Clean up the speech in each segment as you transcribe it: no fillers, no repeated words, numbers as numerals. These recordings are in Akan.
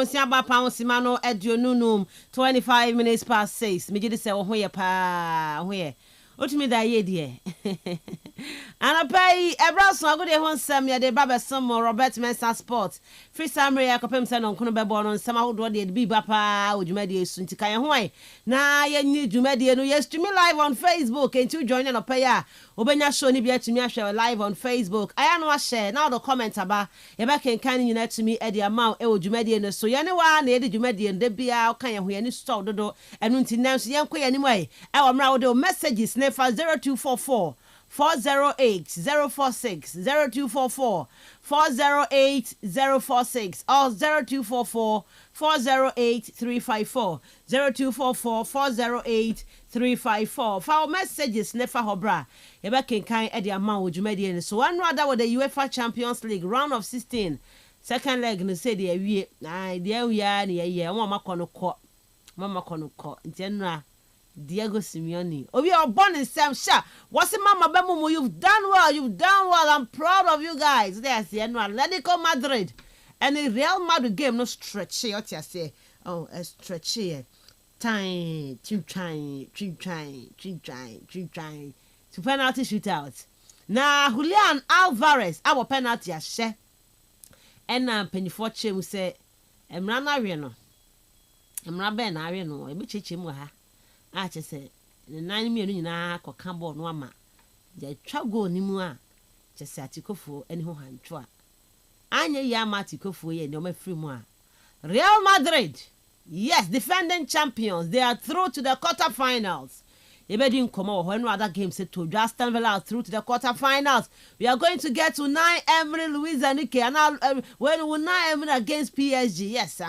Siaba pound simano edionunum 25 minutes past 6. Me just say oh pa where. What me that ye dear. And I pay a brass so good one some ya de baba some Robert Mensah Sports. Free summary I compare son on Kuno born on some out what they be bapa would you media soon to kaya hoy. Na ye need you media no yes to me live on Facebook and to join and pay ya. Obenya show ni be to me share live on Facebook. I know share now the comment about you back in can you to me at the amount e would you media no so yanewa na e you media and de bia kan ya ho ya ni store dodo enu nti nam so yanko ya ni mai e wa mra wo de messages nefa 0244 408 046 0244 408 046 or 0244 408 354 0244 408 354 for messages never hobra eba kenkan e de amount wo dwumadi ni so one rather with the UEFA Champions League round of 16 second leg no say de awie na de awia na ye mama kono ko ntenra Diego Simeone. Oh, we are born in Sam Sha. What's the mama Bemumu? You've done well. I'm proud of you guys. There's the annual Atletico Madrid. And the Real Madrid game no stretchy. What you say? Oh, a stretchy. Time. To penalty shootout. Now, Julian Alvarez, our penalty a share. And Pennyforche will say, Emrana Reno. Emra Ben Areno. A bit chichimuha. I just say, the 9 million na ko kambo no ama. Je twa go ni mu a je se atikofo eni ho hantwa. Anya ya matikofo ye no mafiri mu a. Real Madrid, yes, defending champions, they are through to the quarterfinals. Ebedi nkomo ho no other games to Aston Villa through to the quarterfinals. We are going to get to 9 Emery Luis Enrique and when we 9 Emery against PSG. Yes,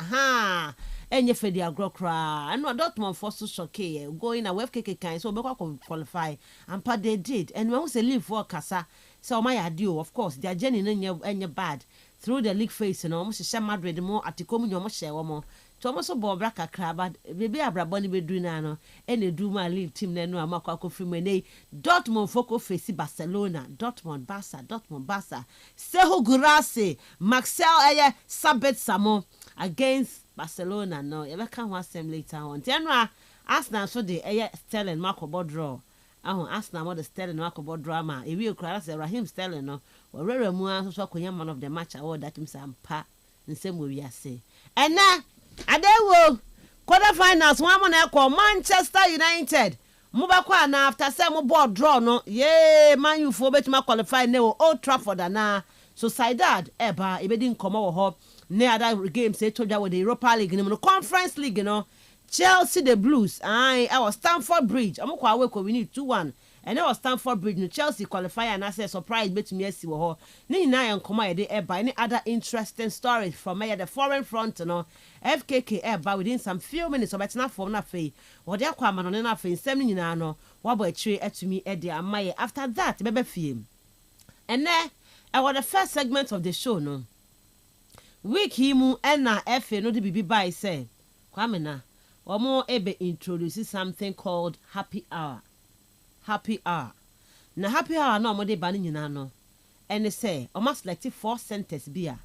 enye fedi agrokra and no Dortmund for so shocky going a wave keke kan so be qualify and pa they did and when we say leave for kasa so my adio of course their journey enye bad through the league phase no almost share Madrid more atikom nyo mo share wo to almost bo bra kakra but baby abrabo ni bedu na no ene du ma leave team na no amakwa ko free money Dortmund foko face Barcelona Dortmund Barca Sehu Gurase Maxel eye Sabet Samo against Barcelona no you can watch them later on Tenra Arsenal so the Sterling Marco draw Arsenal more the Sterling Marco drama if you cry say Raheem Sterling no or Remu so konya man of the match award that him sampa in same way we are say and now adewo quarterfinals one man call Manchester United mubakwa na after say mo board draw no Man U for bet ma qualify ne Old Trafford na so Saidad eba ebedi nkomo wo ho ne other games say told with the Europa League no Conference League Chelsea the Blues our Stamford Bridge amukwa aweko we need 2-1 and our Stamford Bridge no Chelsea qualify and I say surprise betumi asi wo ho ni na yan koma ye eba any other interesting stories from the foreign front FKK eba within some few minutes so betina form na fe wo de akwa ma no na fe nsem nyina no wabo akire etumi e de amaye after that bebe fie and our the first segment of the show no week himu ena FA no de bibi bai say kwame na omo ebe introduce something called happy hour na happy hour no omo de ba nyina no ene say omo select 4 centers bia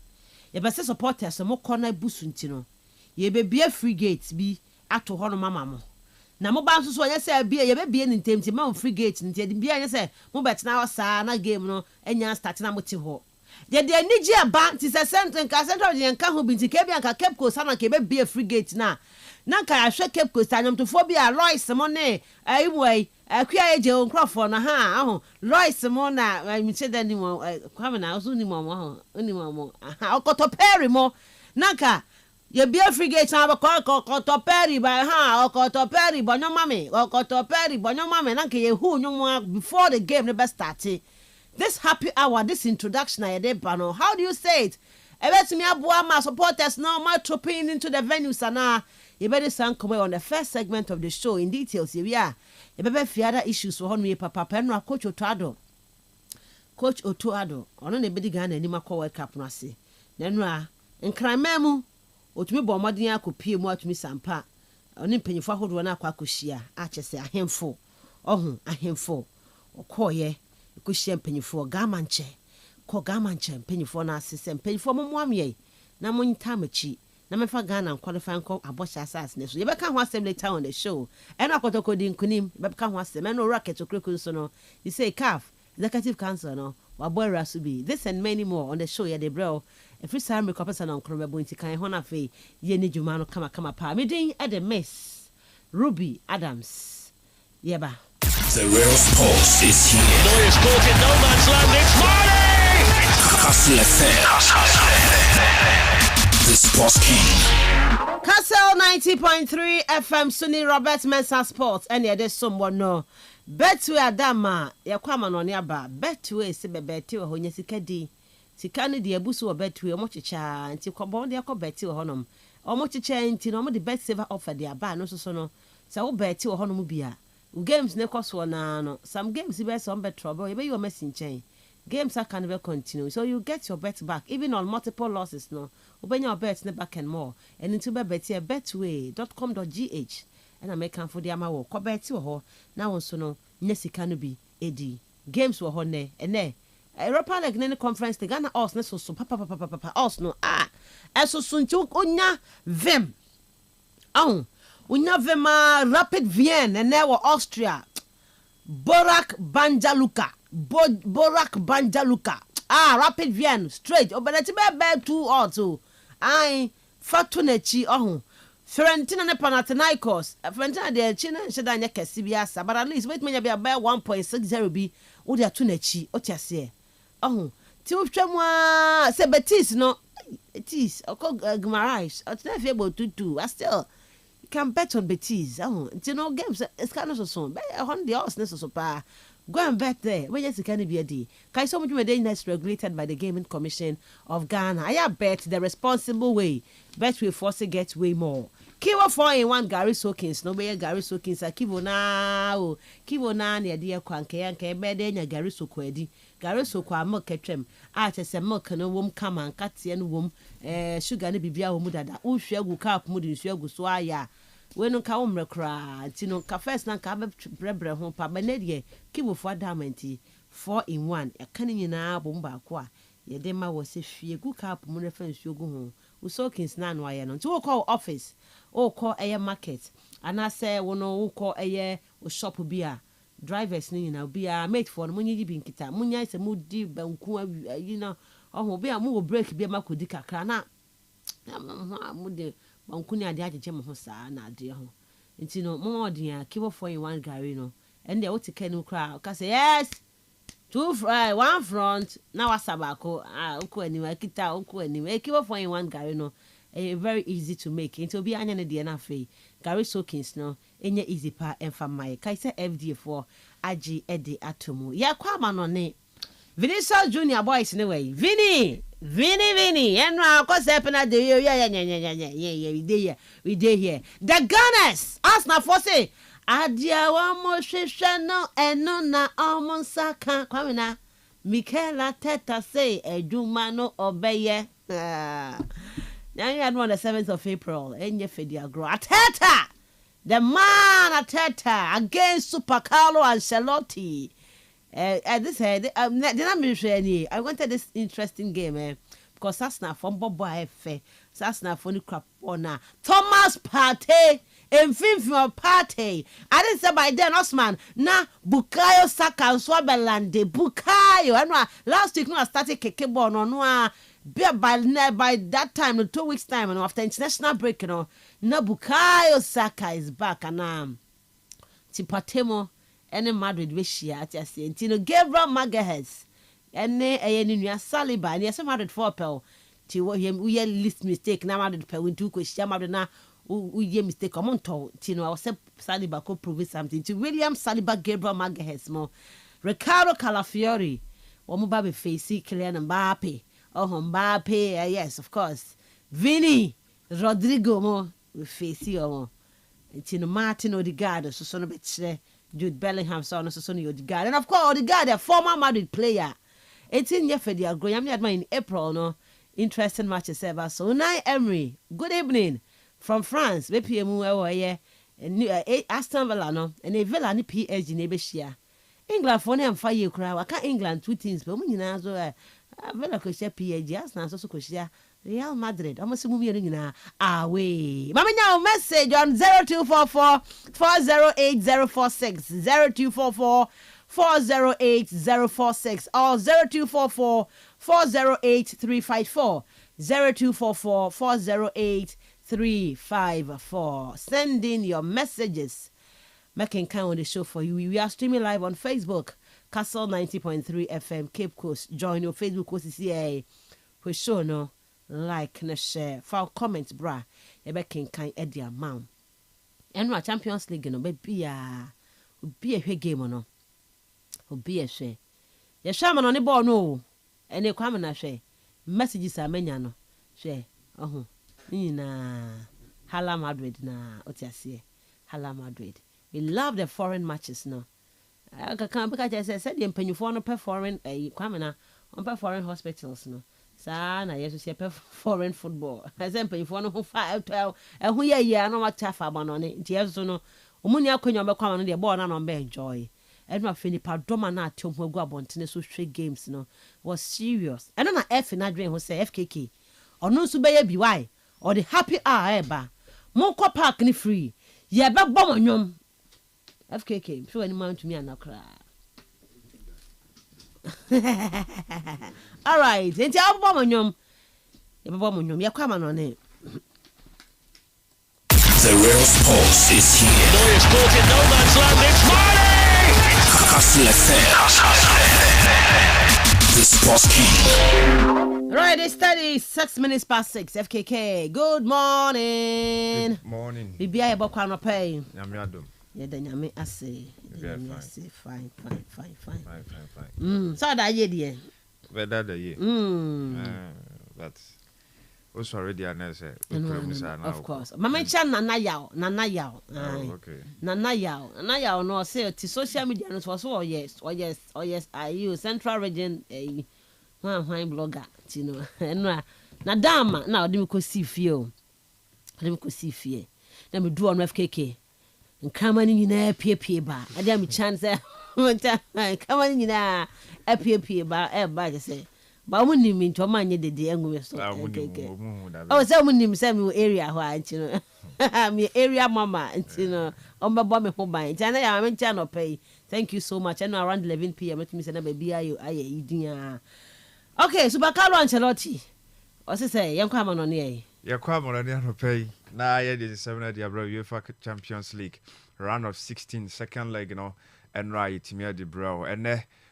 ye be say supporters mo corner busunti no ye be bia free gate bi ato ho no mama mo na mo ba nso so ye say bia ye be bia ni ntemti ma free gate nti de bia ye say mo betena sa na game no enya start na mo ti ho de anije aba nti se central de nka ho binti ke bia nka Cape Coast na ke be bia free gate na ka ahwe Cape Coast anyam to phobia Royce mo ne aiwai akua eje onkrofo na ha aho Royce mo na mi che da ni mo kwame na ozu ni mo ho oni mo okotoperi mo naka ye bia free gate na ba okotoperi ba ha okotoperi bonyo mame naka ye hu nyomo before the game never started. This happy hour, this introduction, how do you say it? Ebetimi aboa ma supporters now ma trooping into the venue sana. You better sound come on the first segment of the show in details. Here we are. You better fear other issues for me, Papa Penra, Coach Otuado. Ono ne bedi Ghana ni makwa World Cup no ase. Nenra, nkramemu, otumi bo modin akopie mu atumi sampa. Oni mpanyifo ahodo na akwa akohia, a chese ahemfo. Ahemfo. Okoye kushia mpanyifo gamanche mpanyifo na asese mpanyifo momoamye na monta machi na me fa Ghana qualify nko abosha asas ne so ye beka ho asem later on the show ena akotoko di nkunim beka ho asem ena rocket okreku so no you say CAF executive council no wabora so bi this and many more on the show ye de bro every time we person on krobe bo nti kan ho na fe ye ne djuma no kama pa me din e de Miss Ruby Adams yeba. The real sports is here. Neuer's caught in no man's land. It's Marley! Kastle FM. The Sports King. Kastle 90.3 FM Sunni Robert Mensah Sports. And yeah, there's someone no. Betwe Adama, ya kwama no ne aba. Betwe se bebete wo honya sikadi. Sikane de abusu wo betwe omo chicha nti kwabon de akọ beti wo honom. Omo chicha nti no omo de bet saver offer de aba no so no. Sa wo beti wo honom bia. Games ne koso na no. Some games be some bet trouble. You be your messing chain. Games are can never continue. So you get your bet back even on multiple losses no. Open your bets ne back and more. And into bet here betway.com.gh. And I make for the amawo. Ko beti wo ho. Na won so no nyesika no bi edi. Games wo ho ne ene. Europa League ne conference the Ghana us ne so papa us no eso sunti onya vem. Unya vema Rapid Vienna and there were Austria. Borak Banjaluka. Rapid Vienna straight. Obeneti be 2 also. Fatunechi Fiorentina ne Panathinaikos. Fiorentina de China sheda nya kesi biasa. But at least wait me be 1.60 bi. Wo de atunechi otiase. Ti wo twamwa se Betis no. Betis. Gumarais. Otina fe bo 2-2. I still can bet on Betis. You know, games it's kind of so. But on the house, so pa. Go and bet there. When you can be a day. Kai so much that's regulated by the Gaming Commission of Ghana. I bet the responsible way. Bet we force get way more. Kiwo 4-in-1 Gary Soakins. No be Gary Soakins. Kiwo na ne dia kwanke anke be de nya Gary Sokwedi. Gary Sokwa milk etrem. Se milk no wom kama nkatie no wom sugar ne bibia wo mu dada. Wo hwe agu cup mu de nsu agu so aya. We no ka umre kra ti no ka first na ka brebre ho pa ba ne de kiwo for diamond 4-in-1 ya kan nyina bom ba ko a ye de ma wo se hwie gu cup mu ne fa nsu agu ho. Wo Soakins na no aye no. Ti wo call office. O call eye market. Ana say wo no wo call eye o shop bia. Drivers ni na bia mate for no munyi bi nkita. Munya se mu di banku you know. Bia mu wo break bia makodi kakra na mu de banku ni ade agege mo ho saa na ade ho. Nti no mo odin a kibo 4-in-1 Gary no. And they what can no cry. Ka say yes. 2 fry, 1 front. Na wasabako. Uko anyway kita uko anyway. Kibo 4-in-1 Gary no. Very easy to make. Into be anya ne de na fe. Gary Soakins no. Enye easy pa emfa mai. Kai say FDA for agi ede atomu. Ya kwama no ne. Vinicius Junior boys anyway. Vini. Enwa akosepena de we dey here. The Gunners. Arsenal for say adia wa mo hwehwe no eno na omonsaka kwamina. Mikel Arteta say eduma no obeye. Now you had on the 7th of April. Enye fedia grow. Arteta. The man Arteta against Super Carlo Ancelotti. This head, I wanted this interesting game, because that's not from Bobo F. That's not for the crap on Thomas Partey and Finfio Partey. I didn't say by then, Osman. Na Bukayo Saka and Swabelande. Bukayo. And last week, no, I started kicking ball on no. By that time, in 2 weeks' time, and after international break, no Bukayo Saka is back, and Tipatemo. Any Madrid wish ya at say Tino Gabriel Magalhaes and a Saliba and yes, Madrid 4 pel. To him, we list mistake now Madrid per win 2 questions. Madonna, we mistake on to Tino. I was Saliba could prove something to William Saliba Gabriel Magalhaes more. Ricardo Calafiori, Omubabe Facey, Kylian Mbappe. Mbappe, yes, of course. Vinny, Rodrigo more with Facey or Tino Martin Odegaard, so son of it. Jude Bellingham saw no so Odegaard. And of course Odegaard, a former Madrid player. 18 years for the agree. I'm in April, no. Interesting matches ever. So Unai Emery, good evening from France. BPM Aston Villa no. And a Villa ni PSG ne behia. England for them 5 year crowd. I can't England 2 teams, but we nyina so Villa ko share PSG, Arsenal so ko share Real Madrid. Almost moving na away. Mama now message on 0244 408 046 0244 408 046 or 0244 408 354 0244 408 354. Send in your messages. Making count on the show for you. We are streaming live on Facebook, Kastle 90.3 FM, Cape Coast. Join your Facebook post CCA. We show no like na share. For comments, bra. Ebe can add the amount. And our Champions League no be a game no. Be a share. Ya shaman on the ball no. And you come na share. Messages are many no. Share. Na Hala Madrid na otiasie. Hala Madrid. We love the foreign matches now. I can't because I said the penny for foreign kwamena on foreign hospitals no. Sa na yesu se foreign football. I said penny for no 5-12 and who ya no what tafa ban on it. Yesu no omuni akonya be kwama no the ball na no be enjoy. And my fini padoma na atom ho go abontene so straight games no was serious. And na F na dwen ho say FKK. Ono so be ya bi why or the happy hour eba. Mo ko park ni free. Ye be bom onwom. FKK, so any man to me and not cry. All right, it's our bomb. You're coming on it. The real sports is here. Neuer's caught in no man's land. It's Marley! Kastle FM. The sports king. Right, it's 36 minutes past 6. FKK, good morning. Good morning. BBI about Kwano Pay. Nyamiadum. Yeah, then you I say. Fine. Fine. So that year, Better the year. That's also already an answer. Of course. Mama Chan Nana Yao. Okay. Nana Yao no say to social media no was oh yes. I use Central Region one blogger, you know. And na dama now dem ko see fie. Dem do on FKK. Nkama ni nyina pie ba ade am chance nkama ni nyina pie ba ba je say ba mu nim nto ma nye dede engume so oh say mu nim say me area ho anti no me area mama anti no on ba me ho ban anti na ya me ncha no pay. Thank you so much. And around 11 p.m. let me say na ba bia you aye idin. Okay, so Carlo Ancelotti o say yankwa no ne Yakwa Morani no pay. Na ye the 7 the bro UEFA Champions League round of 16 second leg and right timia the bro and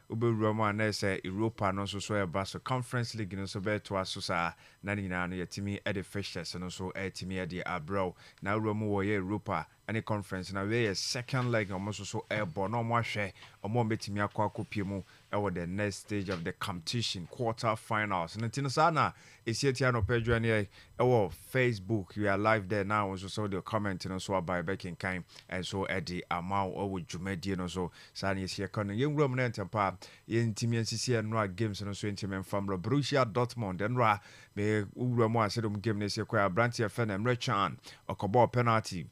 ube Roma na say Europa no so e ba so Conference League no so be to aso sa na nyina no yetimi e the fixtures no so e timia the abro na Roma wo ye Europa any conference na we second leg almost so e bo no mo ahwe omo betimi akwa akopie mu e the next stage of the competition quarter finals and tin sa na esietia no pedro ne e Facebook you are live there now so the comment no so by back in kind and so e the amount o dwumadi no so sa na esie kan ye nwura mu na ntempa ye ntimi ansisi no games no so ntimi from Borussia Dortmund and ra me nwura mu asedom game na esie kwa Brandt FM Emre Can okobo penalty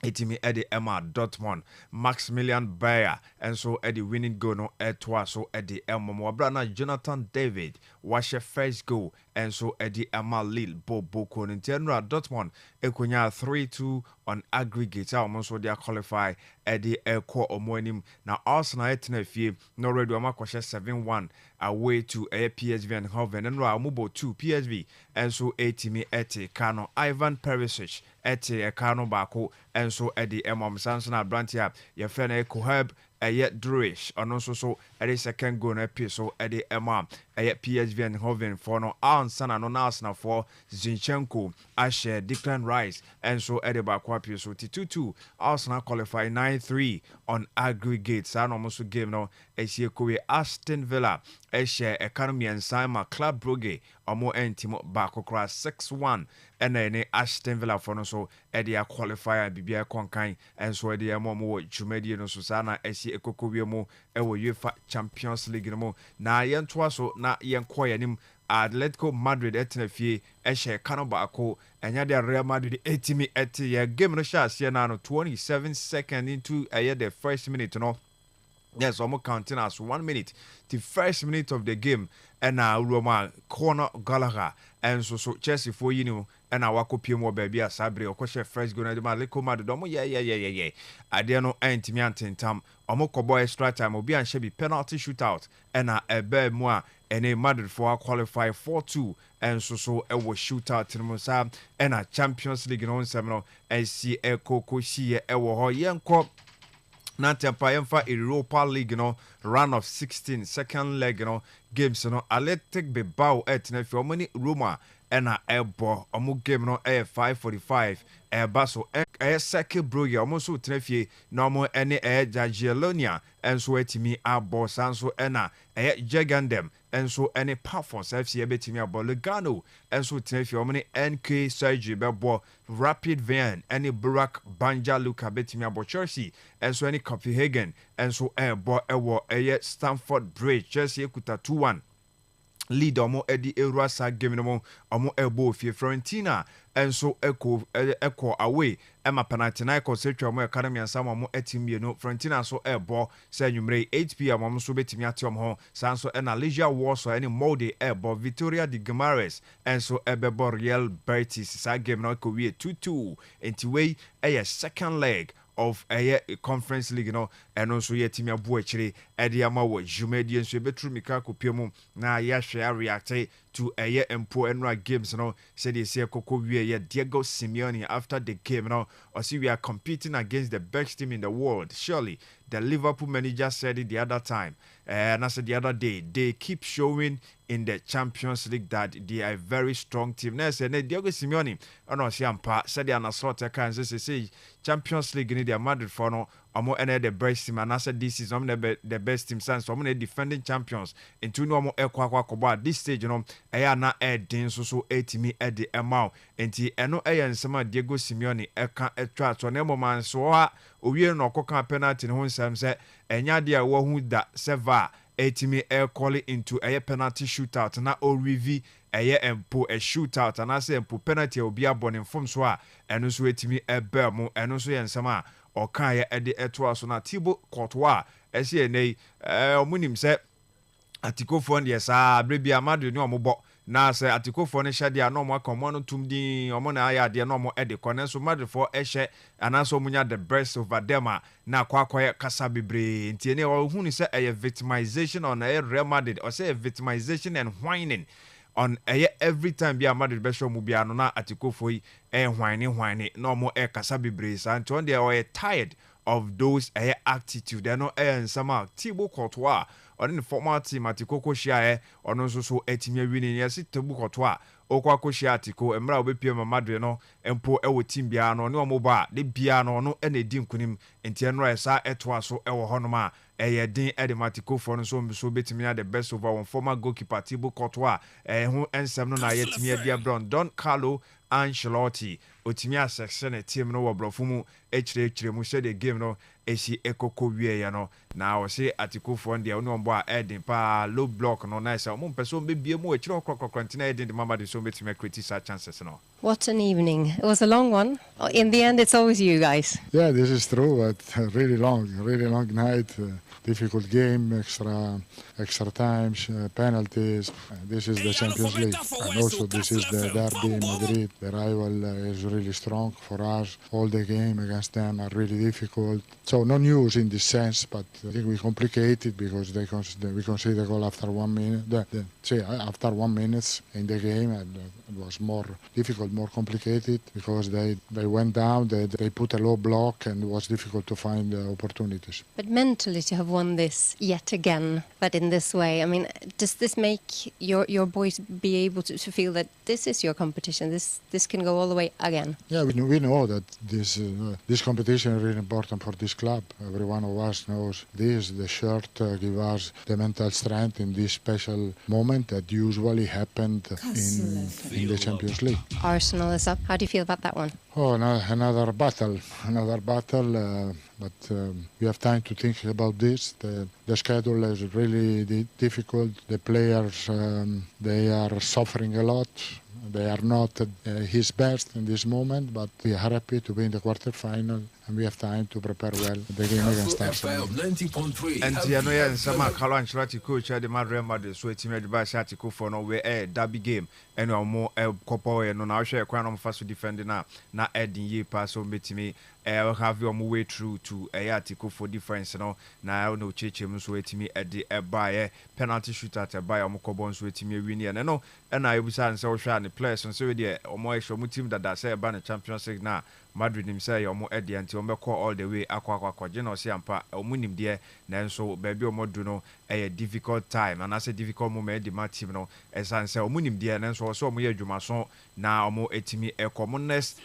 Etimi Eddie Emma Dortmund Maximilian Bayer and so Eddie winning goal no etwa so Eddie Emma Brana Jonathan David wash first goal and so Eddie Emma Lille Boko Nintendo Dortmund Ekunya 3-2 on aggregate almost so they qualify Eddie Eko Omonim now Arsenal etna fie no ready Amakosha 7-1 away to PSV and Hoven and Mubo 2 PSV and so Etimi Ete Kano Ivan Perisic Ete Kano Bako and so Eddie Emma Samson Brantia your friend Kohab yet Druish and also so Eddie second goal na so Eddie Emma PSV and Hoven for no Ansana no Arsenal for Zinchenko Asher Declan Rice and so Eddie Bakwa so 2-2 Arsenal qualify 9-3 on aggregate San almost game no Esiekowe Aston Villa Eshe Economy and Sama Club Brugge Omo Entimo Bakokra 6-1 and then Aston Villa for no so Eddie qualifier Bibia Konkan and so Eddie Momo Jumedi no Susana Esi Ekokowe mo ewo UEFA Champions League no mo na yentoa so na yenkoya nim Atletico Madrid etnafie ehye kano baako enya de Real Madrid etimi eti ye game no sha ase na no 27 seconds into the first minute no Yes, almost counting as 1 minute. The first minute of the game, and now Roma corner Gallagher, and so Chelsea for and I walk up more baby as Sabri or question first going to my little mad domo. Yeah. I dare no antimiant tam. Omoko boy extra time will be and shall be penalty shootout, and a bear moi and a Madrid for qualify 4-2, and so it was shootout in Musa and a Champions League on seminal and see a coco see a yanko. Nantempa yɛmfa Europa League round of 16 second leg games Athletic Bilbao ɛtena fi ɔmo ne Roma ɛna ɛbɔ ɔmo game 5:45 ɛba so ɛyɛ second bro yɛ ɔmo nso tena fie na ɔmo ɛne ɛyɛ Jagiellonia ɛnso ɛtumi abɔ saa nso ɛna ɛyɛ Jegandem ɛnso ɛne Pafos FC ɛbɛtumi abɔ Lugano ɛnso tena fie ɔmo ne NK Sergi bɛbɔ Rapid Wien ɛne Burak Banja Luka bɛtumi abɔ Chelsea ɛnso ɛne Copenhagen ɛnso ɛbɔ ɛwɔ ɛyɛ Stamford Bridge Chelsea ekuta 2-1 lead ɔmo ɛdi ewura saa game no mo ɔmo ɛbɔ ofie Fiorentina ɛnso ɛkɔ away ɛma Panathinaikos etwa ɔmo academy ansam ɔmo ɛtim mienu Fiorentina so ɛbɔ sɛ nwumere 8 p.m. ɔmo so betimi ate ɔmo ho saa nso ɛna Legia Warsaw ɛne Molde ɛbɔ Vitória de Guimarães ɛnso ɛbɛbɔ Real Betis saa game no ɛkɔ wie 2-2 enti wei ɛyɛ second leg of a conference league and also yet team abu actually Eddie Amawo Jumedian so betru mika kopiemu na ya share react to a year empo enra games said he say Coco Diego Simeone after the game or see we are competing against the best team in the world. Surely the Liverpool manager said it the other time and I said the other day they keep showing in the Champions League that they are a very strong team. Now said Diego Simeone said they are not slot say Champions League in the Madrid for no the best team and I said this is the best team since defending champions into no more at this stage na din so etimi the amount enti eno nsema Diego Simeone eka etwa to na moment so a owie no koka penalty ne ho nsam se enya de a wo hu da seva etimi call into a penalty shootout na o review empo a shootout and I say empo penalty obi abon from so a eno so etimi ebe mo eno so nsema o kan ye de eto so na Thibaut Courtois ese nei omunim se atikofo ne saa brebia Madrid ne omobɔ na sɛ atikofo ne hyɛ de na omo akɔmɔ no tumdin omo na aya de na omo de kɔne so Madrid for ɛhyɛ anaso omunya the best over them na akɔakɔyɛ kasa bebre ntie ne ɔhu ni sɛ ɛyɛ victimization on Real Madrid or say victimization and whining on every time bia Madrid be show mu bia no na atikofo yi whining na omo kasa bebre sa nti on they are tired of those attitude they no nsama Thibaut Courtois on the former team atikoko shia ono nso so etimi awini ne yesi Thibaut Courtois okwa koshia atiko emra obepie Madrid no empo ewo team bia no ne omoba de bia no no ena di nkunim enti enro esa etoa so ewo honoma din edimatiko for no so betimi na the best over one former goalkeeper Thibaut Courtois ho ensem no na yetimi adia brown Don Carlo Ancelotti otimi asection e team no wo brofo mu echire mu share the game no esi ekoko wie ya no na o se atiko for ndia oni ombo a edin pa low block no na esa mo person be bie mu echire okrokrokrantina edin de mama de so betimi create chances no. What an evening. It was a long one. In the end it's always you guys. Yeah, this is true, but really long night, difficult game, extra times, penalties. This is the Champions League, and also this is the derby in Madrid. The rival is really strong for us. All the game against them are really difficult. So no news in this sense, but I think we complicate it because we conceded a goal after 1 minute. After 1 minute in the game, and it was more difficult, more complicated because they went down, they put a low block, and it was difficult to find opportunities. But mentally to have won this yet again, but in this way, I mean, does this make your boys be able to feel that this is your competition, this can go all the way again? Yeah, we know that this competition is really important for this club. Every one of us knows this. The shirt gives us the mental strength in this special moment that usually happened in the Champions League. Arsenal is up. How do you feel about that one? Oh, no, another battle, but we have time to think about this. The schedule is really difficult. The players, they are suffering a lot. They are not his best in this moment, but we are happy to be in the quarterfinal, and we have time to prepare well the game against Arsenal. 90.3. And the no yen sama Carlo Ancelotti coach the Madrid Madrid so team the ba Shatico for no we derby game and more couple no na hwe kwan no fa so defend na Edin ye pass so metimi have your way through to Atiko for difference no na no chechem so etimi edi buy penalty shooter at buy omokobo so etimi win and no and I be say so hwa the players so we dey omo ehwo mu team that say ba na Champions League na Madrid nim say omo edi anti omo call all the way akwa je no say ampa omo nim de na so baby omo do no a difficult time and I say difficult moment the match team no esan say omo nim de na so omo ye adwuma so na omo etimi next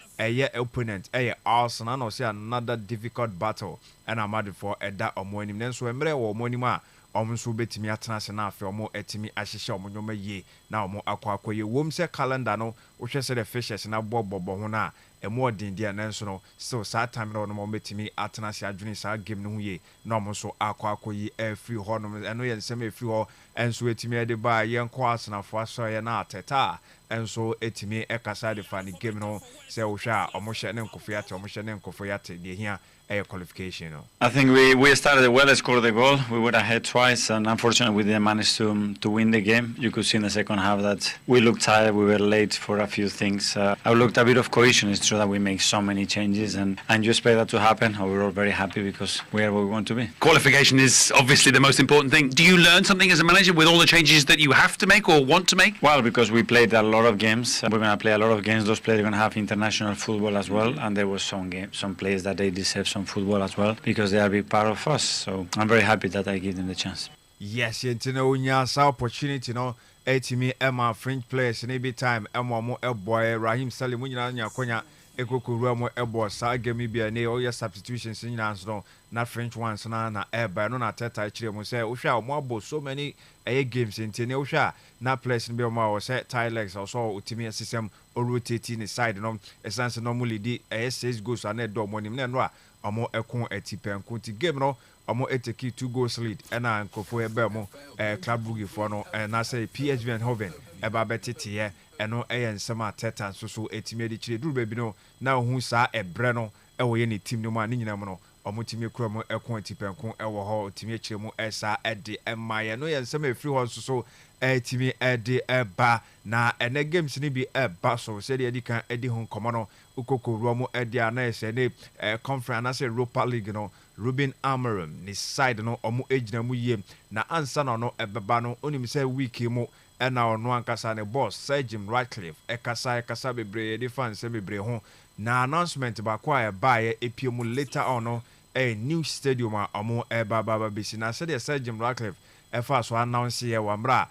opponent Arsenal no say another difficult battle and I'm mad for that omo anim na so emre wo omo anim a omo so betimi atena se na afi omo etimi ahyehye omo nyoma ye na omo akwa ye wom se calendar no wo hwe se the fishes na bobo ho na more than the answer no so sad time no no metimi atena se adwene sa game no ye na omo so akwakoyi free ho no eno ye nsem free ho enso etimi e de ba ye nko Arsenal fo aso ye na ateta enso etimi ekasa de fa ni game no se wo hwa omo hye ne nkofo yate de hia qualification. No? I think we started well, scored the goal. We were ahead twice, and unfortunately, we didn't manage to win the game. You could see in the second half that we looked tired. We were late for a few things. I looked a bit of cohesion. It's true that we make so many changes, and you expect that to happen. We're all very happy because we are where we want to be. Qualification is obviously the most important thing. Do you learn something as a manager with all the changes that you have to make or want to make? Well, because we played a lot of games. We're going to play a lot of games. Those players are going to have international football as well, and there was some players that they deserve some football as well because they are a big part of us. So I'm very happy that I give them the chance. Yes, you know, unya sa opportunity no etimi Emma French players any time Emma mo boy Raheem Sterling munyina nya konya ekokuru mo ebo sa game bia ne o substitutions nyina so na French ones na eba no na teta kire mo say wo hwa mo abo so many games intene wo hwa na players be mo say Tylex also utimi system o rotate ni side no essence normally di 6 goals and do mo nim na no a omo ekon atipenko ti game no omo eteki 2 goals lead ena nkofo ebe mo club bugi for no na say PSV Eindhoven eba betete eno ensema teta so etimi edi kire duru bebi no na ohun sa ebre no ewo ye ne team no ma ni nyina mo no omo timi kura mo ekon atipenko ewo ho timi kire mo esa ede emaye no yensema efri ho so etimi ede eba na ene games ni bi eba so se de edi kan edi hon komo no ukokoro mo ede ana ese ne conference na se Europa League no Ruben Amorim ni side no omo ejina mu yem na ansa no ebeba no onim se week mo ena ono ankasa ne boss Sir Jim Ratcliffe ekasa bebre de fans bebre ho na announcement ba kwa eba ye epiemu later on no a new stadium a omo baba bisi na se de Sir Jim Ratcliffe efa so announce ye wa mra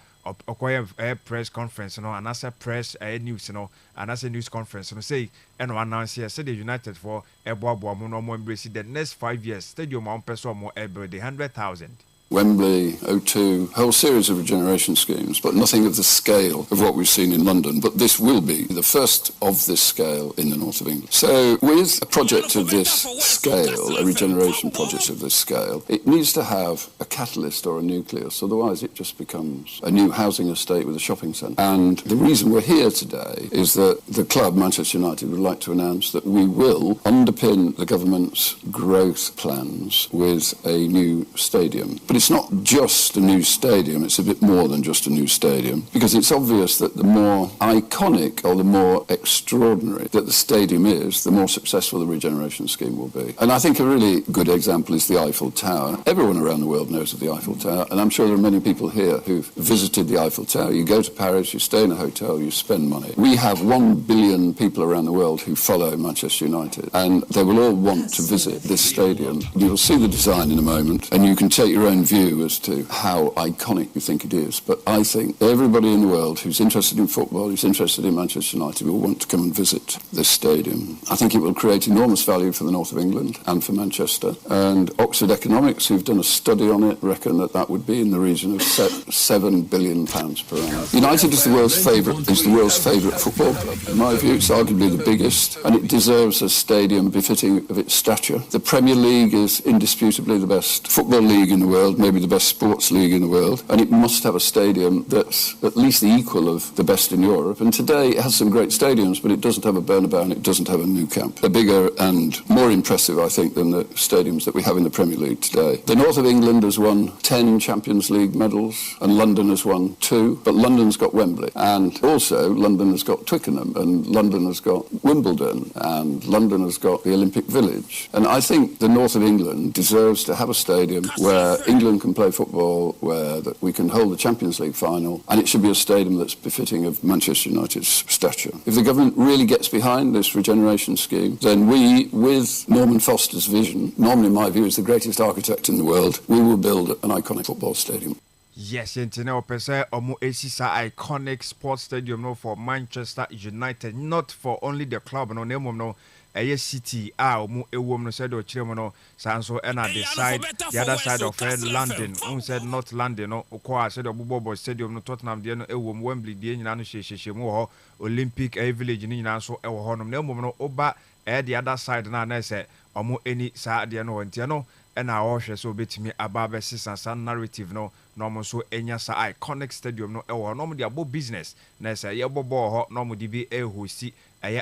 okoye press conference no anasa press news no anasa news conference no say eno announce here say the United for eboabo mo no mo embrace the next 5 years stadium on person mo build 100,000 Wembley, O2, whole series of regeneration schemes, but nothing of the scale of what we've seen in London. But this will be the first of this scale in the north of England. So with a project of this scale, a regeneration project of this scale, it needs to have a catalyst or a nucleus, otherwise it just becomes a new housing estate with a shopping centre. And the reason we're here today is that the club, Manchester United, would like to announce that we will underpin the government's growth plans with a new stadium. But it's not just a new stadium, it's a bit more than just a new stadium, because it's obvious that the more iconic or the more extraordinary that the stadium is, the more successful the regeneration scheme will be. And I think a really good example is the Eiffel Tower. Everyone around the world knows of the Eiffel Tower, and I'm sure there are many people here who've visited the Eiffel Tower. You go to Paris, you stay in a hotel, you spend money. We have 1 billion people around the world who follow Manchester United, and they will all want to visit this stadium. You'll see the design in a moment, and you can take your own view as to how iconic you think it is. But I think everybody in the world who's interested in football, who's interested in Manchester United, will want to come and visit this stadium. I think it will create enormous value for the north of England and for Manchester. And Oxford Economics, who've done a study on it, reckon that that would be in the region of £7 billion per annum. United is the world's favourite football club. In my view, it's arguably the biggest, and it deserves a stadium befitting of its stature. The Premier League is indisputably the best football league in the world. world, maybe the best sports league in the world, and it must have a stadium that's at least the equal of the best in Europe. And today it has some great stadiums, but it doesn't have a Bernabeu and it doesn't have a Nou Camp. They're bigger and more impressive, I think, than the stadiums that we have in the Premier League today. The north of England has won 10 Champions League medals, and London has won 2, but London's got Wembley. And also, London has got Twickenham, and London has got Wimbledon, and London has got the Olympic Village. And I think the north of England deserves to have a stadium where England can play football, where we can hold the Champions League final, and it should be a stadium that's befitting of Manchester United's stature. If the government really gets behind this regeneration scheme, then we, with Norman Foster's vision, Norman in my view is the greatest architect in the world, we will build an iconic football stadium. Yes, Internet Opesa Omo Esisa iconic sports stadium no for Manchester United, not for only the club no name no a city omo ewom no said o chiremo no sanso and the other side of London who said not London no okwa said obubobo stadium no Tottenham de no ewom Wembley de nyina no hyehyehye mu ho Olympic village ni nyina so ewo ho no nemo no oba the other side na say omo any sa de no ntia no and I also so betimi ababe sisan narrative no no so enya sa iconic stadium no ewo no mo de abo business na say ye bobo ho no mo de bi hosti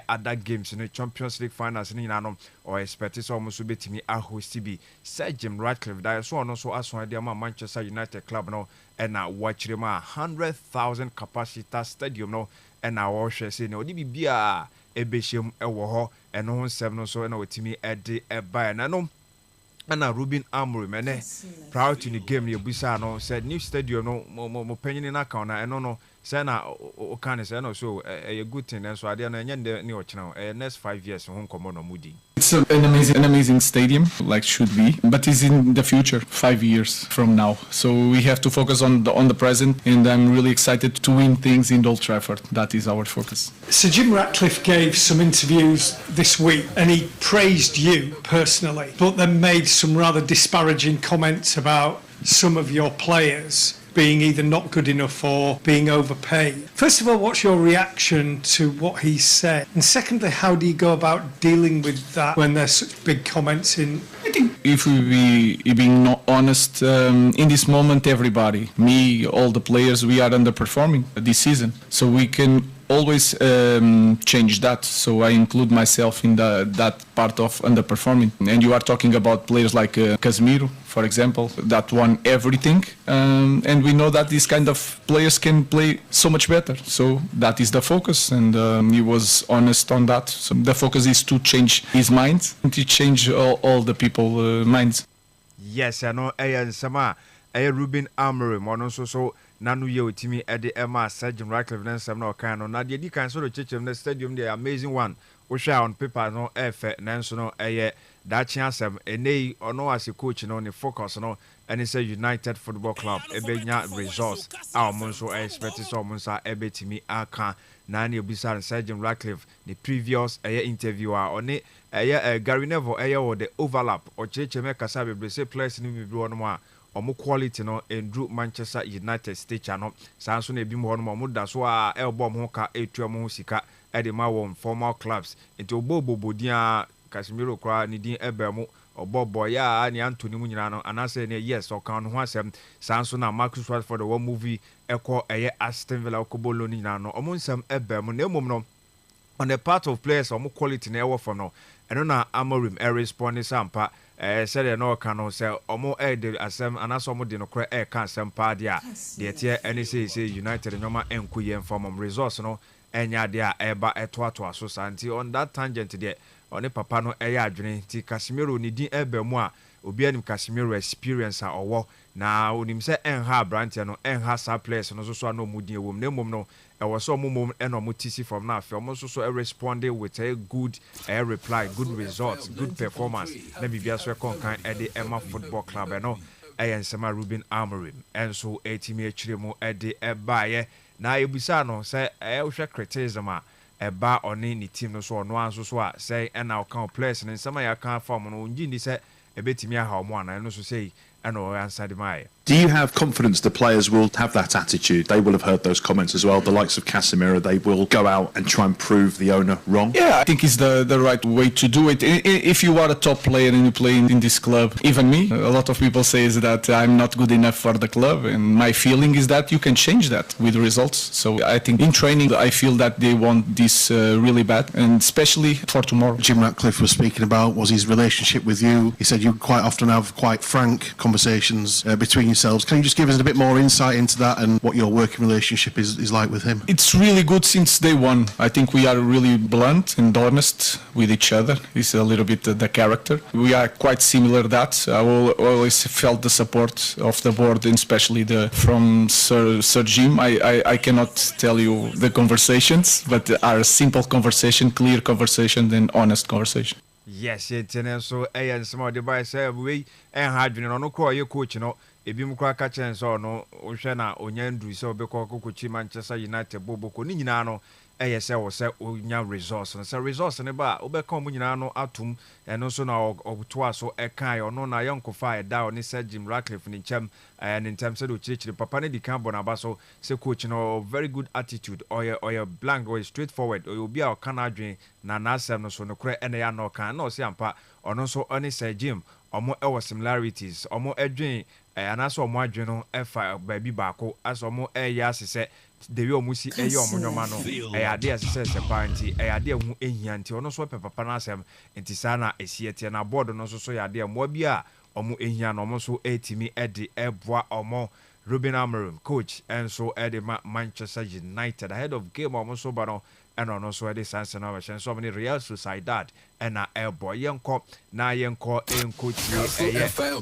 other games no Champions League finals ni na no or expect so mo so betimi hosti bi Sir Jim Ratcliffe da so no so aso de ma Manchester United club no and na watch them 100,000 capacity stadium no and na also say no de bia ebehiem ewo ho and no nsem no so na otimi ede eba na no and Ruben Amorim proud to the game you bisa no said new stadium no mo penyin na account na no say na o kan say no so a good thing and so ade na nya ni o chena next 5 years ho nkomo no mudi. It's an amazing stadium, like should be, but it's in the future, 5 years from now. So we have to focus on the present, and I'm really excited to win things in Old Trafford. That is our focus. Sir Jim Ratcliffe gave some interviews this week, and he praised you personally, but then made some rather disparaging comments about some of your players being either not good enough or being overpaid. First of all, what's your reaction to what he said? And secondly, how do you go about dealing with that when there's such big comments in? I think if we being not honest, in this moment, everybody, me, all the players, we are underperforming this season. So we can always change that. So I include myself in that part of underperforming. And you are talking about players like Casemiro, for example, that won everything. And we know that these kind of players can play so much better. So that is the focus. And he was honest on that. So the focus is to change his mind and to change all the people's minds. Yes, I know. Sama, Ruben Amorim, one so. Nanu ye utimi ede ema Sir Jim Ratcliffe na nsem na okan no na de di kan so chechem na stadium the amazing one we share on paper no efe na nso no that asem enei ono as a coach no ne focus no and say United Football Club ebenya results our monso expect so monsa ebetimi aka na ne obisa Sir Jim Ratcliffe the previous interviewer oni Gary Neville wo the overlap o chechem kasa bebre say players ni bebre wono ma omo quality no endru Manchester United stage no sanso na ebi mo no mo da so a elbo mo ka etua mo sika e de ma won formal clubs into obobobodia Casemiro kra ni din ebemu obobo ya ni Anthony mu nyina no anase ne yes o kan ho asem sanso na Marcus Rashford the one movie ekọ Aston Villa okobolo ni nyina no omo nsem ebemu na emom no on the part of players omo quality na ewo from no eno na Amorim respond sampa said no can say omo de asem anaso mo de no kra kan asem pa dia de tie any say United nyoma enkuye inform resource no enya de a eba etoato so santi on that tangent there oni papa no adwene ti Casemiro ni din eba mu a obi anim Casemiro experience a owo na onim se enha branch no enha sa players no so no mudin ewom na mom no ewo so mom eno mo tisi from na afi omo so responding with a good reply, good results, good performance na bibia so konkan e de Emma Football Club no ensema Ruben Amorim enso etimi achiremu e de ebaye na ebisa no say ehwe criticism a eba oni ni team no so ono anso so a say na o kan players ne nsema ya kan form no nji ni say ebetimi aha omo ana no so say na o answer the mai Do you have confidence the players will have that attitude? They will have heard those comments as well. The likes of Casemiro, they will go out and try and prove the owner wrong. Yeah, I think it's the right way to do it. If you are a top player and you play in this club, even me, a lot of people say that I'm not good enough for the club, and my feeling is that you can change that with results. So I think in training, I feel that they want this really bad, and especially for tomorrow. Jim Ratcliffe was speaking about was his relationship with you. He said you quite often have quite frank conversations between yourselves. Can you just give us a bit more insight into that and what your working relationship is like with him? It's really good since day one. I think we are really blunt and honest with each other. It's a little bit the character. We are quite similar that. I always felt the support of the board, and especially from Sir Jim. I cannot tell you the conversations, but are simple conversation, clear conversation, and honest conversation. Yes, it's so and some of the boys say we and hydrogen on no call your coach, ebi mu kwa catch and so no ohwe na onyandu so obekọ kokochi Manchester United boboko ni nyina no say wo say onya resource no say resource ne ba obeka mu nyina no atum eno so na obuto so ekan ono na yonkofa eda oni say Jim Ratcliffe ni chem and in terms of the papa ne di kan bonaba so say coach no very good attitude or blank or straightforward or obi a kan adwen na asem no so no kure ene ya no kan na o say ampa ono so oni say Jim omo ewo similarities omo edwen anaso omo adwen no efa baabi baako aso omo eya asese dewe omo si eya omo nyoma no ade asese se panti ade hu ehia nti ono so papa na asem nti sana esiete na board no so ya ade mo bia omo ehia no omo so etimi ede eboa omo Ruben Amorim coach and so ede Manchester United ahead of game omo so bano and on so ede sanse na we so many Real Sociedad and na airboy yenko na yenko enko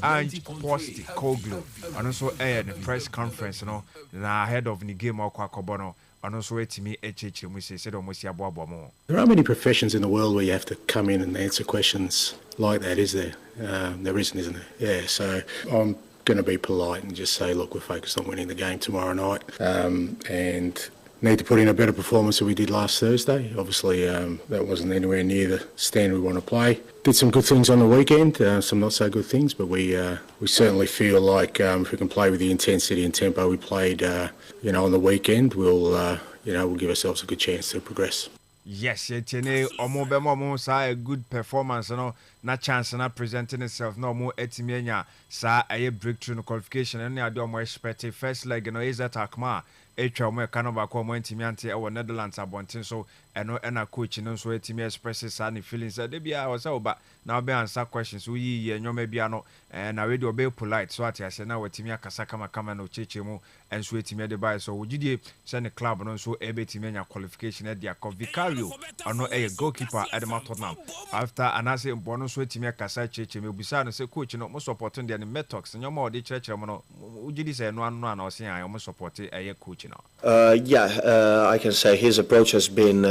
and post Koglu and also the press conference no na ahead of the game akwakobono and also etimi echeche mu say almost aboabo mo. There are many professions in the world where you have to come in and answer questions like that, is there? There isn't there? Yeah, so I'm going to be polite and just say, look, we're focused on winning the game tomorrow night and need to put in a better performance than we did last Thursday. Obviously, that wasn't anywhere near the standard we want to play. Did some good things on the weekend, some not so good things, but we certainly feel like if we can play with the intensity and tempo we played, on the weekend, we'll give ourselves a good chance to progress. Yes, yetene omo sa a good performance no na chance na presenting itself no mo etimienya sa a breakthrough no qualification and ade omo expect first leg no is that akma etwa omo kano ba ko omo entimiante e wo Netherlands abontin so eno na coach no so etimi express sa ni feelings de bia o sa oba na obe answer questions we yi nyoma bia no na we de obe polite so ati ase na watimi akasa kama no cheche mu enso etimi de buy so wogidie se ne club no so ebetimienya qualification e dia Vicario ono goalkeeper at Tottenham after anase mbono so etimi akasa cheche me busa no se coach no mo support ndi ne metox nyoma odi cheche mo no wogidi se no anu na o se an mo support coach now. I can say his approach has been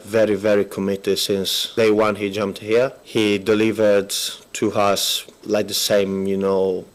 very, very committed since day one he jumped here. He delivered to us like the same,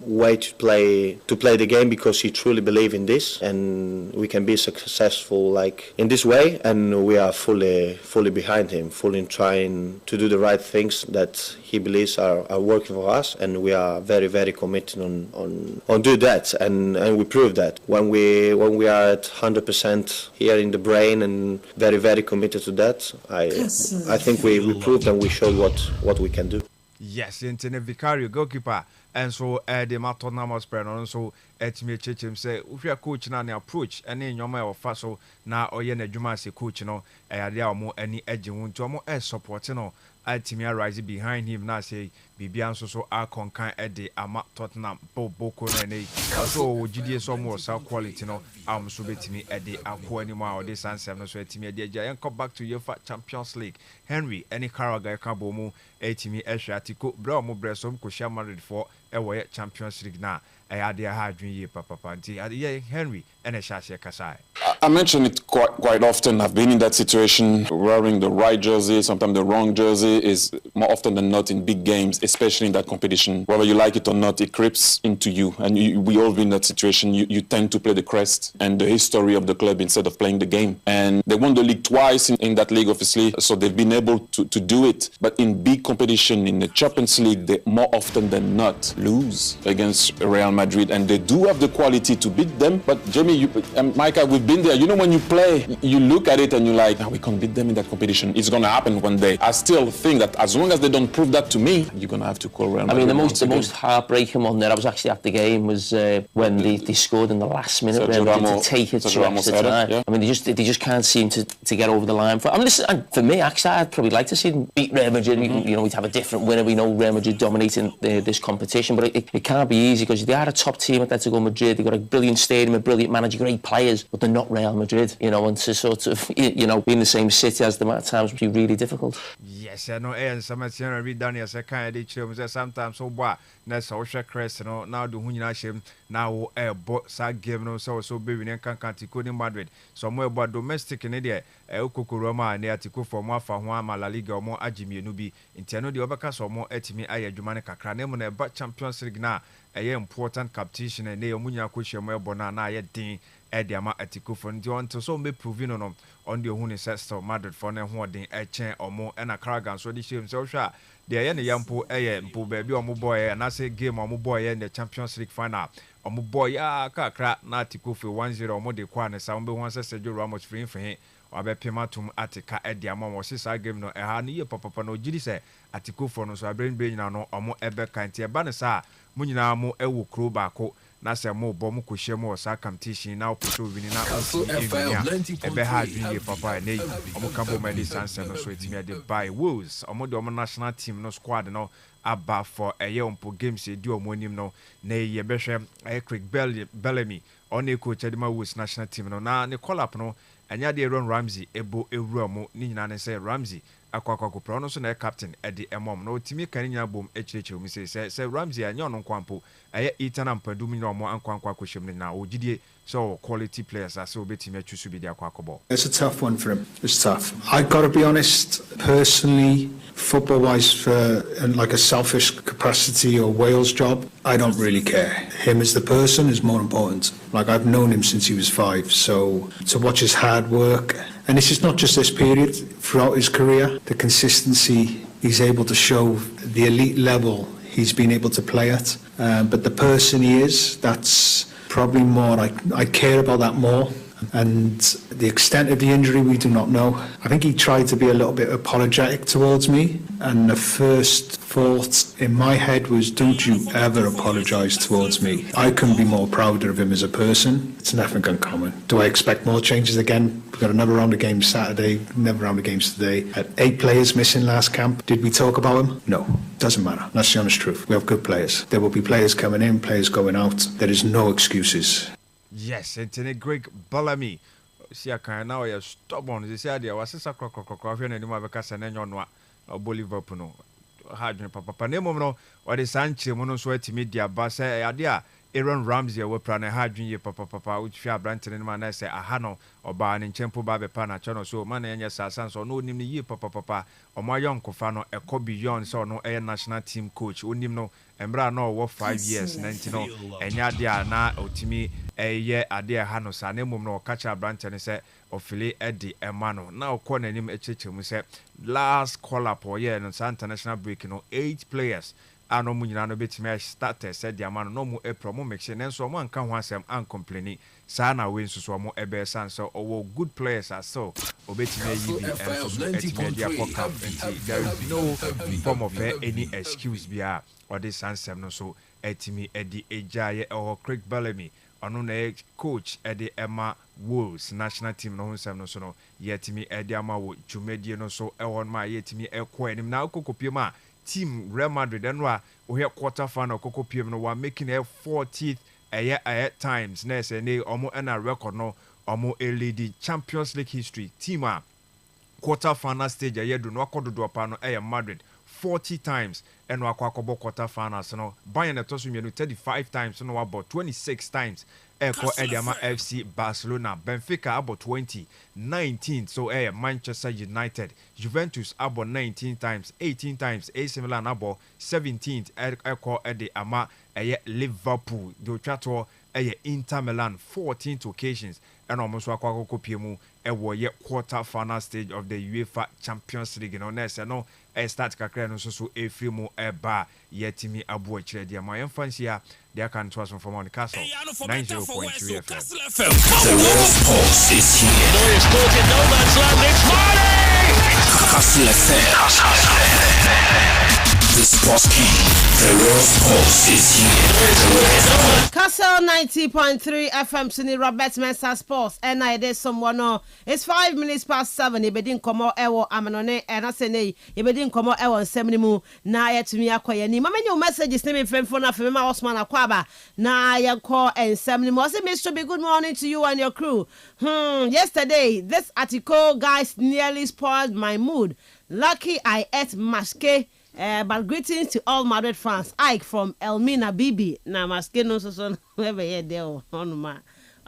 way to play the game because he truly believes in this, and we can be successful like in this way. And we are fully behind him, fully trying to do the right things that he believes are working for us, and we are very, very committed on do that, and we prove that when we are at 100% here in the brain and very, very committed to that. I think we proved and we showed what we can do. Yes, Intene Vicario goalkeeper and so the Tottenham Hotspur and so etimi chechem say if you coach na approach any nyoma of faso na oye na dwuma se coach no ade omo ani age hu nti omo support no atimi rise behind him na say bibia nso so akonkan ede ama Tottenham boko na nei so wogidie so mo sa quality no am so betimi ede akọ ani ma ode sansem no so etimi ede agya yen back to UEFA Champions League Henry any Carragher ka bomu etimi ehwe atiko bra mo bresom ko share Madrid for ewo Champions League na ade ha adwen ye papa nti ade Henry ene sha kasai I mention it quite often. I've been in that situation, wearing the right jersey, sometimes the wrong jersey, is more often than not in big games, especially in that competition. Whether you like it or not, it creeps into you. And we all been in that situation. You tend to play the crest and the history of the club instead of playing the game. And they won the league twice in that league, obviously, so they've been able to do it. But in big competition, in the Champions League, they more often than not lose against Real Madrid. And they do have the quality to beat them. But Jamie and Micah, we've been there. You know, when you play, you look at it and you're like, we can't beat them in that competition. It's going to happen one day. I still think that as long as they don't prove that to me, you're going to have to call Real Madrid. I mean, the most heartbreaking one there, I was actually at the game, was when they scored in the last minute to take it to extra time. Yeah. I mean, they just can't seem to get over the line. I mean, listen, and for me, actually, I'd probably like to see them beat Real Madrid. You know, we'd have a different winner. We know Real Madrid dominating this competition, but it can't be easy because they are a top team at Atletico Madrid. They've got a brilliant stadium, a brilliant manager, great players, but they're not Real Madrid. You know, and to sort of, you know, be in the same city as them at times would be really difficult. Yes, I know. And sometimes you read Daniel second edition. Sometimes so bad. That's social crest. You know, now the Hunyana shame now but sad game. No, so baby and can't in Madrid. Somewhere about domestic in India. Ukoko Roma and Atiko for more for one La Liga or more Ajimi Nubi. Inteno the Obacas or more Etimi Aya Jumanica Cranemon but Champions League now. A important competition and Neo Munya Kushi Bona na Yedin Ediama Atiko for until so be proving on the Huni Sester Madrid for ne hoarding a chain or more and a Kragan so this year so sure. The Ayana Yampo Mpo baby or boy and I say game or boy in the Champions League final. Or boy ya crack na Tiko for 1-0 or more the Kwan sound be once Sergio Ramos free for him. Or Pimatum Attica Ediama or sister game no a honey papa no Gidi say Atiko for no so I bring no or more ever kind tea banasa. Munyina mo ewo kro baako na se mo bɔ mo kohye mo sa competition na oputo wini na Kastle FM 90.3 ebe ha dwuye papa na omo kambo medi sanse no so etimi ade by Wolves omo de omo national team no squad no aba for eye ompo games edi omo anim no na ye behwe Craig Bellamy on e coach Edema Wolves national team no na ne call up no anya de Aaron Ramsey ebo ewura mo ni nyina ne say Ramsey akwakwa pro no so na captain Eddie Emom no timi kan nya bom echirechiru mi say Ramsey anya no kwampo eye Ethan Ampadu mi no mo ankwankwa kwhyem na ogidie so quality players are so betimi achusu bi dia kwakobo. It's a tough one for him. It's tough. I got to be honest, personally, football wise, for like a selfish capacity or Wales job, I don't really care. Him as the person is more important. Like, I've known him since he was 5, so to watch his hard work, and this is not just this period, throughout his career, the consistency he's able to show, the elite level he's been able to play at, but the person he is, that's probably more, I care about that more. And the extent of the injury, we do not know. I think he tried to be a little bit apologetic towards me, and the first thought in my head was, don't you ever apologise towards me. I couldn't be more prouder of him as a person. It's nothing uncommon. Do I expect more changes again? We've got another round of games Saturday, another round of games today. Had 8 players missing last camp. Did we talk about him? No. Doesn't matter. That's the honest truth. We have good players. There will be players coming in, players going out. There is no excuses. Yes, and a Greg Bellamy. See, I can now you're stubborn. They say, there was a sacro and you have a cast and then or Bolivar Puno. Hard Papa Nemo, or the Sanchez monosweat media, but idea. Aaron Ramsey, we plan a hard junior papa, which Fia Branton and man, I say, Ahano, or Ban in Tempo Babe Pana, channel, so money and yes, sons, or no name the year papa, or my young Kofano, a Kobe Yon, so no air national team coach, wouldn't no, and Bra no, what 5 years, 19, and Yadia na, or Timmy, a year, a dear Hano, Sanemo, no, catch a Branton, and say, or Philly Eddie Emano. Now, corner him a chicken, we said, last call up or year, and Santa National break, 8 players. Ano munyina no betime starter said the man no mu promo make and so one can want some uncomplaining sana win so mo ebe san so owo good players are so obetime yibi and so etime dia podcast and there is no form of any excuse bia or this answer no so etime edi ejaye or Craig Bellamy ono na coach edi Emma Wolves national team no nsem no so no yetime edi ama wo dwumedie no so e won ma yetime ekọ enim na okokopie ma team Real Madrid and we have quarter final Coco PM no one making a 40th a times next and they almost and a record no almost a lady Champions League history team quarter final stage a year do no do upon a Madrid 40 times and no quarter final so no Bayern a toss 35 times no about 26 times Eko Ediama FC Barcelona, Benfica about 19, so Manchester United, Juventus about 19 times, 18 times, AC Milan about 17th, Eko Ediama Liverpool, Dochato Inter Milan 14th occasions, and almost Wakako Piemu, a quarter final stage of the UEFA Champions League. No, start kakra no so efiri mu eba yetimi abu akire dia my fancy here they can trust from on Kastle 90.3 FM. The World Pulse is here. No, it's caught in no man's land. It's Kastle FM. The Sports King. The World Pulse is here. Kastle 90.3 FM Sini Robert Mensah Sports and I did someone it's 5 minutes past 7 you bedin komo ewo amanone and I say nay you bedin komo ewo 7 mu na ya tumi akoye ni mama new messages na me friend phone afem ma Osman akwaba na ya call and 7 mu say Mr. Be good morning to you and your crew. Yesterday this article guys nearly spoiled my mood. Lucky I ate masque. But greetings to all Madrid fans. Ike from Elmina Bibi. Na maske no so wherever here there on ma.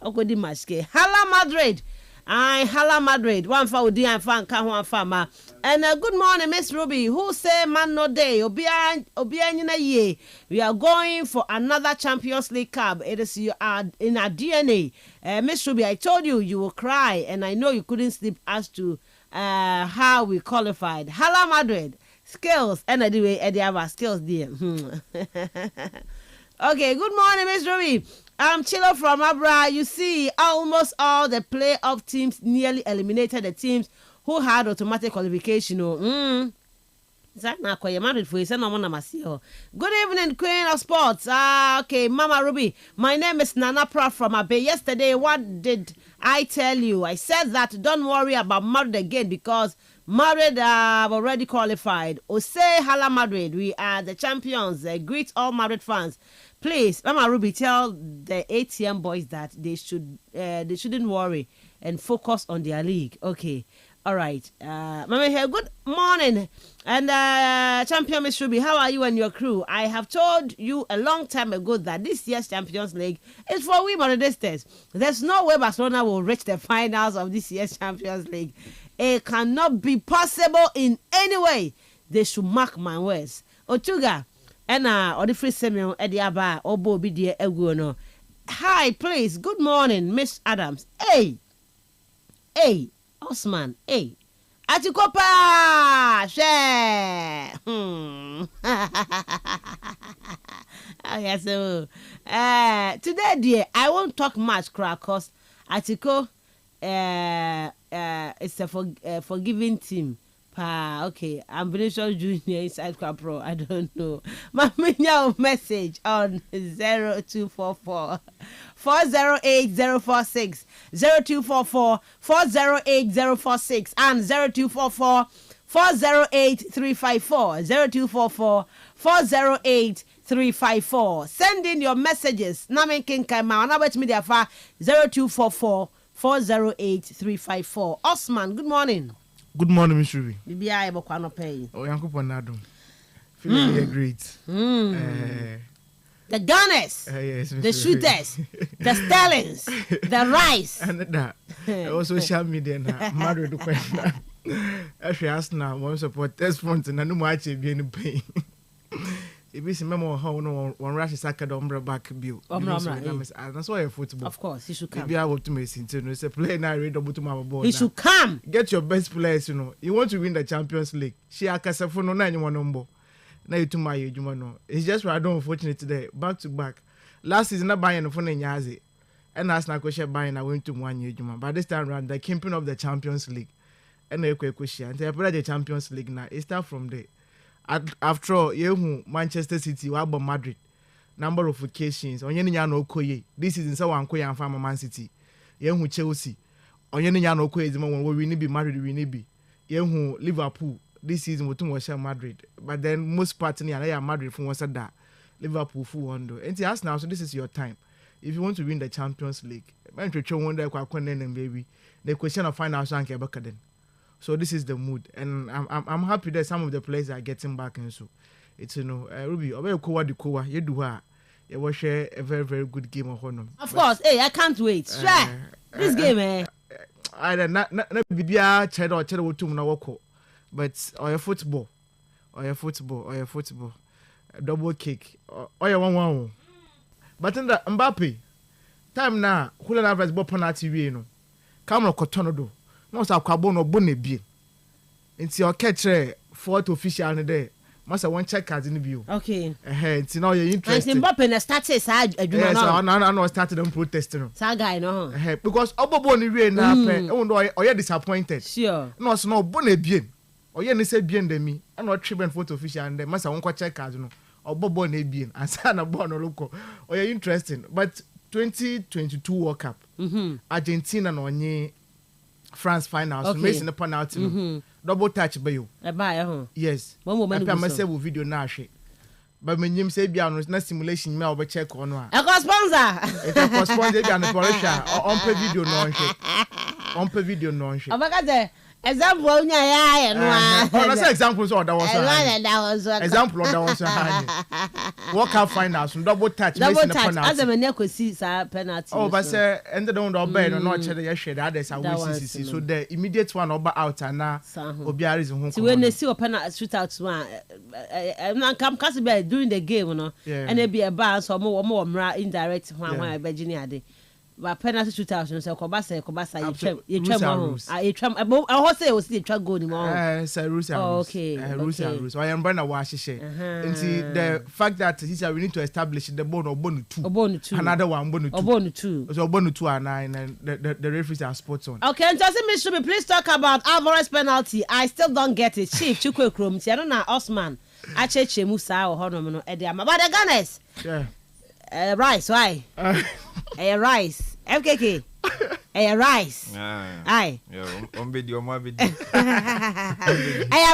Okodi maske. Hala Madrid. Hala Madrid. One for Udi and fan kan one farmer. And good morning, Miss Ruby. Who say man no day? Obia nyina ye. We are going for another Champions League cup. It is in our DNA. Miss Ruby, I told you you will cry, and I know you couldn't sleep as to how we qualified. Hala Madrid. Skills and anyway, Eddie have our skills there. Okay, good morning, Miss Ruby. I'm Chilo from Abra. You see, almost all the playoff teams nearly eliminated the teams who had automatic qualification. Good evening, Queen of Sports. Okay, Mama Ruby. My name is Nana Pra from Abe. Yesterday, what did I tell you? I said that don't worry about Madrid again because Madrid have already qualified. Ose Hala Madrid, we are the champions. Greet all Madrid fans. Please, Mama Ruby, tell the ATM boys that they shouldn't worry and focus on their league. Okay, all right. Mama here, good morning. And Champion Miss Ruby, how are you and your crew? I have told you a long time ago that this year's Champions League is for we Madridistas. There's no way Barcelona will reach the finals of this year's Champions League. It cannot be possible in any way. They should mark my words. Otuga, and the free Samuel Ediaba, Obo Bidia Eguono. Hi, please. Good morning, Miss Adams. Hey, Osman. Hey, Atikopa. Share. Okay, so today, dear, I won't talk much, cause Atiko. It's a forgiving team. Okay, I'm Benicio Junior inside Pro. I don't know. My message on 0244 408 046 0244 408 046 and 0244 408 354 0244 408 354. Send in your messages. Namen Kinkama. Now wait me there for 0244 408 354. Osman, good morning. Good morning, Miss Ruby. Bibi I ebo kwano pay. Oh, yanko ponadum. Feeling great. The gunners, yes, the shooters, the stallions, the rice. And that also social media now. Madrid to question. Actually, ask now one support test front and I know much be in pain. If it's a memo how no one rush is sacked on back bill. That's why football. Of course, he should come. Maybe I want to make it. It's a player now read about to my ball. He should come. Get your best players, you know. You want to win the Champions League. She akasa for no 91 number. Now you to my age, it's just why I don't unfortunate today. Back to back. Last season I buying the phone in Yazi. And last night I buying I went to 1 year. But this time around the keeping of the Champions League. And the question. And the Champions League now. It start from there. After all, you Manchester City, what about Madrid? Number of occasions. On any no koye. This is in someone koye and farmer Man City. You Chelsea. On any no koye is when we need be Madrid, we need be. You Liverpool. This season we watch Madrid. But then most parts in Madrid from what's that. Liverpool full wonder. And ask now, so this is your time. If you want to win the Champions League, man, to show wonder baby. The question of finance and Kebakaden. So this is the mood, and I'm happy that some of the players are getting back, and so it's Ruby. Obey kowa di kowa. You do her. you will share a very, very good game of honor. Of course, hey, I can't wait. Sure. This game, I don't know, Bibia, Cheddar, Cheddar, to Nawako, but or your football, double kick, or your 1-1. But in the Mbappe, time now, who have as penalty, you know, Camera Cotonodo, no, so Cabono Bonnebi. It's your catcher, fourth official in the day. Must I want check cards in the view. Okay. It's now you're interested. And Mbappe started side. Yes, I know started them protesting. Saga, no. Because Oboboni really now, or you're disappointed. Sure. No, so no bonne bien. Or you say bien de me. I'm not treatment photo official and the must I want check cards, no. Or Boboni bien. And Sana Bono loco. Or you're interesting. But 2022 World Cup, Argentina no nye France finals. Okay. Missing the penalty. Double touch by you. Yes. One woman. I'm say video now. But when you say biano, it's not simulation. Me over check on one. A sponsor. It's a sponsor. Biano Porsche. On per video non shit. On per video non shit. Oh my God. Example, yeah, no. Let's say examples or that was example or that was World Cup finals, double touch, double touch. As a man could see penalty. Oh, but say ended on the bed or not check the shade. Others are WCC. So the immediate one over out and now Obiara is home. So when they see a penalty shoot out one, I'm Kastle during the game, you know, and there be a bounce or more indirect one Virginia day. But penalty shootout, so Kobasa, you tram. I was say was the track goal anymore. Okay. Rules. I am Brenda Washishe. And see the fact that we need to establish the bone or bone two. Another one bone two. So bone 2 and 9 and the referees are spots on. Okay, and just Mr. Please talk about Alvarez penalty. I still don't get it. Chief Chukwe Krum, Tiana Osman, Ache Musa or Honomono Ediama. But the Gunners. Yeah. Rice, why? Rice. FKK. Rice. Aye.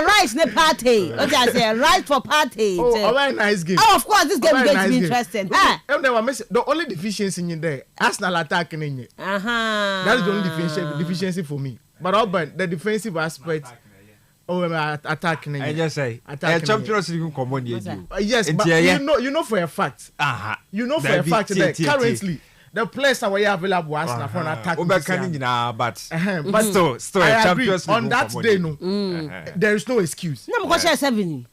Rice ne party. What I say, rice for party. Oh, a very nice game. Oh, of course, this game is going to be interesting. The only deficiency in there, Arsenal attacking in it. That's the only deficiency for me. But the defensive aspect. Attacking. I just say, Champions League come on. Yes, but you know for a fact. You know for a fact that currently the players are available as for an attack. But still, Champions League on that day, no, there is no excuse. No, because you're 7.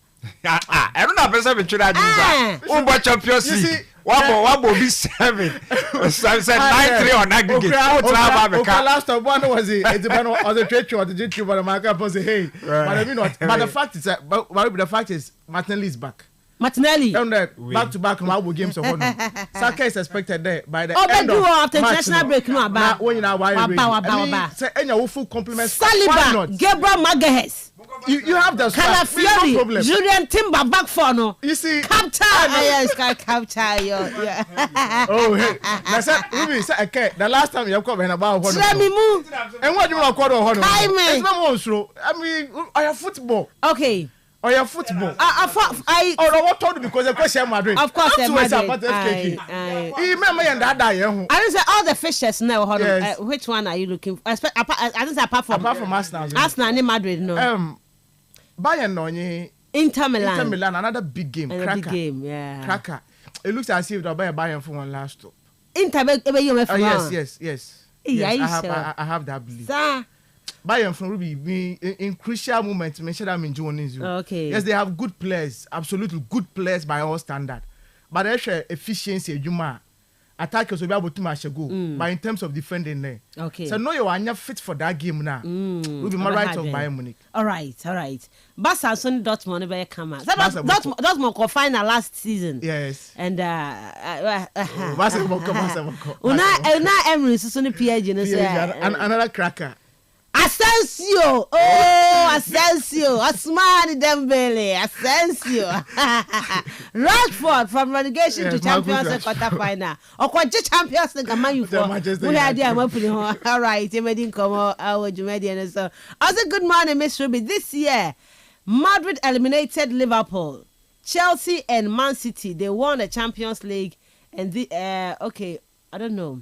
I don't know person between that. Champions League. What will be 7? Said 9-3 on aggregate. Last one was the trade or the G2, but the market was hey. But I mean what? But the fact is Martinelli is back. Martinelli back to back Marble games of honor. Saka is expected there by the end of after international break. No, when you know say any full compliments. Saliba, Gabriel Magalhaes. You have the Calafiori, problem. Julian Timber back for no. You see, capture. Yes, capture. Yeah. Oh, hey. That's Ruby. Say okay. The last time you come and about honor. Let me move. And what do you want to call honor? It's not monstro. I mean, I have football. Okay. Or your football. What told you because the question Madrid. Of course, Madrid. I remember I don't say all the fishes now. Yes. Which one are you looking for? I don't say apart from Arsenal. Arsenal and Madrid, no. Bayern no. Inter Milan, another big game. Big game, yeah. Cracker. It looks as if they'll buy a Bayern for one last stop. Inter, yes. I have that belief. Bayern from Ruby in crucial moments, make sure I'm enjoying you. Okay. Yes, they have good players, absolutely good players by all standard. But there's efficiency, attackers will be able to match a goal. But in terms of defending there. Okay. So no, you are not fit for that game now. Will be my right of Bayern Munich. All right. Barca Sonny Dortmund never come out. Dortmund got final last season. Yes. And Barca Una Emery Sonny PSG another cracker. Asensio, Asmani Dembele, Asensio, Rashford from relegation to Champions League quarter final. Or Champions League, man, you for we idea. All right, you made him come out. So, also good morning, Miss Ruby. This year, Madrid eliminated Liverpool, Chelsea, and Man City. They won the Champions League, and okay, I don't know.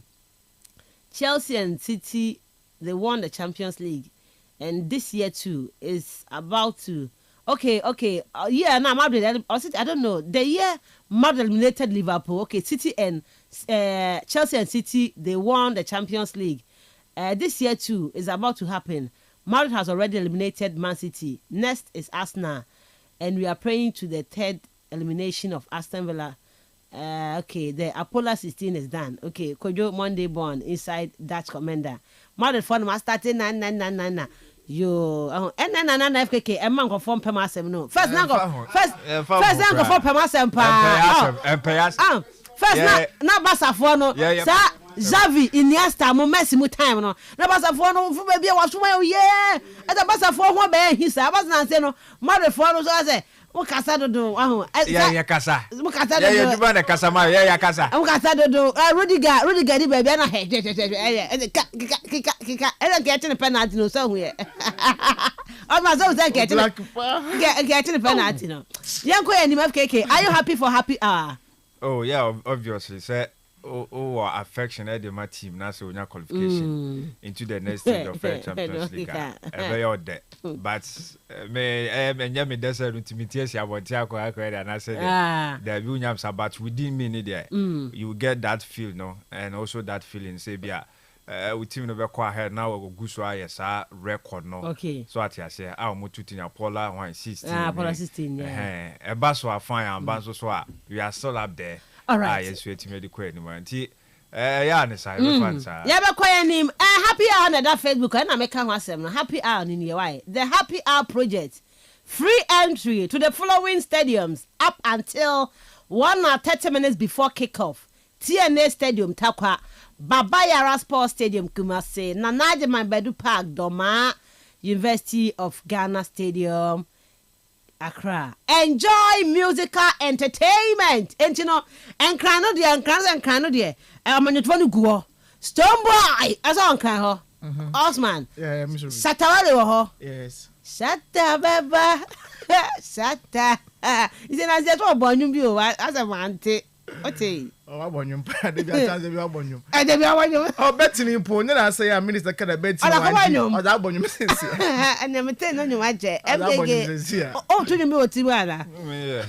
Chelsea and City. They won the Champions League, and this year too is about to. Okay. Yeah, now Madrid. I don't know. The year Madrid eliminated Liverpool. Okay, City and Chelsea and City, they won the Champions League. This year too is about to happen. Madrid has already eliminated Man City. Next is Arsenal, and we are praying to the third elimination of Aston Villa. Okay, the Apollo 16 is done. Okay, Kojo Monday born inside Dutch Commander. Madrid for them starting 9. Yo, and then FKK, a man go form Pemasem. No, first now go first now go for Pemasem pa. First na basa for no. Sa Xavi Iniesta mo Messi mo time no. Na basa for no fu baby wa so yeah. E da basa for ho be hisa. Basa na say no. Madrid for no so say mo kasa do ahu. Yeah kasa. Mo kasa do. Yeah juba na kasa ma yeah kasa. Mo kasa do. Rudiger di baby na he. Kika. E get the penalty no so here. Oh my so say get the penalty no. Yanko enim FKK. Are you happy for happy hour? Oh yeah, obviously. Say affection at my team now, so we qualification into the next stage of the Champions League. But me desert to meet yes, I want to and I said that we but within me there, you get that feel, no, and also that feeling. Say, we team never quite head now. We go so yes, record no. Okay. So at you say, I'm more to Paula 116. Paula 16. Yeah. A bus so fine and bands so we are still up there. All right. Yes, we to medical anymore. Yeah, Nessa, yeah, but quiet name. Happy hour on that Facebook, and I make a happy hour in your way. The Happy Hour Project, free entry to the following stadiums up until 1 hour 30 minutes before kickoff. TNA Stadium, Takwa, Babayara Sports Stadium, Kumasi, Nanaje Mambedu Park, Doma, University of Ghana Stadium, Accra. Enjoy musical entertainment. And you know, and crano dear. I'm on the go. Stone Boy, as on Craho. Osman. Yeah, Mr. Satawale. Yes. Sata, Baba. Sata. He said, I said, oh, Bonum, as a man. Oh, I want you. I did a want you. I did a want you. Oh, betting in Pony, I say, a minister can have bet. I want you. I never tell on you, I say, oh, to the Motiwana.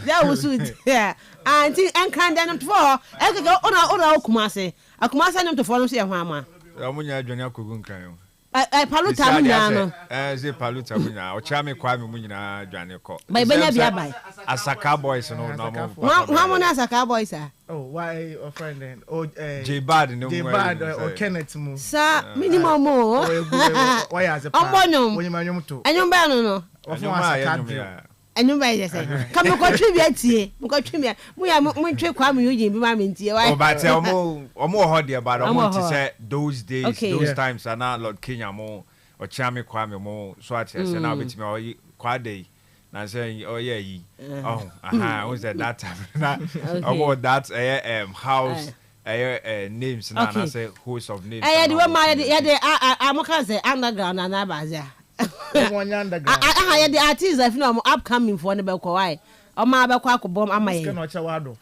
That was it. Yeah. And can't down for. I could go on Kumasi. A Kumasi to follow your mamma. Amunya Junior Kugunka. I paluta no. Ze paluta munya. O chame kwa me munya Junior ko. By Benya by. Asaka boys no normal. How many Asaka boys are? Oh, why a friend then? Oh, J Bad no. J Bad or Kenneth Mo. Sir, minimum more. Why as a bonum? When you man to. And you ban no. And you may say, come and contribute here. Contribute. We are going to come you, Mammy. Oh, but more hot about I want to say those days, those times are not Lord Kenya more or Chami Kwame more swatches and now with me quite day. Now saying, oh, yeah, was that time? About that house. Names now I say host of names. I had one I'm underground and Abaza. I had the artists if no upcoming for the Belkowai. Or my Belquaco bomb am I?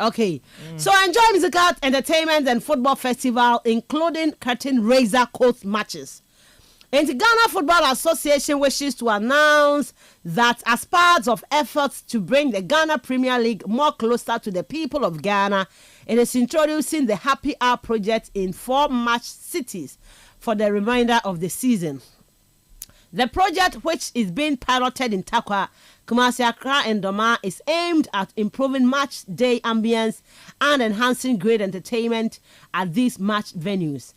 Okay. So enjoy musical entertainment and football festival, including curtain raiser court matches. And the Ghana Football Association wishes to announce that as part of efforts to bring the Ghana Premier League more closer to the people of Ghana, it is introducing the Happy Hour project in 4 match cities for the remainder of the season. The project, which is being piloted in Takwa, Kumasi, Accra, and Doma, is aimed at improving match day ambience and enhancing great entertainment at these match venues.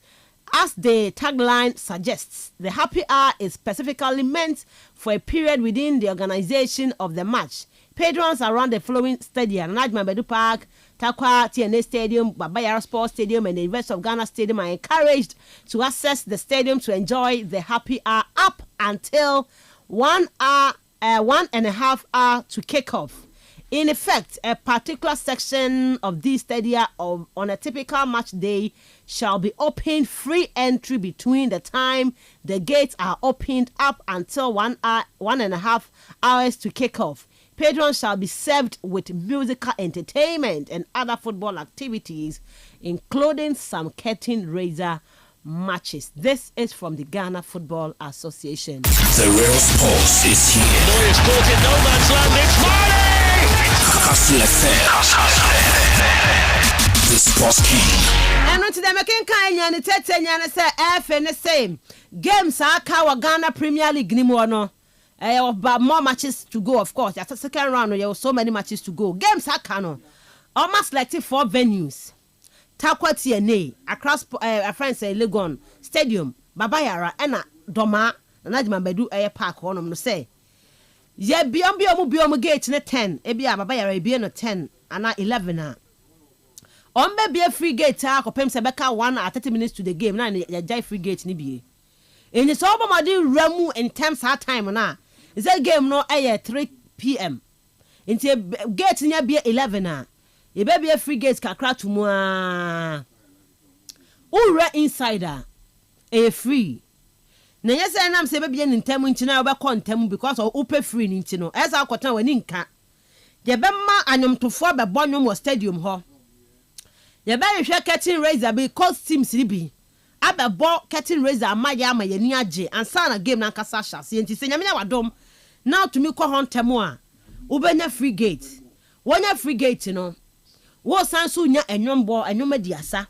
As the tagline suggests, the Happy Hour is specifically meant for a period within the organization of the match. Patrons around the following stadium: Najma Bedu Park, Takwa, TNA Stadium, Babayara Sports Stadium, and the University of Ghana Stadium are encouraged to access the stadium to enjoy the Happy Hour up until 1.5 hours to kick off. In effect, a particular section of this stadium on a typical match day shall be open free entry between the time the gates are opened up until 1.5 hours to kick off. Patrons shall be served with musical entertainment and other football activities, including some curtain raiser matches. This is from the Ghana Football Association. The real sports is here. Neuer's caught in no man's land. It's Marley! Kastle FM. The Sports King. And on to them, I can kind of tell you, say, F and the same. Games are our Ghana Premier League anymore. But more matches to go, of course. After second round, there were so many matches to go. Games are canon. Almost like 4 venues. Takwa TNA, across a friend say Legon Stadium, Babayara, and Doma, and Najma Bedu Air Park, one of them say. Ye beyond gate in a 10, Ebia Babayara, be no 10, and 11. On be a free gate, or Pem Sebeka 1 at 30 minutes to the game, 9 a free gate Nibi. In the Sober Madi Ramu in terms hard time na. Is that game no air 3 p.m. Into gate near be 11. You better be a free gate kakra to moi. Ura insider a free. Na yes I am say be in temu ntina oba kontemu because of upe free nintino. As I kwatan wani nka. Ye be ma anyom tofo be bonwom wo stadium ho. Ye be hwe curtain raiser be costume sibi. Abebo curtain raiser amaya ama ye ni age ansa na game na nkasa hyase nti se nyame na wadom. Now to me ko ho ntemu a ubenya free gate. Wonya free gate no. Wo sanso nya enwombo enwomadi asa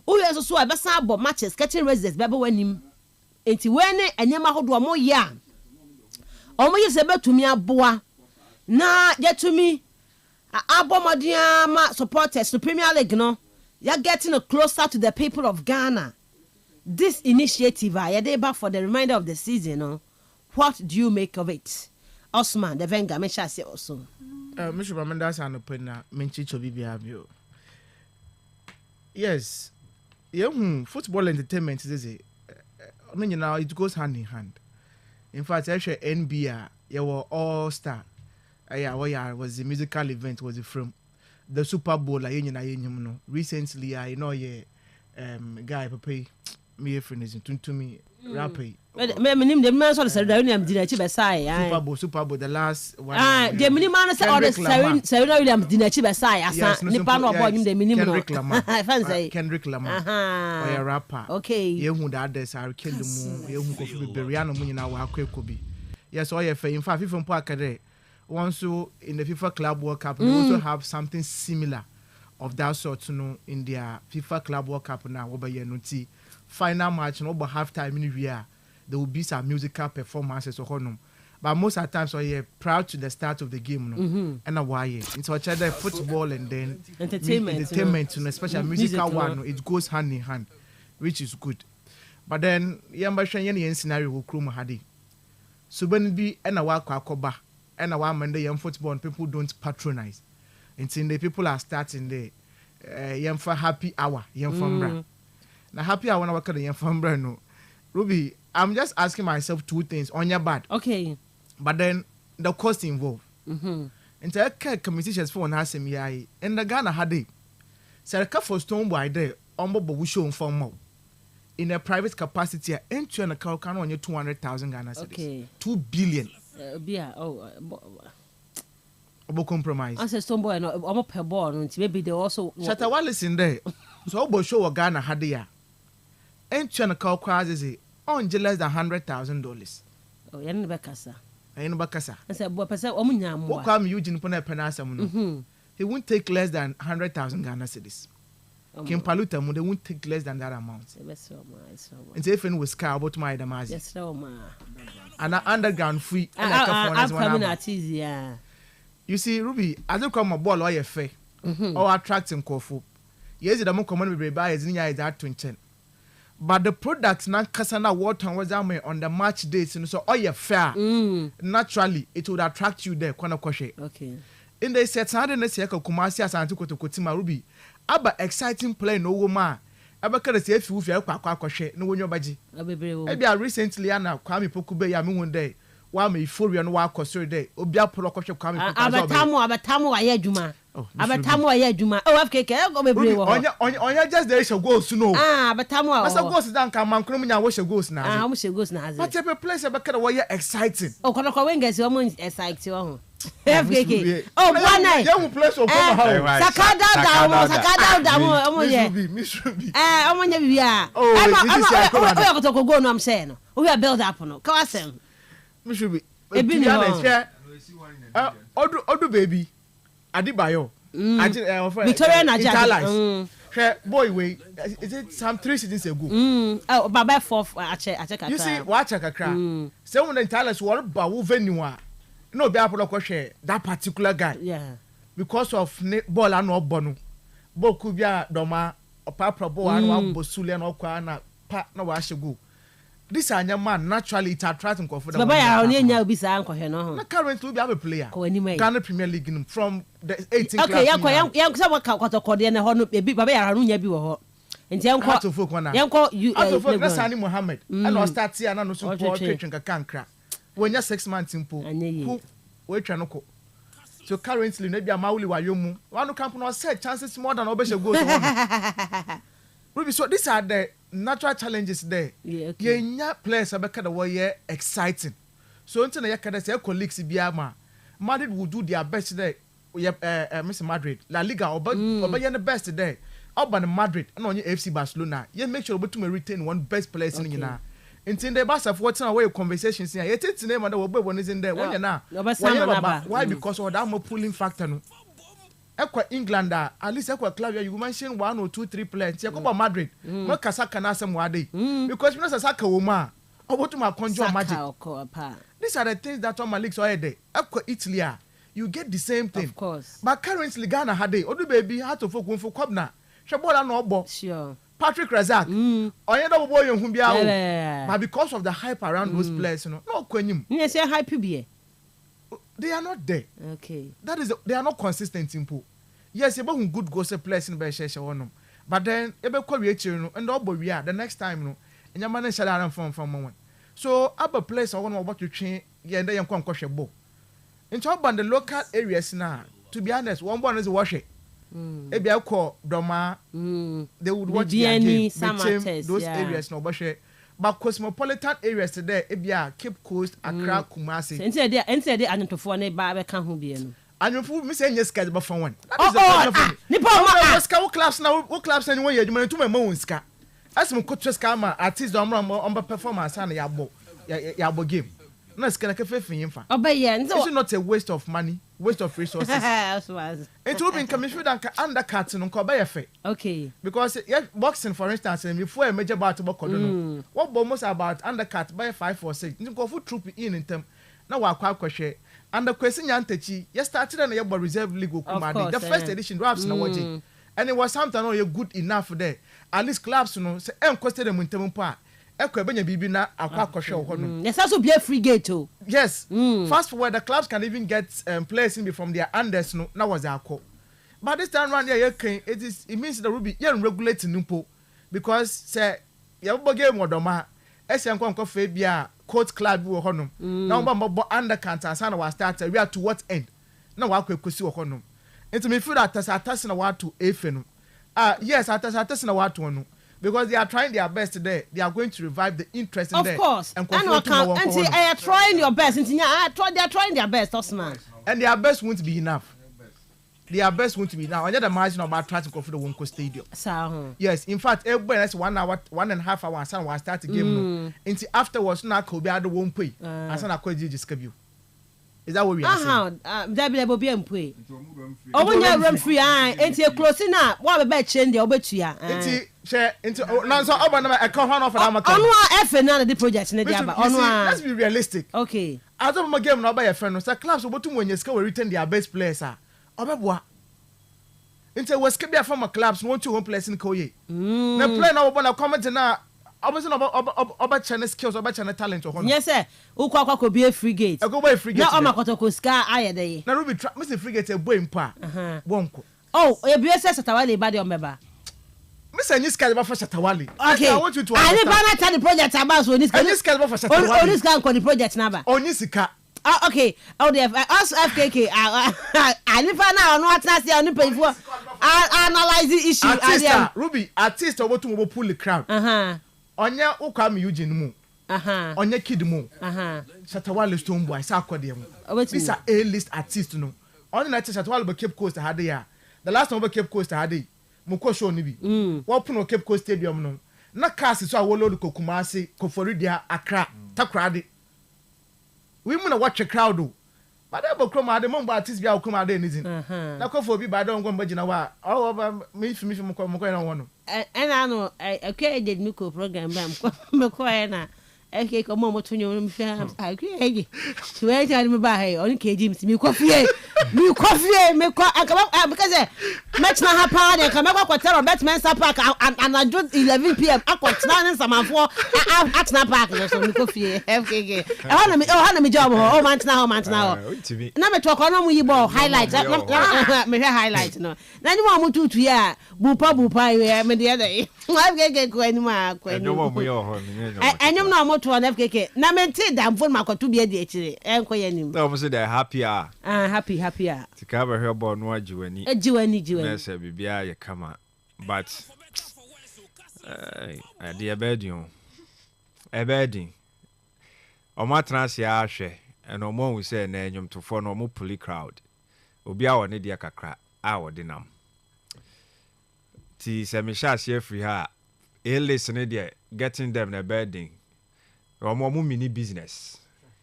wo yeso so abesa abo matches catching residents bebe wanim enti wene enyema hodo mo ya omo yese betumi aboa na yetumi abomodian ma supporters to Premier League no ya getting closer to the people of Ghana. This initiative yadeba for the remainder of the season no. What do you make of it? Osman the Venga me shall say also. Mr. Ramandas and Opena, Menchicho Bibiabio. Yes, football entertainment is it. I mean, it goes hand in hand. In fact, actually, NBA, you were all star. Was the musical event, was it from the Super Bowl? Recently, I know guy pay me a friend is to me rapper. The man sort of said that I'm dinner Super Bowl, the last one. The minimum said all the Sarah Williams dinner Chibasai. As Nipano about him, the minimum. Kendrick Lamar, or a rapper. Okay, you who that there's our kill the moon, you who could be Beriano Moon, our could be. Yes, all your in fact, from Parker, once in the FIFA Club World Cup, we also have something similar of that sort, in their FIFA Club World Cup now, over your noti. Final match, and over half time in the year. There will be some musical performances or honor. But most of the times, we're proud to the start of the game. And why it's such a football and then entertainment, especially musical one, it goes hand in hand, which is good. But then, Yambashan scenario will crew Mahadi. So when it be and a walk akoba and a woman, the young football and people don't patronize. It's in the people are starting the young for happy hour, young from now happy hour when I work at the young from no. Ruby, I'm just asking myself 2 things on your bad. Okay. But then the cost involved. And the competitions for one has and the Ghana had it. So the for stone by there, but we show for more. In a private capacity, entry on a car can on your 200,000 Ghana cedis. Okay. 2 billion. About compromise. I said stone boy, no, I'm up per ball, maybe they also. Shatta Wallace in there. So about show a Ghana had there. Entry on a car crashes on less than $100,000. Oh, you're in Bakasa. In Bakasa. I said, what percent? What come Eugene Penasam? He won't take less than 100,000 Ghana cedis. Kim Paluta, they won't take less than that amount. And if it was car about my damage. Yes, no, ma. And an underground free. I'm coming at easy, yeah. You see, Ruby, I don't come a ball or a fair or attracting Kofu. Yes, the more common we buy is near that 20. But the products na kasana water was on the match dates and so all your fair naturally it would attract you there kwana kwashe. Okay. In the set Sunday next year Kumasi asanti ko to Kotima Ruby. Aba exciting play no woman. Aba kada se fi ufia kwa kwashe no wonyo baji. Ebia recently ana Kwame Pokube ya me one day. Wa me euphoria no wa kwasore day. Obia polo kwashe Kwame Pokube. Abatamu wa ye adwuma. Abatamu wa ye adwuma. Oh FKK go bebre wo. Onya just there show goals no. Abatamu wa. Masa goals dan kan man kunu nya wo show goals na. Wo show goals na. But every place aba kada wa ye exciting. Oh kono ko wengers wo mo exciting wo ho. FKK. Oh, one night. You place of Sakada omo ye. Miss Ruby. Omo nya bibia. Oh, go no I'm saying. We are build up no. Ka asem. Miss Ruby. Ebi ni Odu baby. Adibayo. Victoria Naja. Boy, wait, is it some 3 seasons ago? Oh, Baba 4 I check. You see, watch a crack. So when the Italians were about venue, no be apple share that particular guy. Yeah. Because of ball and no bono. Bokubia doma or papa bo and one bosulian or kwana pat no wash go. This are your man naturally it attracts him for the Baba only nya obi sa anko he no. Currently we have a player. Ghana Premier League from the 18th class. Okay, yanko say what kotokode na ho no be Baba ya no nya bi wo ho. Nti yanko you Sani Mohammed and o start here na no support training kankra. When you 6 months impo. Who we try no ko. So currently no be amawuli wayomu. One camp no set chances more than obeshe goals. Ruby, so these are the natural challenges there. Yeah, okay. Yeah, players are better the way exciting. So until you can say colleagues biama, Madrid will do their best there. Mr. Madrid, La Liga, or the best there. Urban Madrid, and on your FC Barcelona. You make sure to retain one best players in Ghana. Until the bus of what's away conversations here. It's name and the one is in there. Why? Because of that more pulling factor. No. England at least club you mention 1 or 2 3 players Madrid no kasaka na asem wade because we saka woma obotu ma conjure magic. These are the things that all my leagues are there. Italy you get the same thing, of course, but currently Ghana had odu baby had to focus for kwabna shebola no obo sure Patrick Razak onye do boy hu bia but because of the hype around those players no kwanyim you say hype be. They are not there. Okay. That is, they are not consistent in pool. Yes, you have good goals place in Beshe one. But then, you be quality and all we are the next time, no, and your man shall around from moment. So, upper place I want to what you change, yeah, and then you come question bow. In top on the local areas now, to be honest, one is wash it. Maybe I call Doma, they would watch the game, those areas, no, but cosmopolitan areas today, Ebia, Cape Coast, Accra, Kumasi. Enter the Anatofo ne ba be kan ho bie no. Anyofu me say yes guys but for one. That is the problem for me. Nipa ma ska class now, class anyway you man to me ma ska. As me coach ska ma artist do am performance na ya bo game. Na ska na ke fefin yimfa. Obaye it's not a waste of money, waste of resources. It will be in commission than undercut no ko ba fe. Okay. Because boxing for instance, before a major battle bokodo no. What almost about undercut by 5 or 6. You go for troop in them. Now wa kwa kwhwe. And the question yantachi, you started on your reserve league Kumadi. The first edition drafts na watching. And it was something no you good enough there. At least clubs no say em question them ntem pa. Ekobenya bibi na akwa kwhwe ho no. Yes, also be a free gate too. Yes. Fast forward the clubs can even get players in from their unders no. That was their call. But this time around here it means the Ruby you regulating numpo because say you game odoma ese nko fe bia court club wo honom na mbo undercant and sana was start we are to what end na wa kwakosi wo honom into me feel that atasa na wa to efe no yes atasa na wa to no because they are trying their best today. They are going to revive the interest in there. Of course. And they are trying your best. They are trying their best, Osman. And their best won't be enough. Their best won't be now. I just imagine about trying to go for the Wonko Stadium. Yes, in fact, everybody that's 1 hour, 1.5 hours, and was start the game. Until afterwards, now could be other won't pay. And so I could just give you. Is that what we are saying? That will be a pay. Oh, when you're run free, ain't you closing up? What about change the obetia? Into no, so I come on off of the project. Let's be realistic. Okay. I don't my game not by a friend. So clubs will when you score return their best players. Obebwa. Into was keep their former clubs want to home place in Koye. The play now when I comment now. I wasn't about China skills, about China talent. Yes, sir. Ukwa could be a free gate. I go by free gate. Now, I'm a Kotokoska, I day. Now, Ruby, Mr. Free Gate, a boy, pa. Wonko. Oh, a BSS at Tawali body on Beba. Mr. Niska about for Shatawali. Okay, I want you to. I didn't tell the project about when this guy is about for Shatawali. On this guy called the project number. On Nisika. Okay. Oh, they us FKK. I never know what last year on the pay for. Analyze the issue. Ruby, artist or what to pull the crowd. Onya Ukam Eugene mu. onye kid mu Shatawale Stone Boy sa akode mu this are A-list artist no on na Shatawale be Cape Coast had ya the last time be Cape Coast had mu ko show ni bi wo puno Cape Coast stadium no na cars so awolo do Kumasi Koforidia Accra Takrade we mu na watch a crowd o but abo kroma de mo ba artist bia kroma de anything na kofo bi ba don go mbagina wa all over me fi mo ko na wono ena no okay did me ko program ba me ko na okay ko mo to nyo me fa okay to e jare me ba he on keji me ko fie me ko akaba because match na happen and come kwa tell bet Mensah Park and I do 11 p.m. akotna ne samafo at na park so me ko fie okay e me job o man na na me to ko no mu yibo highlight me highlight no na ni mo tutu ya bupa ya me de dey okay ko ani ma ko ani mo yo ho anyum na mo to on FKK na me ti dam phone makoto bi e di akire enko ya nim no mo say they happier happy tika ba hebo no ajiwani na say bibia ye kama but the ebedi o ma transia ahwe and o mo we say na enyum to for no mo puli crowd obi a woni dia kakra a wodi nam ti se me sha share free ha e listen there getting them na bedding o mo mini business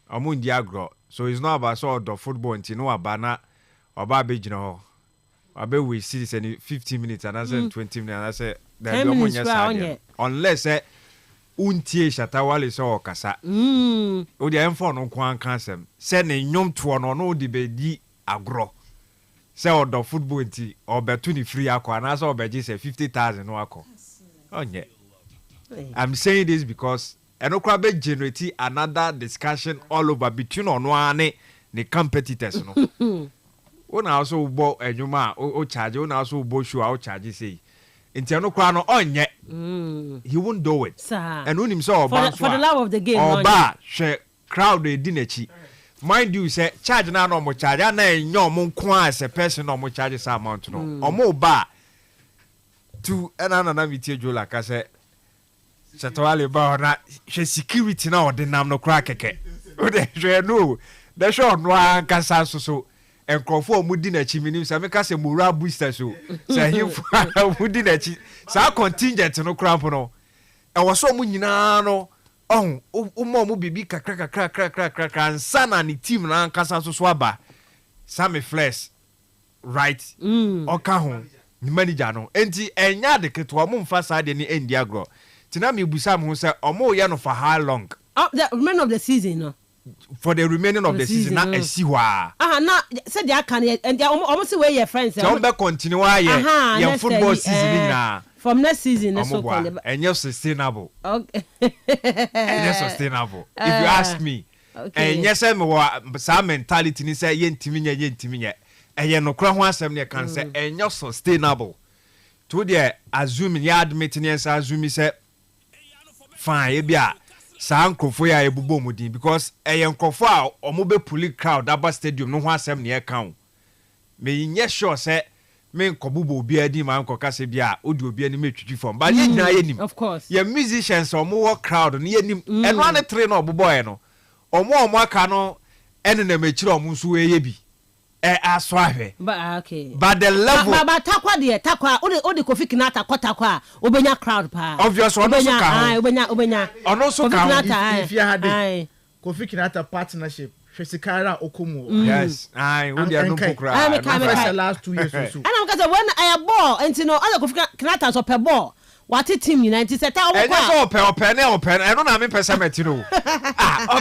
o mo ndi agro so it's not about so the football until no abana oba be gina ho abe we see say 15 minutes and I say 20 minutes and I say there be omo unless untie Shatawale so okasa o de enfo no kwan kansem se ne nyom to no de be di agro se o do football until obetu ni free akọ and so obeji say 50,000 no akọ onye I'm saying this because enokra be generate another discussion all over between onwane the competitors no una also bo enwuma o charge una also bo show o charge say nti enokra no onye he won't do it and unim so for the love of the game oba she crowd e di nachi mind you say charge na no mo charge na enyo mo nko as a person no mo charge sa amount no omo ba to na metie jola ka say Shatawale ba na she security na odinam no kra keke o de hwe no the show no ankasa so enkrofo mu di na chi minim say meka say moral booster so say him mu di na chi sa contingent no kra no e wo so mu nyina no mu bibi kakra ansana ni team na ankasa so aba Sammy Flesh right oka ho ni manager no enti enya de keto mo mfa sa de ni endi agro tina me busa mo say omo ye no for how long the remaining of the season no for the remaining of the season na esi wa na said they can and omo say we your friends so be continue your football season na from next season so call and you're sustainable okay and you're sustainable if you ask me and yes me some mentality ni say yentimi nya eye no kra ho asem ne kan say and you're sustainable to the assuming you admit ni assume say fine e bia sa nkofo ya ebubo mudin because nkofo a omo be puli crowd aba stadium no ho asem ne e kan me nye sure say me nkobubo obi adi ma nkoka se bia odi obi ani metwitwi form but ye nyina ye nim of course ye musicians omo wo crowd no ye nim eno ane tre no obobo e no omo aka no ene na mechire omo nso we ye bi aso ahwe okay but the level but takwa odi Kofi Kinata kotakwa obenya crowd pa obvious ono so ka obenya ono so ka if you had Kofi Kinata partnership Fesikara Okumu yes we dey no pokra the last 2 years so and I'm because when I ball and no other Kofi Kinata so per ball what team United set out open I don't na me person metino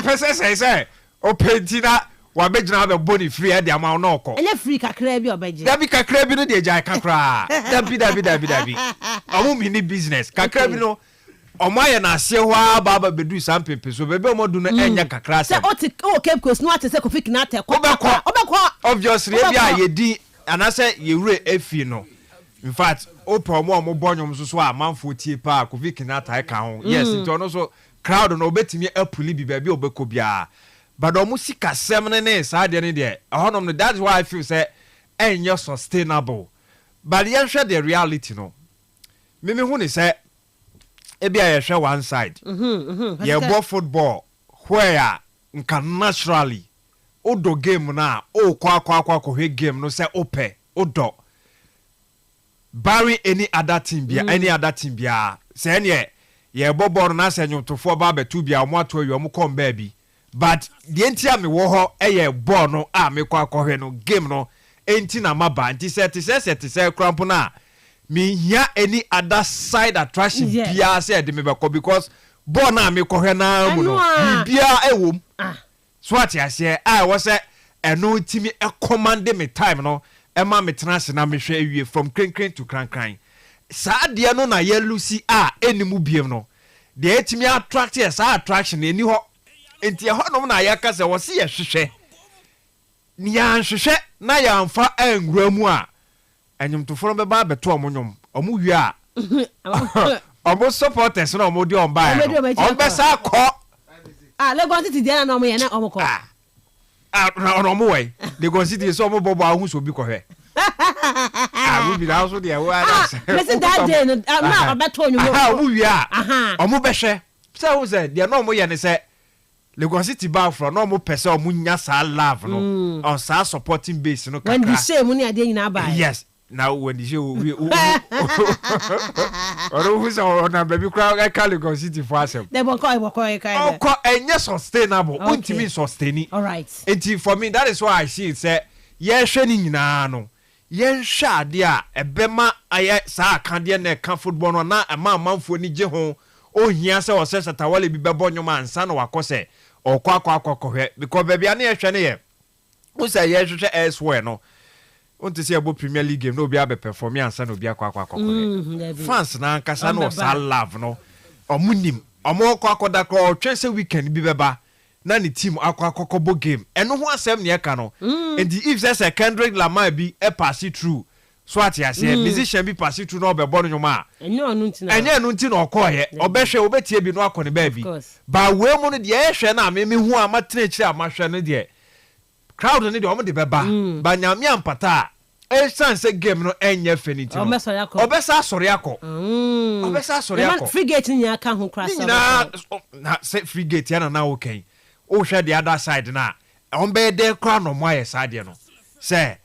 person say opentina wa bejina be boni free e de ama no ko ele free kakra bi obeje da bi kakra bi no de jai kakra da bi omo mini business kakra bi no omo aye na ase ho aba bedu sampepe so bebe omo du no enya kakra se o Cape Coast no atese Kofi Kinata ko obekọ obviously e bia ye di anase ye wure efi no in fact omo bonyom so a manfo tie pa Kofi Kinata e ka ho yes nto no so crowd no obetimi apuli bi bia obekọ bia but omo sika semne ne sa de ne de ahonom no that's why I feel say enyo sustainable but yen hwe the reality no me hu ne say ebi a yɛhwɛ one side yɛbɔ football where nka naturally odo game na o kɔ game no sɛ opɛ odo barring any other team bia sɛ ɛneɛ yɛbɔ ball na sɛ nwontofoɔ ba bɛtu bia ɔmo ato awi ɔmo kɔm baabi but deɛ nti a mewɔ hɔ ɛyɛ ball no a mekɔ akɔhwɛ no game no enti na maba nti sɛ te sɛ krampo na me hear any other side attraction bia sɛ de me bɛkɔ because ball na mekɔhwɛ na mu no bia ɛwom so ate aseɛ a wɔ sɛ ɛno timi command me time no ɛma me tena se na mehwɛ awie from krenkren to krankran saa deɛ no na yɛlusi a ɛnimu biem no deɛ ɛtumi attract yɛ saa attraction ɛni hɔ enti ɛhɔ nom na yɛka sɛ wɔse yɛhwehwɛ ni yɛnhwehwɛ na yɛamfa anwura mu a ɛnwomtofoɔ no bɛba abɛto ɔmo nwom ɔmo wie a ɔmo supporters na ɔmo de ɔmba no ɔmo bɛsa akɔ Lagos City deɛ na ɔmo yɛ na ɔmo kɔ na ɔmo wɛ Lagos City sɛ ɔmo bɔbɔ ahu so bi kɔhwɛ we be also there listen that day na ɔbɛto nwom ɔmo wie a ɔmo bɛhwɛ sɛ wo sɛ deɛ na ɔmo yɛ ne sɛ Lagos City ba from no mo pese o munya sa love no on sa supporting base no kakra when the shame ni ade nyina ba yes now when the show we or who say on baby crowd I Lagos City for asem they won't call enye sustainable untimi sustain all right enti for me that is why I see it say ye hwe ni nyina no ye hwe ade a ebema aye sa akade na ka football no na ama manfo ni je ho o hia se o se satawale bi bebo nwoma ansa na wakose okwa because baby ana ye hwe ne ye wo say ye hwe elsewhere no won't see about Premier League game no be able perform ansa na obi akwa fans na ankasa no sa love no omunim omo akwa ko twese weekend bi beba na ni team akwa bo game eno ho asem ne e ka no and if there's a Kendrick Lamar bi e pass through so ati ase musician bi pass through no be bo no nyoma enye onu nti na okoye obehwe obetie bi no akọ ne ba bi ba we mu no de ehwe na me hu amatena kire amahwe no de crowd no de omo de beba ba nyame ampata e chance game no enye finity no obesa sori akọ frigate nya ka ho cross na say frigate ya na okay o hwe the other side na ombe de kra no mo aye sade no say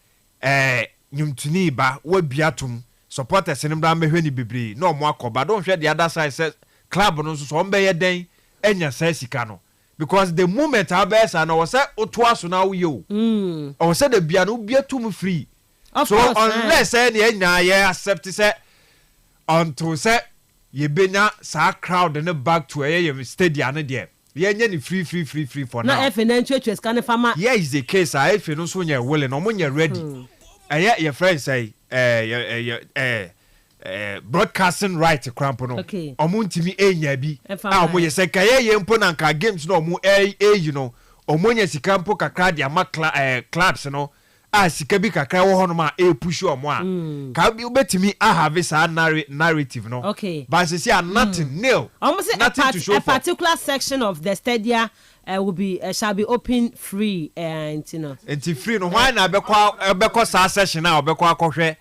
nyumtuni ba wa biatum supporters nim da mehwe ni bebre na omo akoba don hwe the other side say club no so ombe ye den enya sa sika no because the moment abesa na wo say otoaso na wo ye o say the bia no biatum free so unless any enya ye accept say until say ye benya sa crowd in the back to a stadium na there ye nya ni free for now na FNN church can farmer yeah is the case I feel no so nya willing no mo nya ready your friend say broadcasting right crampo no omo ntimi enya bi omo ye say kaye mpo na nka games no omo you know omo nya sika mpo kakra dia ma clubs no sika bi kakra wo hono ma push omo a ka bi obetimi have sa narrative no but say nothing nil nothing to show a particular section of the stadium will be shall be open free and you know free no why na beko sa session na obeko akohwe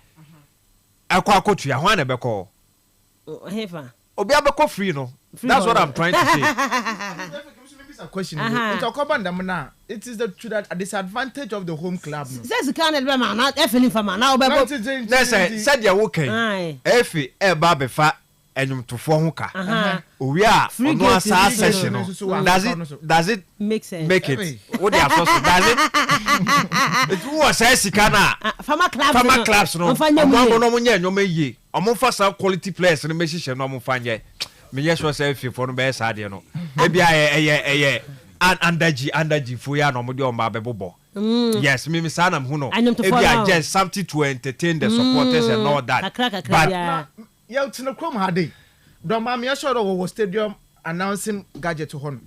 akotu ya why na beko hefa obi abeko free no that's what I'm trying to say a question it's a cobandam na it is the to that a disadvantage of the home club no says can be man not FNN for man now obeko said ya okay efi e ba be fa enyumtofo ho ka owi a ono asa session no does it make sense make it what they are supposed to does it was say sika na farmer clubs no omo no nya nyoma yie omo fa some quality players no me hihye no omo fa nye me yes was say for no be sa de no e bia eye underg fu ya no mo de o ma bebobo yes me sa na hu no e bia just something to entertain the supporters and all that but yeah to no chrome hade don ma me sure wo stadium announcing gadget ho no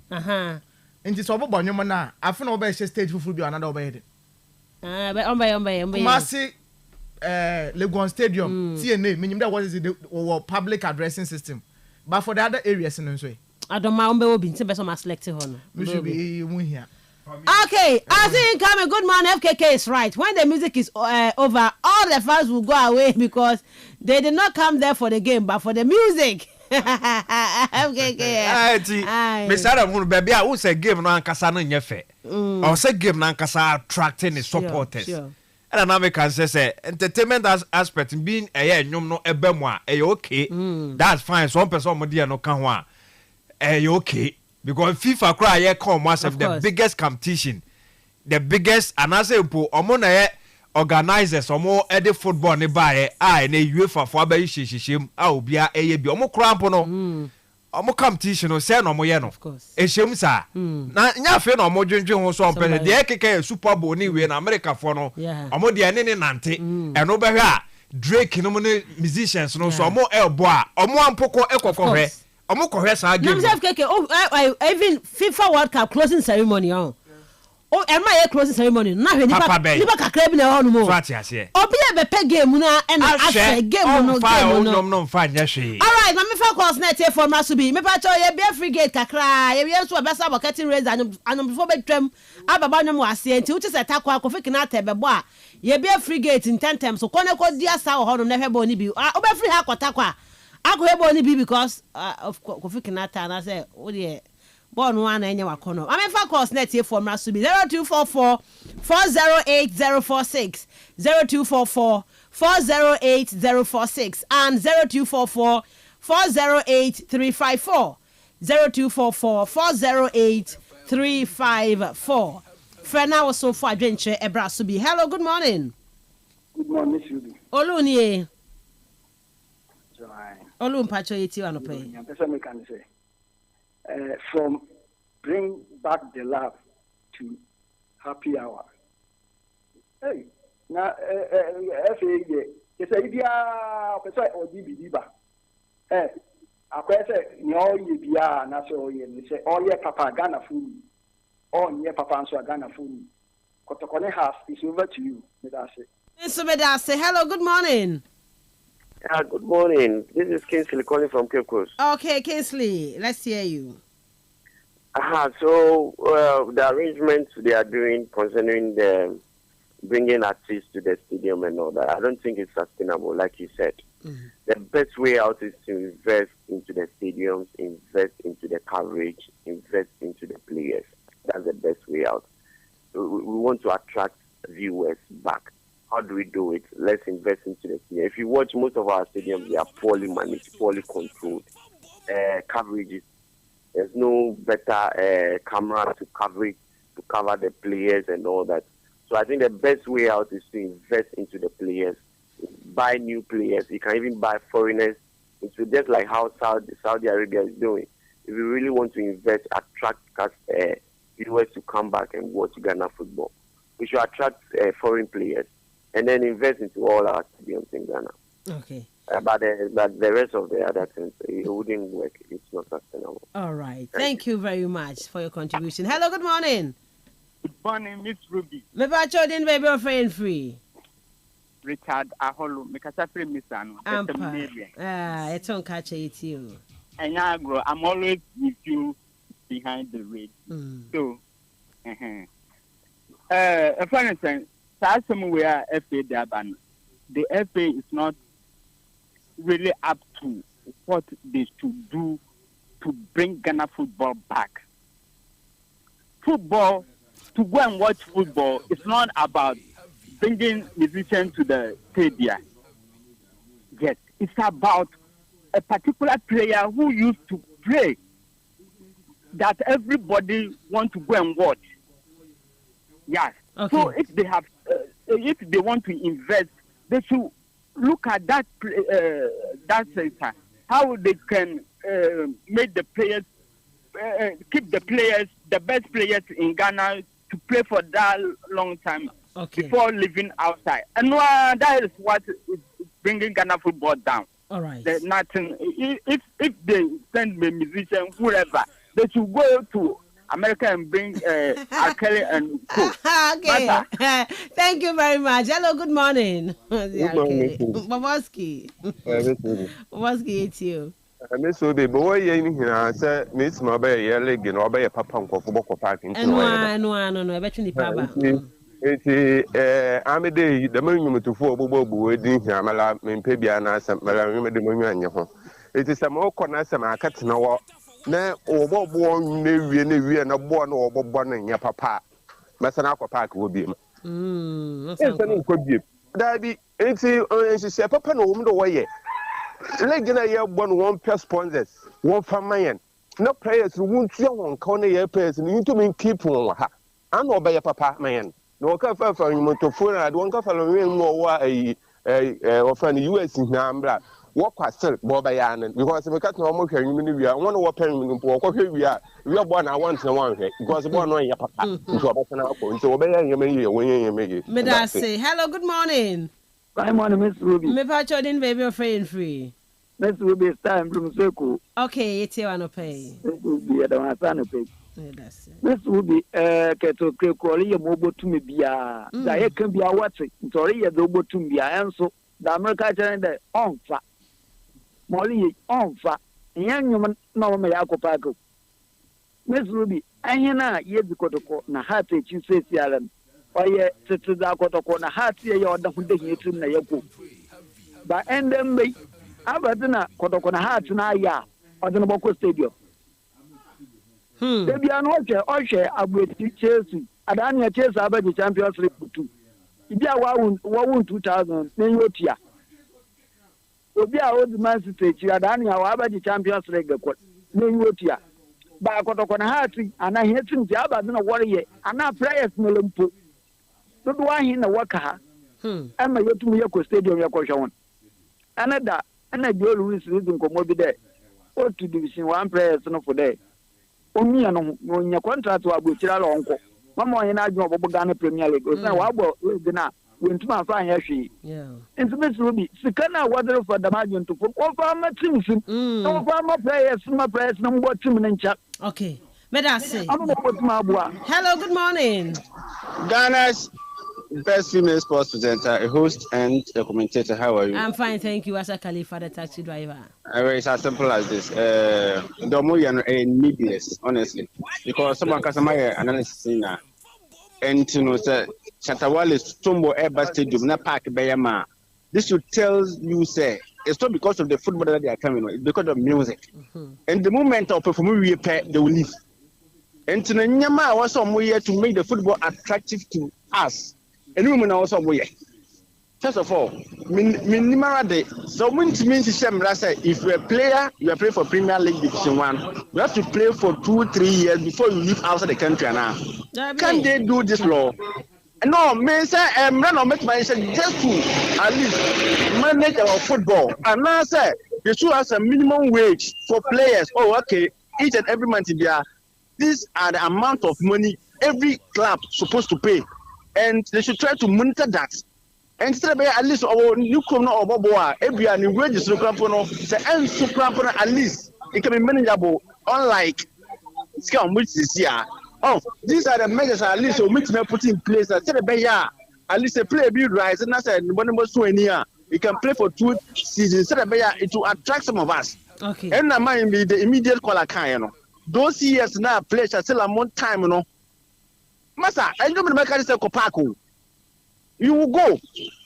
enti so obo nyoma na afa na oba stage fufu bi another oba hede Kumasi Legon Stadium TNA meaning that what is the public addressing system but for the other areas in so Adoma ombe obi nti beso ma select ho no we should be mu here. Okay, I think I'm a good man. FKK is right. When the music is over, all the fans will go away because they did not come there for the game, but for the music. Okay. Mr. Moon baby I say game no ankasa no nyefe. Or say game no ankasa attracting the supporters. Sure. And another can say entertainment aspect being a nyom no ebemwa okay. That's fine. Some person mo dia no kan ho a okay because FIFA cry come once of the biggest competition. The biggest and I say po omo na organizers omo ede football ne bae na UEFA for abayi hihihim obia bi omo cramp no omo competition no say no omo ye no of course ehiem sa na nya fe no omo dwendwe ho so ompede de ekeke Super Bowl ni we na America for no omo de ne nante eno be hwe a Drake no mo ne musicians no so omo elbo a omo ampoko ekokohwe omo kohwe sa game even FIFA World Cup closing ceremony Oh, am I a closing ceremony? Now, you kakra bi na ho no mo. Obi e be pe game na e na after game no game no fa nya hwe. All right, na me fa course net here for Masubi. Me pa cho ye be free gate kakra. Ye wi so obesa bucketing raise anum before be twam. Ababa nwom ase enti uchi se takwa akofik na ta be bo a ye be free gate in 10 times. So kone ko dia sa ho no na hwebo ni bi. Obe free ha kwatakwa. Akohwebo ni bi because of kofik na ta na say o de born one enya wakono. I mean for course net here for Masubi 0244 408046 0244 408046 and 0244 408354 0244 408354. Frena was so far adventure Ebrasubi. Hello, good morning. Good morning, Subi. Oluni. Olum Pacho Yeti Anope. I can say. From bring back the love to happy hour. Hey, now, it's a idea, or DBDba. Hey, I say, no, you be a national, you say, oh, yeah, Papa Ghana food, oh, yeah, Papa answer Ghana food. Kotokone House is over to you, Medase. Mr. Medase, hello, good morning. Good morning. This is Kingsley calling from Cape Coast. Okay, Kingsley, let's hear you. So the arrangements they are doing concerning the bringing artists to the stadium and all that, I don't think it's sustainable, like you said. The best way out is to invest into the stadiums, invest into the coverage, invest into the players. That's the best way out. We want to attract viewers back. How do we do it? Let's invest into the stadium. If you watch most of our stadiums, they are poorly managed, poorly controlled. Coverages. There's no better camera to cover the players and all that. So I think the best way out is to invest into the players, buy new players. You can even buy foreigners into just like how Saudi Arabia is doing. If you really want to invest, attract viewers to come back and watch Ghana football, we should attract foreign players and then invest into all our stadiums in Ghana. Okay. But the rest of the other things, it wouldn't work. It's not sustainable. All right. Thank you very much for your contribution. Hello, good morning. Good morning, Miss Ruby. Maybe I told you baby friend free. Richard Aholo, Mikasa free Missano. It's on catch it you. And I'm always with you behind the red. So, for instance, somewhere FA Daban, the FA is not really up to what they should do to bring Ghana football back. Football, to go and watch football, it's not about bringing musicians to the stadium. Yes, it's about a particular player who used to play that everybody wants to go and watch. Yes. Okay. So if they have, if they want to invest, they should look at that center, how they can make the players, keep the players, the best players in Ghana to play for that long time before leaving outside. And that is what is bringing Ghana football down. All right. Nothing. If they send the musician, whoever, they should go to America and bring R. Kelly and co. Okay. Thank you very much. Hello, good morning. Good morning. Baboski. Baboski, it's you. Miss Obi, but what you hear, say, Miss Mabay, you're legging or by a papa and Kofoboko Park. No, I bet you need Papa. It's I'm a day, the monument to 4 Bobo, wedding here, Mala, Pebia, and I sent Mala, the moon and your home. It is a more corners and I cut no na obo ne wie na bo na obo na nya papa mesana akwa park wo bi nsani ko bi da bi enti se papa na wo mdo wo ye leg na ye bo no one per sponsors one famayen no players won't you won corner ye players you to mean keep on ha and obey your papa man no ka fa to phone and one ka fa lo we no wa ofan US na ambra what Kastle Boba Yan because we got no more carrying we are one of pen for we are born I want no one because born on your papa so obey you when you make me say hello good morning. Good morning Miss Ruby. Me pa chodin baby of free. Miss Ruby it's time from Seku. Okay, it's here no pay. Ruby I don't want to pay. Miss Ruby keto krekoli ye mobo to me bia. Da ye can be a watch sorry ye do to me and so the America channel on fa. Molly on fa. Yan you no me akopako. Miss Ruby anyana ye bikotoko na heart you say sialam. Oye tete da kotoko na heart ye oda hunde hitum na yeko. Ba endem be abadina kotoko na heart na ya odino boko stadium. Debi an oche abueti Chelsea adani Chelsea abaji Champions League 2. Ibi a wawun 2000 na yotia. Obi a old Man City adani abaji Champions League ko na yotia. Ba kotoko na hati ana hetin ti abadina woriye ana players melempo. Dodo ahi na waka ha. Ama yetumu yeko stadium yeko hwewon. Anada ana Joe Louis reason ko mobi there. O to division 1 players no for there. Omi no nya contract wa bochira lo nko mama onye na adwo obobo Ghana Premier League o say wa bo league na wentuma fa anya hwe into Miss Ruby sikana wadro for the margin to o fa ma team sim no fa ma players na mbo team na ncha. Okay me da say hello good morning. Ghana's best female sports presenter, a host and a commentator. How are you? I'm fine, thank you. Asa Khalifa, the taxi driver. It's as simple as this. Domo needless, honestly, because someone can say analysis now, and you know, say Chatawale Stumbo Airba Stadium na park Bayama. This should tell you, say it's not because of the football that they are coming, it's because of music. And the moment of performing, they will leave. And to the Nyama was some way to make the football attractive to us. And women also way. First of all, minimum day. So when it means if you're a player, you are playing for Premier League Division 1, you have to play for 2-3 years before you leave outside the country now. Can they do this law? No, Mensah run make my just to at least manage our football. And now say they should have a minimum wage for players. Oh, okay, each and every month there. These are the amount of money every club supposed to pay. And they should try to monitor that. And instead of at least our new corner or Boboa, every new wages to Crampono, the end to Crampono at least it can be manageable, unlike Scam, which is here. Oh, these are the measures at least which may put in place. Instead of at least a player be rise, and I said, one more 20 years, you can play for 2 seasons. Instead of it will attract some of us. Okay. And I mind be the immediate call account. Those years now, players are still a more time, you know. Masa, I don't make a Kopako. You will go.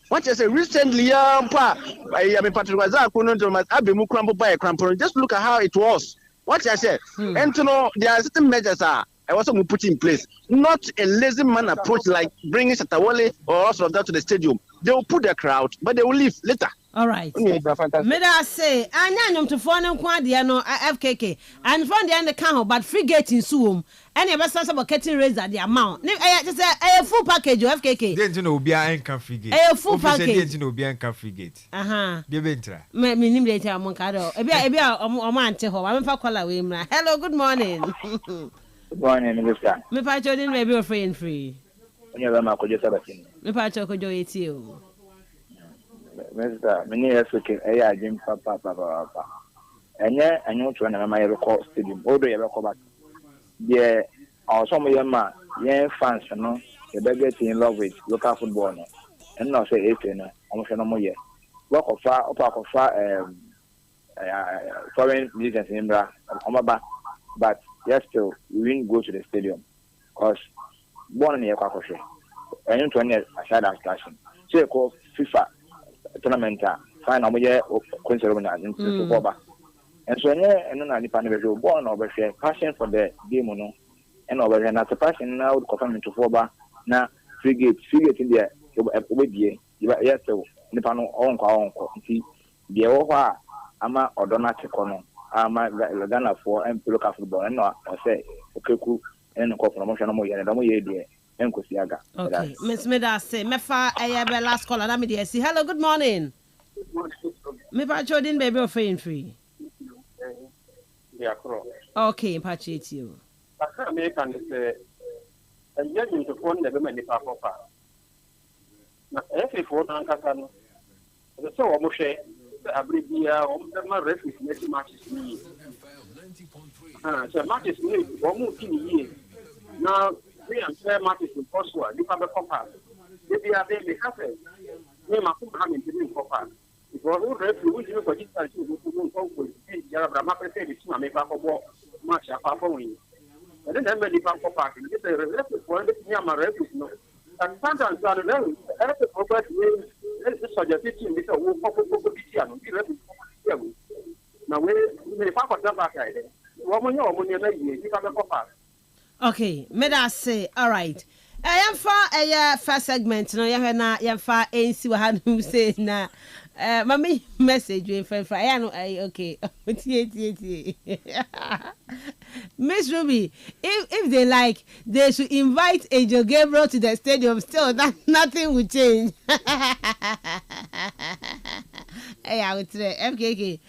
What you say recently, I mean, Patrick Wazar couldn't Abimu crumble by a crampon. Just look at how it was. What I said, and to know there are certain measures I also put in place. Not a lazy man approach like bringing Satawale or also that to the stadium. They will put their crowd, but they will leave later. All right. Me da say, anya to phone and kwadia no FKK and from the end the can but free gate in Suum. And you best about getting raised at the amount. Just a full package of FKK. Didn't know be a free gate. A full package. Didn't know be a free gate. The venture. Me name later among Cado. Ebia or man to home. I'm for color. Hello, good morning. Good morning, Mr. Me pachodin may be free and free. Me pacho ko joy it you. Mr. Many years ago, I Jim Papa. And yeah, I know to another my record stadium. Although you record, yeah, or some of your young fans, you know, they get in love with local football, and not say 18, almost no more year. Work of far, foreign musicians in Bra, but yes, still, we didn't go to the stadium because born in your Kakoshe. I know to any aside of clashing. So you call FIFA tournament, final year, coincidence, and And so and na nipa ne be born over share passion for the game no and over here na passion now confirm into foba na frigate in there obedie yes so nipa no onko nti de wo ho a ama odona teko no ama Ghana for and local football and no say okeku and ko promotion no mo yere do mo ye de enkosi aga. Okay, Miss Meda say mefa be last caller na me dey see. Hello, good morning. Me pa chodin baby of free. Yeah, correct. Okay, appreciate you. I can say, and yet you to phone never many papa. Now, if you want to can, the so almost say, Abribia, my refuge next matches me. So matches me, one more years. Now, we are fair matches in Kosovo, you have a papa. Maybe I may have it. We must come into the papa. If we refuge, we for this time to go to Yarabama, say, it's my papa much apart from me. And then many papa party, it's a refuge for the Yama refuge. And sometimes I don't know, as a progress, it's suggesting this a wolf of the now, we papa back. Woman, you have a papa. Okay, Meda say, all right. I am for a first segment. No, you for ANC. What you say na? Mami message you for I know. Okay, Miss Ruby, if they like, they should invite Angel Gabriel to the stadium. Still, that nothing will change. Hey, I would say FKK.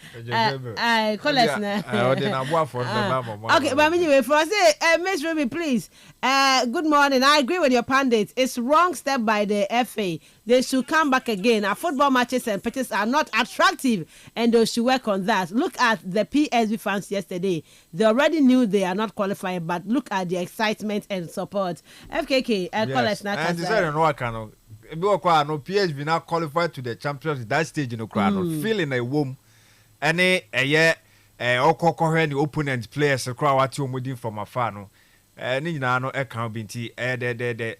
Call us now. Okay, but anyway, for say, Miss Ruby, please. Good morning. I agree with your pundits. It's wrong step by the FA. They should come back again. Our football matches and pitches are not attractive, and they should work on that. Look at the PSV fans yesterday. They already knew they are not qualifying, but look at the excitement and support. FKK, call us now. And decided no can. No PSV now qualified to the Champions League that stage in the crowd. Feeling a womb, and a year, the opponent players a crowd what you moving from afar. No, and you know, accountability, the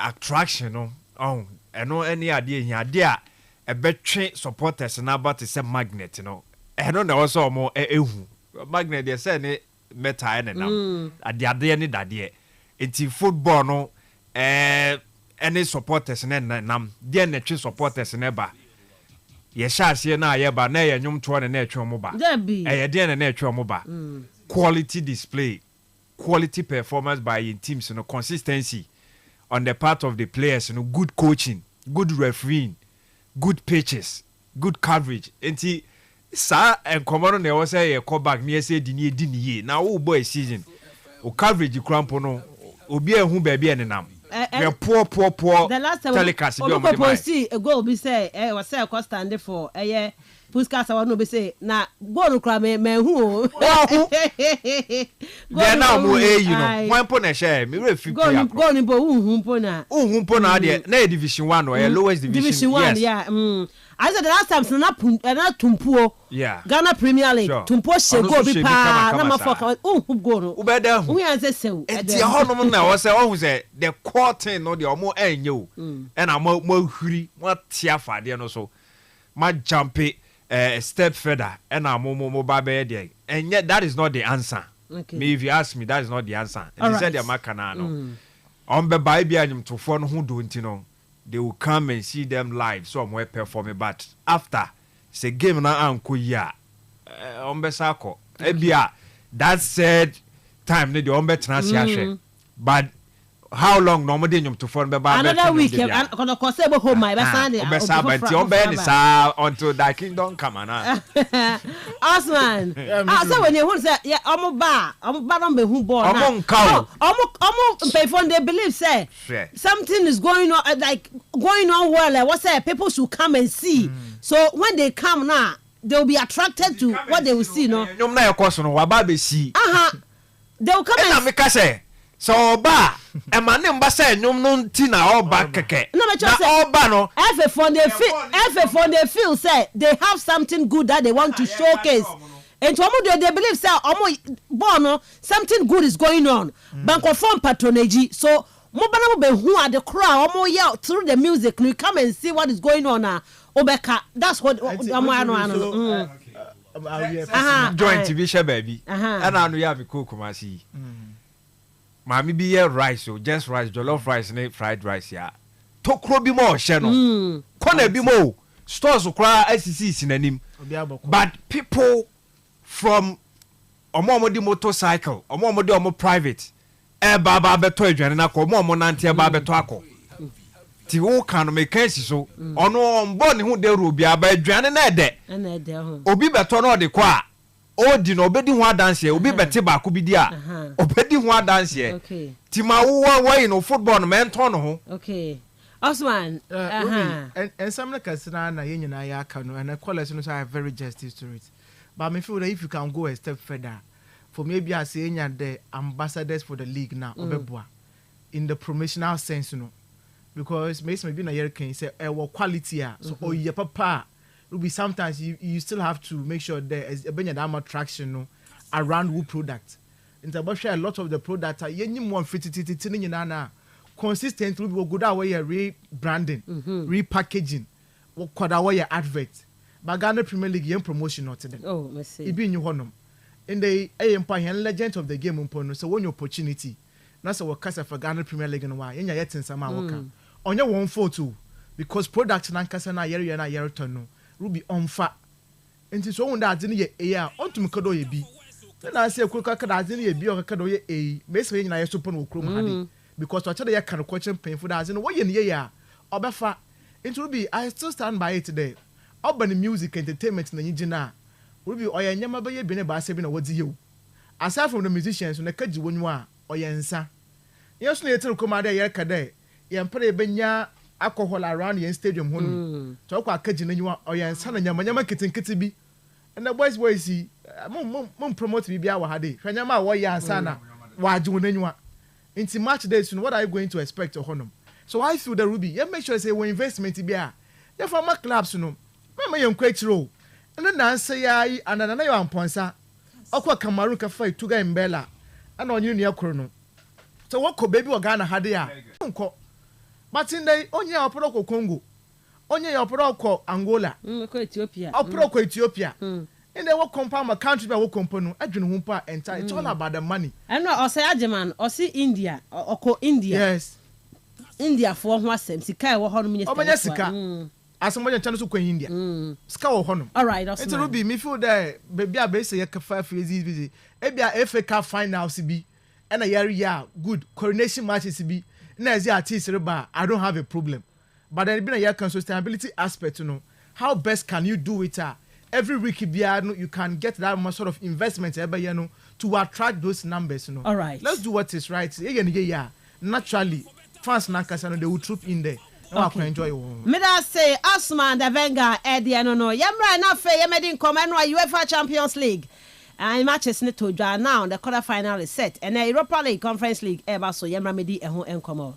attraction. No, oh, and no any idea a better supporters and about to say magnet. You know, I don't know also more magnet. They say meta and now at the idea ni that year. It's football. No, any supporters nam dear netri supporters neba ye shase na ye ba na ye nyum to na etwe mo ba e dear na etwe mo ba quality display, quality performance by your teams, consistency on the part of the players, good coaching, good refereeing, good pitches, good coverage. Enti sa enkomo no we say ye call back near say di na wo boy season o coverage cramp no obi ehun ba bia nenam. Poor. The last time we see a goal be say, was say I stand for a Puskas. I want to be say, now go to cry me who. Then now, you know, one pony share me refuse. Go in Pona. Humpona, no Division 1 or lowest Division 1, yeah. I said the last time, not Tumpo, yeah, Ghana Premier League, Tumpo shall go be pa, number 4, who go, who better, who answers so. It's the hormone now, was always the quarter, no, the more and you, and I'm more hurry, what tiafa, dear, no, so my jumpy step further, and I'm more baby, and yet that is not the answer. Okay. Me, if you ask me, that is not the answer. And he said, "Your macanano, on the Bible, to phone who do it, you know." They will come and see them live somewhere performing, but after say game na anko ya ombesako ebia that said time ne the ombe transition but how long no dey nyum to phone be ba another week and kono ko say be home my be Sunday but ombe ni sa until that kingdom come na Osman so when you say yeah omo ba no be hu ball na omo pay phone they believe say something is going on well what say people should come and see so when they come now they will be attracted to what they will see no nyum na ekoso no wa ba be see they will come and make say so ba e ma ne mba say nyum no nti na oba keke na oba no they feel say they have something good that they want to showcase and to they believe say no something good is going on bank form patronage so mo bana mo be hu at the crowd yell through the music you come and see what is going on obeka that's what joint bi share baby and anu ya me cook kumasi mami bi ye rice o just rice jollof rice ne fried rice ya tokro bi mo hye no kona bi mo stores kra asisi sinanim but people from omo di motorcycle omo di omo private baba beto adwane na ko omo nante baba beto akọ ti wo kan no mekansi so ono mbo ne hu de robi aba adwane na ede obi beto no de ko a odi no obedi hu adanse obi bete ba ko bi di a obedi hu adanse ti ma wo no football no menton no ho okay Osman and some like kasina na yenyina ya aka no and callers no say very justice to it but me feel that if you can go a step further for maybe I say the ambassadors for the league now obeboa in the promotional sense no because maybe na year can say quality so oh yeah papa will be sometimes you still have to make sure there is a benya that attraction no around wood product in the share a lot of the product yenyim one fititi na consistently we go that way rebranding repackaging what kwada way advert but Ghana Premier League yen promotion not them let's see ibi nyu honom in the empire legend of the game umpono so when opportunity na so wakasa for Ghana Premier League no wa yenya yetin sama waka onye one photo because product na nkasa na yere na yere ton no ruby onfa enti so wunda ade ne ye a ontum kodo ye bi na say kuka kada ade ne ye bi o kada ye me say nyina ye so pon okrom hade because to actually ye kan question painful that ade no wo ye ne ye a obefa enti ruby I still stand by it today urban music entertainment na nyigina ruby oya nyama ba ye bi ne ba se bi na wodi ye aside from the musicians na kaji wonwu a oya nsa yes na yetin koma da ye kada ye mpere benya alcohol around your stadium honu to kwa kaji na nyiwa oya nsa na nyama kitinkiti bi and the boys mum promote bi bia wa hade hwanyama wo ya nsa na waji wona nyiwa into match days what are you going to expect of honum so I feel the ruby you make sure say when investment bia you for my clubs no mama yen kwachiro and na nsa ya yi anana na yo amponsa okwa Cameroon ka fight to ga mbela ana onye nua koro no so what ko baby Ghana hade a nko but in the onye oporo ko Congo onye oporo ko Angola ko Ethiopia oporo ko Ethiopia in the what compound my country be what company adwene ho pa entire it's all about the money and no say ajeman or see India or India yes India for ho asem sika e wo ho no minister obanya sika asomo ncha no so kwa India sika wo ho no all right it will be me feel there baby abese ye ka 5 years busy e bia FA Cup finals bi and a year good coronation matches bi na as artist reba I don't have a problem but there been a year sustainability aspect you know how best can you do it every week you can get that much sort of investment you know to attract those numbers you know all right let's do what is right naturally fans nankasa they will troop in there okay. Enjoy me that say Osman the Venga Eddie no yemra na fe yemedi nkoma no UEFA Champions League and matches ne to dwa now the quarter final is set and the Europa League Conference League eba so yemra medi eho enkomo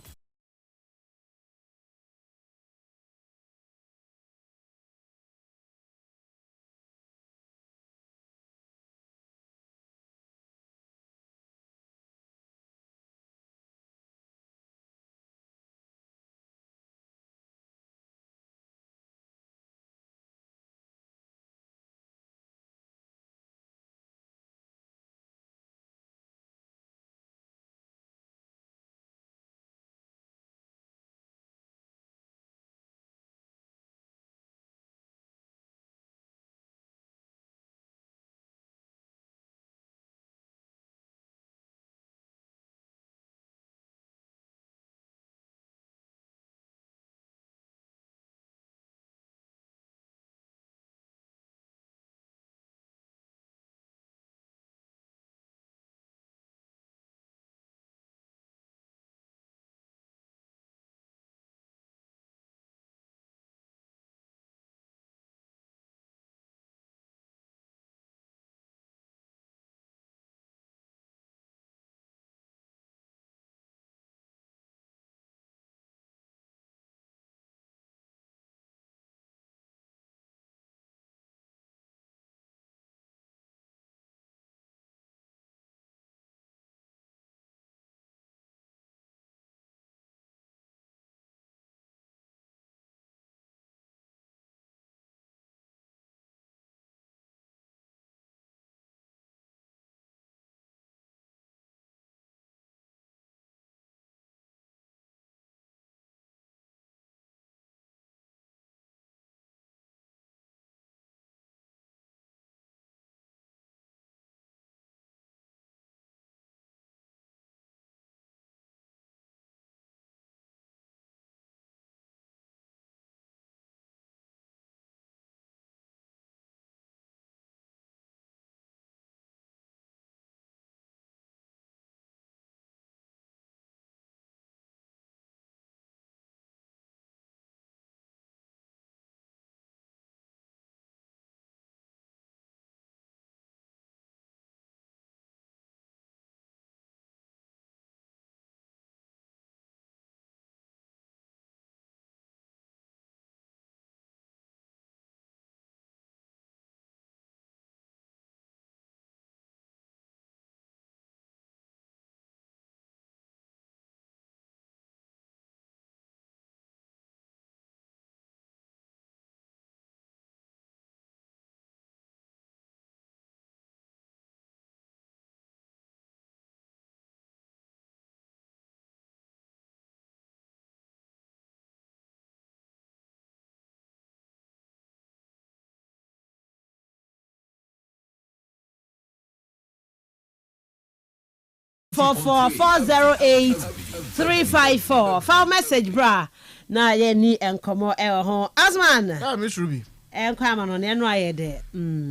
44408 file message bra na ye ni enkomo e ho Asman Miss Ruby enkwama no ne no ayede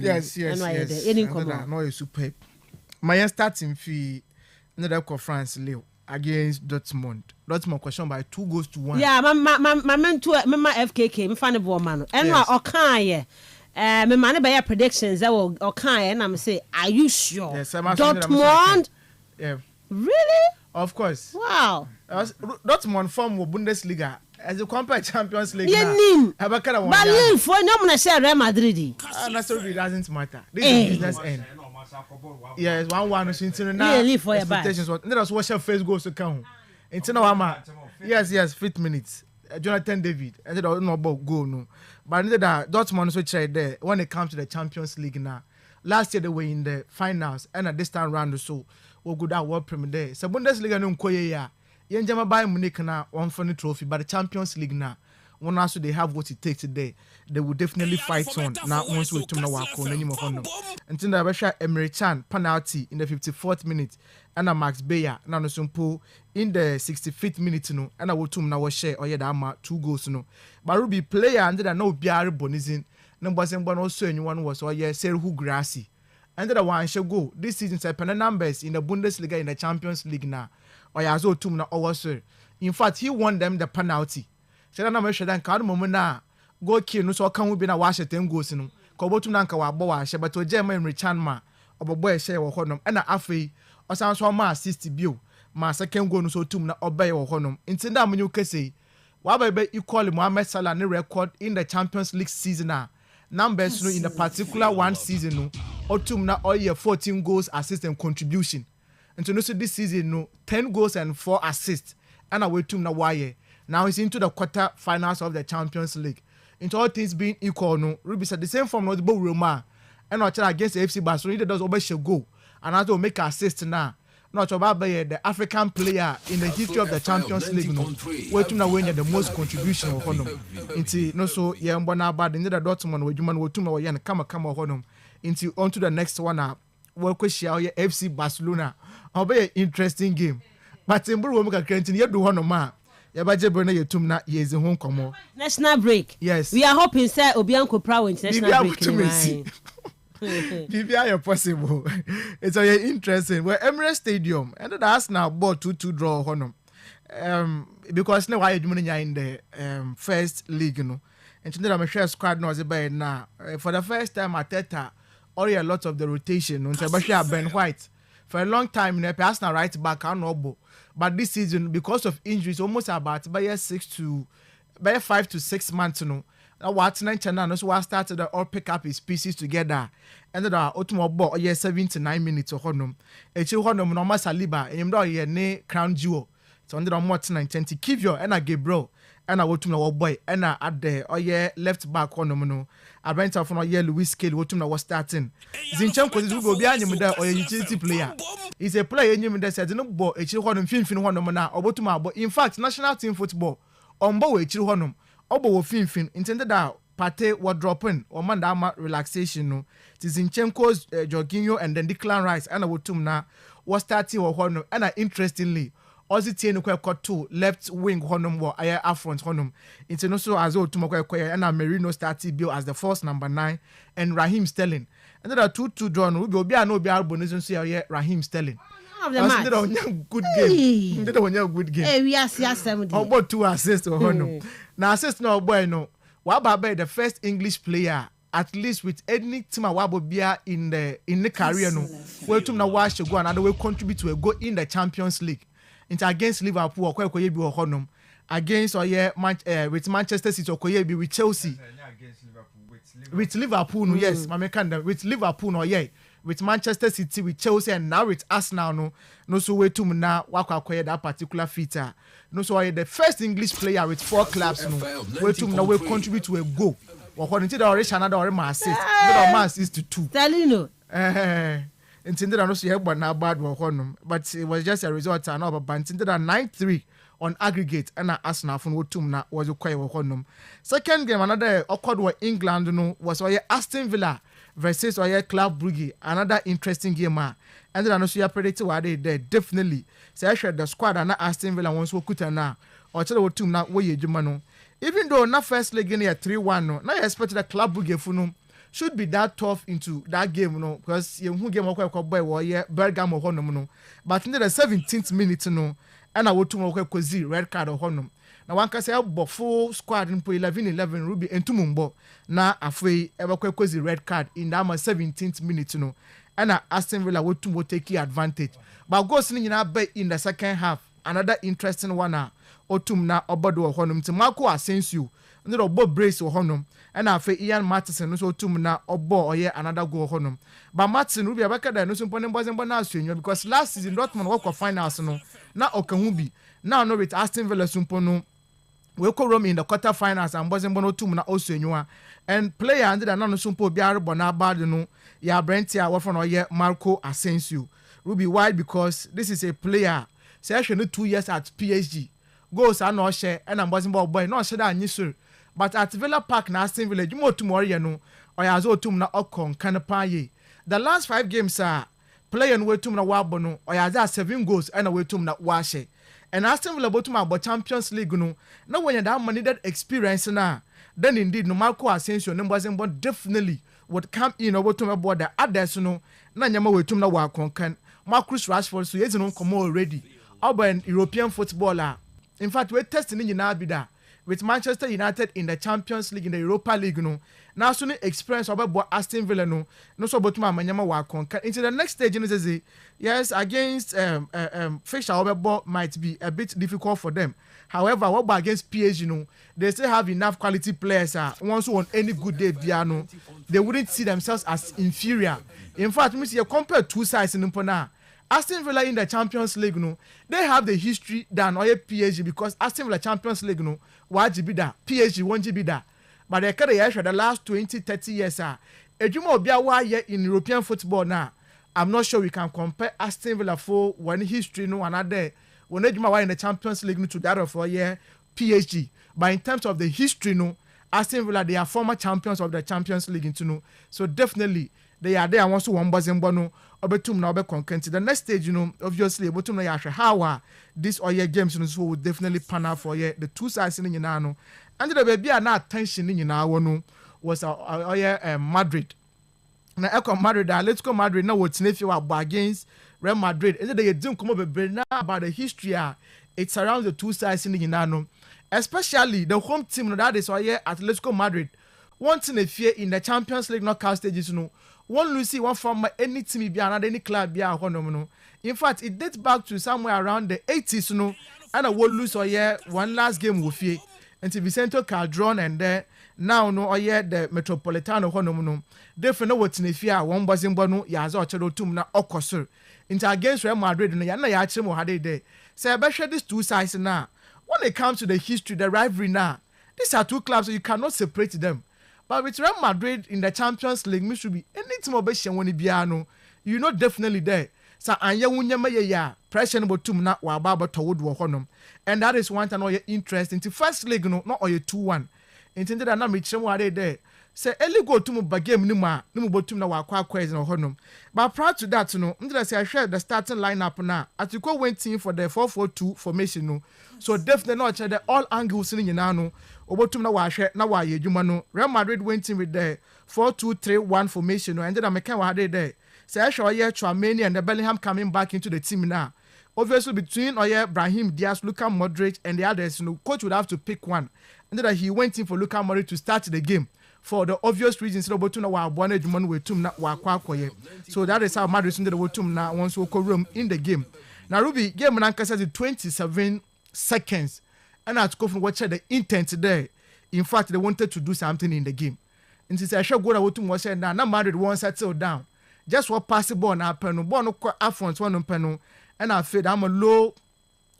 yes any enkomo no is superb my starting fee another conference Leo against Dortmund question by 2-1 yeah my mentor mema FKK me fan bo ma no eno o kan ye me man be predictions that will o kan ye na me say are you sure yes, Dortmund yeah really of course wow Dortmund form Bundesliga as a compact Champions League now. Berlin for no man share Real Madrid. It doesn't matter. This is business end. Yes, 1-1 since now. Expectations. Let us watch your face goes to count. It's no yes, 5th minutes. Jonathan David. I said no about goal no. But that Dortmund switch right there when it comes to the Champions League now. Last year they were in the finals and at this time round so we go that World Premier there. So Bundesliga no koye ya. Yenjama Bayern Munich na one funny trophy, but the Champions League na one also they have what it takes today. They will definitely fight on. Now once we to wako na nyimo hono. Until the Russia Emre Can penalty in the 54th minute, and a Max Bayer na no sumpo in the 65th minute no, and I will tum na was share or yeah that 2 goals no. But Ruby player and that no biare bonizin. Number one also anyone was or yeah Serhu Grassi. And that one shall go this season. Seven numbers in the Bundesliga in the Champions League now. Oyazo tum na also. In fact, he won them the penalty. So na me dan ka moment na go kill no so kan wo bi na wa hye 10 goals no. Ko botum na nka wa bo wa hye but German Emre Can ma obobo e hye wo honom. E na afei osan so ma assist bio. Ma second goal no so tum na obey wo honom. Nti na munyu kese wa ba be equal Mohamed Salah ne record in the Champions League season na. Numbers no in the particular one season no. Otum na all year 14 goals, assist and contribution. And so this season, no 10 goals and 4 assists. And away to Nawaye. Now he's into the quarter finals of the Champions League. Into all things being equal, no Ruby said the same from not the Roma. And not against the FC Barcelona, he does always go. And I will make an assist now. Not about the African player in the history of the Champions League. No, where to now win the most contribution of Honum. Into no so yeah, bad in the Dortmund where you man will to know and come Honum. Into on to the next one. Well, question FC Barcelona. I'll be an interesting game. But in Buru Moka Kentin, you do one of my. Yabaje Bruna Yetumna is in home come. National break. Yes. We are hoping, sir, Obianco Pro international break. PBI possible. It's very interesting. Well, Emirates Stadium, and that's now bought 2-2 draw Honum. Because now why you in the first league, you know. And today I'm sure squad knows about now. For the first time at Teta, already a lot of the rotation. Especially Ben White. For a long time, in the past, now right back, I know. But this season, because of injuries, almost about by 5 to 6 months, you know. What's 9 channel, so I started to all pick up his pieces together. And then automobile, 7 to 9 minutes of Honum. A chill Honum, normal Saliba, and you know, crown jewel. So under more 920, keep your and I gave bro. And I want to know boy, and I at the left back Honum. No, I went off on Louis Scale, what was starting. Zinchenko is go behind him there or a utility player. He's a player in that said no ball, a chill Honum, Fin Honum now, or what but in fact, national team football on board a chill Honum. Obo Fin intended that Pate was dropping or mandama relaxation. No, Zinchenko's Jorginho and then Declan Rice and Awotumna was starting or Honum. And interestingly, Ozzy Tieno got 2 left wing Honum or Aya Afront Honum. International as well to and Merino started Bill as the first number 9 and Raheem Sterling. And there are 2-2 drawn. We will be no be albonization see Raheem Sterling. Good game. They don't good game. Hey, we are 70. About 2 assists or Honum. Now assist no boy no. Wababe the first English player at least with any team Wabobia in the career no. Where to now watch to go and will contribute to a goal in the Champions League. Into against Liverpool or Koyebi or Honum. Against with Manchester City or Koyebi with Chelsea. With Liverpool, no, yes, with Liverpool, no, yeah. With Manchester City, with Chelsea, and now with Arsenal, no, so way to now walk acquire that particular feature. No, so the first English player with 4 clubs, no, way to now will contribute to a goal. Or according to the orange another or my assist, my assist to 2. Stalino. Intended I know she had now bad one, but it was just a result. I know, but intended a 9-3 on aggregate, and Arsenal from Wotumna was a quite honum. Second game, another awkward were England, no, was why Aston Villa versus Club Brugge, another interesting game. And then I know you predicted what they did. Definitely. So I share the squad and Aston Villa once we could now. Or tell what team now where you Jumano. Even though not first leg in here 3-1, no, now I expect the Club Brugge Funum should be that tough into that game, no, because you who game boy Bergamo Honum, no. But in the 17th minute, no, and I would to red card or Honum. Now one can say about full squad in 11-11 Ruby and Tumumbo. Now afraid ever kwezi red card in that 17th minute, no. And Aston Villa would take advantage. But go sitting in the second half. Another interesting one Otum na obodo honum to Marco Asensio. And the Bob Brace or honum. And I say Ian Matson so Otum na obo or another go honum. But Matson will be a better than no simple because last season Dortmund walk of finals no. Now Okamubi. Now no with Aston Villa Sumpono. We go Rome in the quarterfinals and wasn't bono two na also and player under the non sumpo biar bonaba no ya Brentia what from Marco Asensio. Ruby why because this is a player say actually 2 years at PSG goals are not share and I'm wasn't boy not share that sir but at Villa Park na Aston Villa you more tomorrow no or ya zo tum na okon kanapaye the last 5 games player no tum na wabono or ya 7 goals and away tum na washe. And Aston Villa bottom about Champions League no. Now when you that money that experience now, then indeed no Marco Asensio no wasn't born definitely would come in over to my board the others no. Na nyama we tum na wa konkan. Marcus Rashford so yes no come already. About European footballer. In fact we testing in Nabida with Manchester United in the Champions League in the Europa League no. Now soon experience about Aston Villa no so about my manyama wa konkan. Into the next stage in say yes against Fisher might be a bit difficult for them. However, what about against PSG no they still have enough quality players once on any good day piano they wouldn't see themselves as inferior. In fact, me see you compare two sides in Mpona. Aston Villa in the Champions League no they have the history than PSG because Aston Villa Champions League no won't be that PSG won't be that. But they carry the last 20-30 years ejuma obiawa in European football now. I'm not sure we can compare Aston Villa for one history no another when ejuma in the Champions League no to that of PSG. But in terms of the history no Aston Villa they are former champions of the Champions League into no. So definitely they are there and also one bazembono obetum na obe content. The next stage obviously obetum na yashe how this games so will definitely pan out for the two sides in no. And the baby are not attention in no was Madrid. Na Eco Madrid, let's go Madrid now. What's if you are against Real Madrid? Is it they don't come up now about the history? It's around the two sides in the Nano, especially the home team that is Atletico Madrid. One thing they fear in the Champions League knockout stages, one Lucy, one from any team be another any club be a no. In fact, it dates back to somewhere around the 80s, and I will lose one last game with fear. And Vicente Calderon and there now the Metropolitano honomuno. Therefore no what's in fear one bazimbono yazo chelo tum na okosur. Into against Real Madrid no yana ya chemo hade there. Say I bet these two sides now. When it comes to the history, the rivalry now, these are two clubs so you cannot separate them. But with Real Madrid in the Champions League, me should be any team of when it biano, you know definitely there. So anya wunyama ya pressure no tum na wa baba toward wo honum. And that is one time your interest into first leg no not or 2-1. Intended that na me chemo ade there. Say early go to mu bagame ni ma no botum na wa kwa kwez no honum. But prior to that no, ndra say I share the starting lineup na. Atiko went in for the 4-4-2 formation no. So definitely not the all angles in nyina no. Obotum na wa hwe na wa ye dwuma no. Real Madrid went in with the 4-2-3-1 formation no. And then I make wa ade there. Say I show here Chouameni and the Bellingham coming back into the team now. Obviously between Brahim Diaz, Luka Modric and the others, coach would have to pick one. And then he went in for Luka Modric to start the game for the obvious reasons. So that is how Madrid into the Wotum now once we room in the game. Now Ruby game Nanka says 27 seconds. And I go from watch the intent there. In fact, they wanted to do something in the game. And since I should go to Wotum was said now Madrid won't settle down. Just what possible now penal, born affront one penal, and I feel I'm a low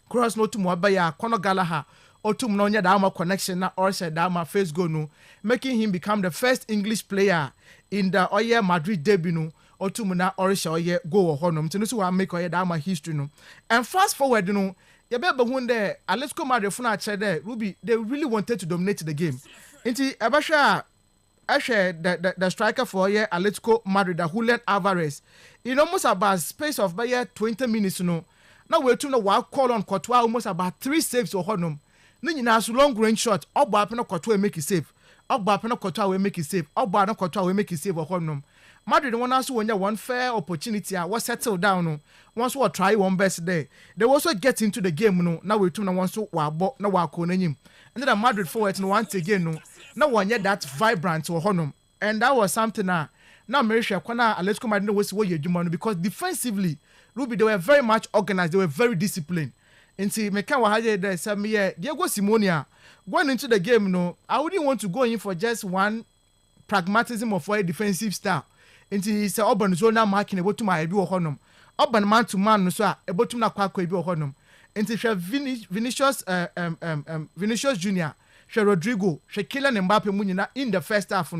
cross no to more by a corner Gallagher or to Mnonya Dama connection or said Dama face go no, making him become the first English player in the Madrid debut or to Muna or go or honum to know make Dama history no. And fast forward, you better when there, let's come out the phone there, Ruby, they really wanted to dominate the game. Into Abasha Actually, the striker for here, Atletico Madrid, the Julian Alvarez, in almost about space of by 20 minutes, Now we're to know call on Courtois almost about 3 saves or honum. Then you long range shot, up Bapena Courtois make it save. Up Bapena Courtois will make it save. Up Bapena Courtois will make it save or honum. Madrid one also when you one fair opportunity, was settled down. Once we try one best day, they also get into the game. Now we're to know once to walk, no walk on him. And then the Madrid forward once again. No one yet that vibrant or honum. And that was something now Marisha Kwana Atletico Madrid was what you do because defensively, Ruby, they were very much organized, they were very disciplined. And see, Mekan Wahaje there said me, Diego Simonia, going into the game, I wouldn't want to go in for just one pragmatism of a defensive style. And see, it's Auburn zona marking about to my or honum. Auburn man to man, so about to not quack or honum. And see, Vinicius Junior. Rodrigo, Kylian Mbappe Munina in the first half.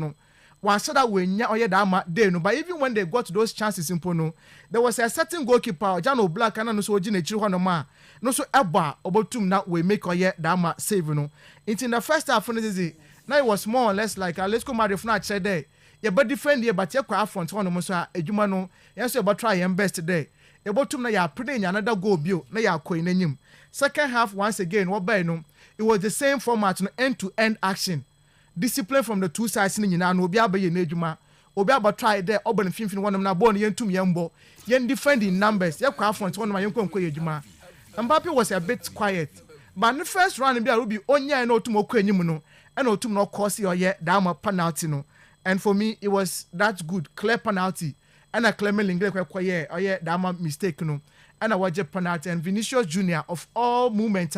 One said that when you dama day no, but even when they got those chances in Pono, there was a certain goalkeeper, Jano Black, and no so Jine Chihuanoma, no so Abba, about to now we make or yet dama save no. It's in the first half now it was more or less like let's go Madrid not said there. Yeah, but defend here, but you craft front one Mosa, a Jumano, yes, about try and best today. About to now you are putting another goal bill, now you are coin in him. Second half, once again, what by no. It was the same format, end-to-end action. Discipline from the two sides. No be able to obi aba try there. Oben finfin one na born yentum yembo. Yen defending numbers. Ye kwa front one ma yenko nko yejuma. Mbappe was a bit quiet, but the first round be will be onya no otum okọ enyim no. And otum no course or ye down penalty no. And for me, it was that good, clear penalty. And a Clement Lenglet kwa ye or ye down mistake no. And a watch penalty and Vinicius Junior of all movement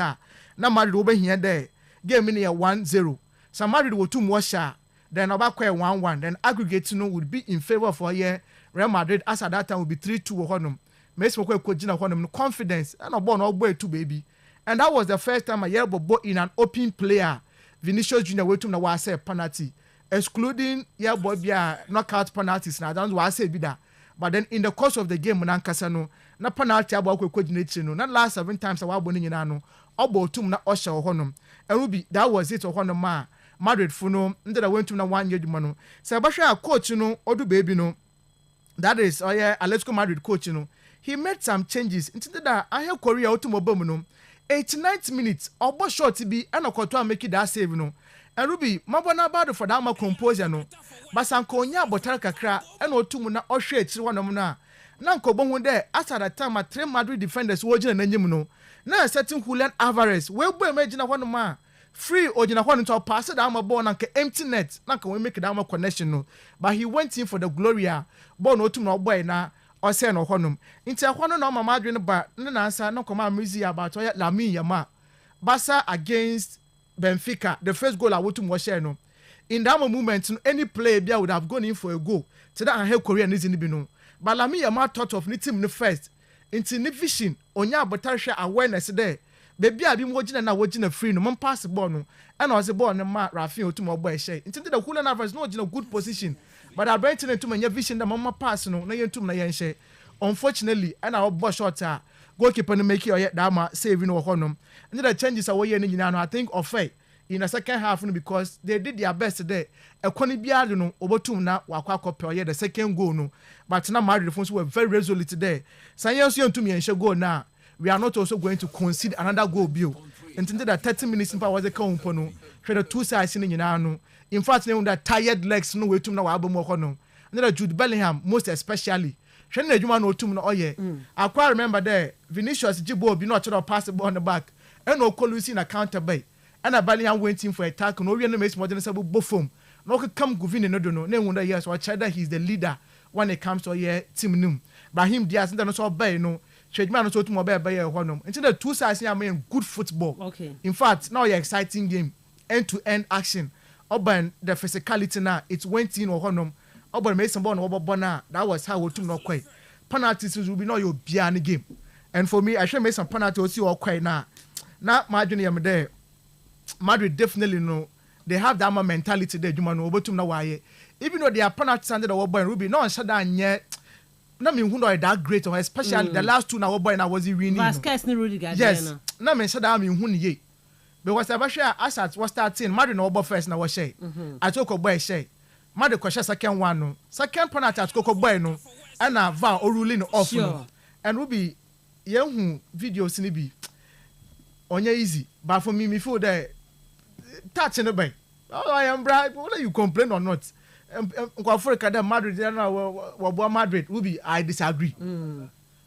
na Madrid over here there game in here 1-0. So Madrid will 2 more shot, then about 1-1, then aggregate would be in favor for here Real Madrid as at that time would be 3-2 honum. Messi Kojina honum confidence and a born all boy too baby. And that was the first time I heard about in an open player Vinicius Junior went to na was a penalty excluding yeah boy knockout penalties now that's what I say be that. But then in the course of the game Nankasano na penalty about Kojina no not last 7 times I was born no Obo tum na osha honum. And Ruby, that was it honum ma. Madrid funo, and I went to na 1 year mano. Sabasha coach odu baby no. That is Atletico Madrid coach He made some changes. Into that I have Korea automobile 89th minutes, obo short to be and a make it that save no. And Ruby, mabana bado for that ma composer no. Basankonya botara kakra and otum na oshe one na. Nanko bongo there after that time 3 Madrid defenders wojina nanyimu no. Now certain Julian Alvarez, we imagine one man free or jina one to pass it down a ball and empty net. Now can we make a down connection no? But he went in for the Gloria, born no to no boy na or say no honum. Into one no mama dream but no answer no come music about Lamine Yamal. Barca against Benfica, the first goal I want to watch no. In that moment, any player would have gone in for a goal. So that I help Korean is in the bino. But Lamine Yamal thought of him the first. Into the vision, onya botarisha awareness there. Baby, I been watching a free no man pass the ball no. And I was a ball no ma Rafinha to my boy share. Into the Julian Alvarez no in a good position. But I bring to my vision that mama pass no na yentum na yenshare. Unfortunately, and our boss shot goalkeeper no make it or yet dama saving no honum. And the changes away in I think of faith in the second half because they did their best today. A corny biado no obotum na wakwa copy the second goal no. But now Madrid defense were very resolute today. Sanyos yon to me and show goal now. We are not also going to concede another goal bill. Until that 30 minutes in was a count no. The 2 sides in no. In fact, that tired legs no way to now album no. And Jude Bellingham most especially. Shane Ejuma no tum no oye. I quite remember there Vinicius Jibo be not to pass the ball on the back. And no Colusi in a counter bay. And a Bellingham went in for a tackle. No real makes more than a buffum. No could come Guvin no do no. No wonder yes or Cheddar he's the leader when it comes to team num. But him Diaz and so bay no. Chedman so to mobile by a honum. Until the 2 sides here mean good football. Okay. In fact, now your exciting game. End-to-end action. Oban the physicality now. It went in or honum. Oban made some ball over Bona. That was how we took no quite. Penalties will be no your beyond game. And for me, I should make some penalties see all quite now. Now Madrid am there. Madrid definitely know they have that mentality there. You man over to now why. Even though they are penalties under the Oban Ruby, no one shut down yet. Na me who know that great or especially the last 2 now boy na was winning. Vasquez ni really got yes. Na me say that me who ye. Because I share as at was starting Madrid no first na was share. I took a boy share. Made question second one no. Second penalty at Coco Boy no. And a VAR or ruling off no. And will be young videos in be on easy. But for me feel that touch in the bay. Oh, I am bright. Whether you complain or not. Africa that Madrid Madrid will be I disagree.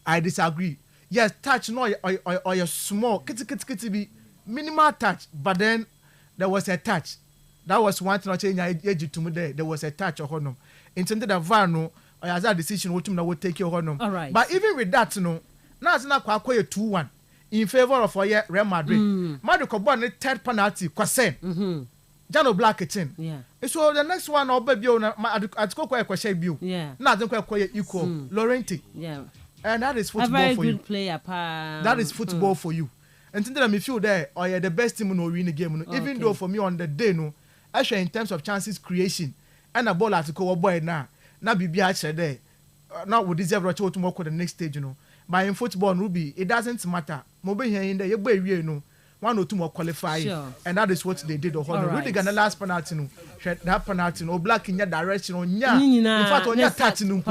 I disagree. Yes, touch no or your small kitty be minimal touch, but then there was a touch. That was one thing I changed to me there. There was a touch of honor. Intended a VAR no or as a decision what will take your honor. All right. But even with that no, now it's not quite 2-1 in favor of Real Madrid. Madrid could won the third penalty, Kwasen. Jano Black it. Yeah. So the next one I'll be on at Coco question bill. Yeah. Not quite equal. Laurenti. Yeah. And that is football a very for good you. Player, that is football for you. And then I feel there or you're the best team who win the game. Even though for me on the day no, actually in terms of chances creation and a ball at go boy now. Now be actually there. Now we deserve to work with the next stage, you know. But in football, Ruby, it doesn't matter. Mobile here in there, you know. 1 or 2 more qualifying, sure. And that is what they did. Right. Really got the last penalty, no. That penalty, no black in your direction, in fact, on your touching,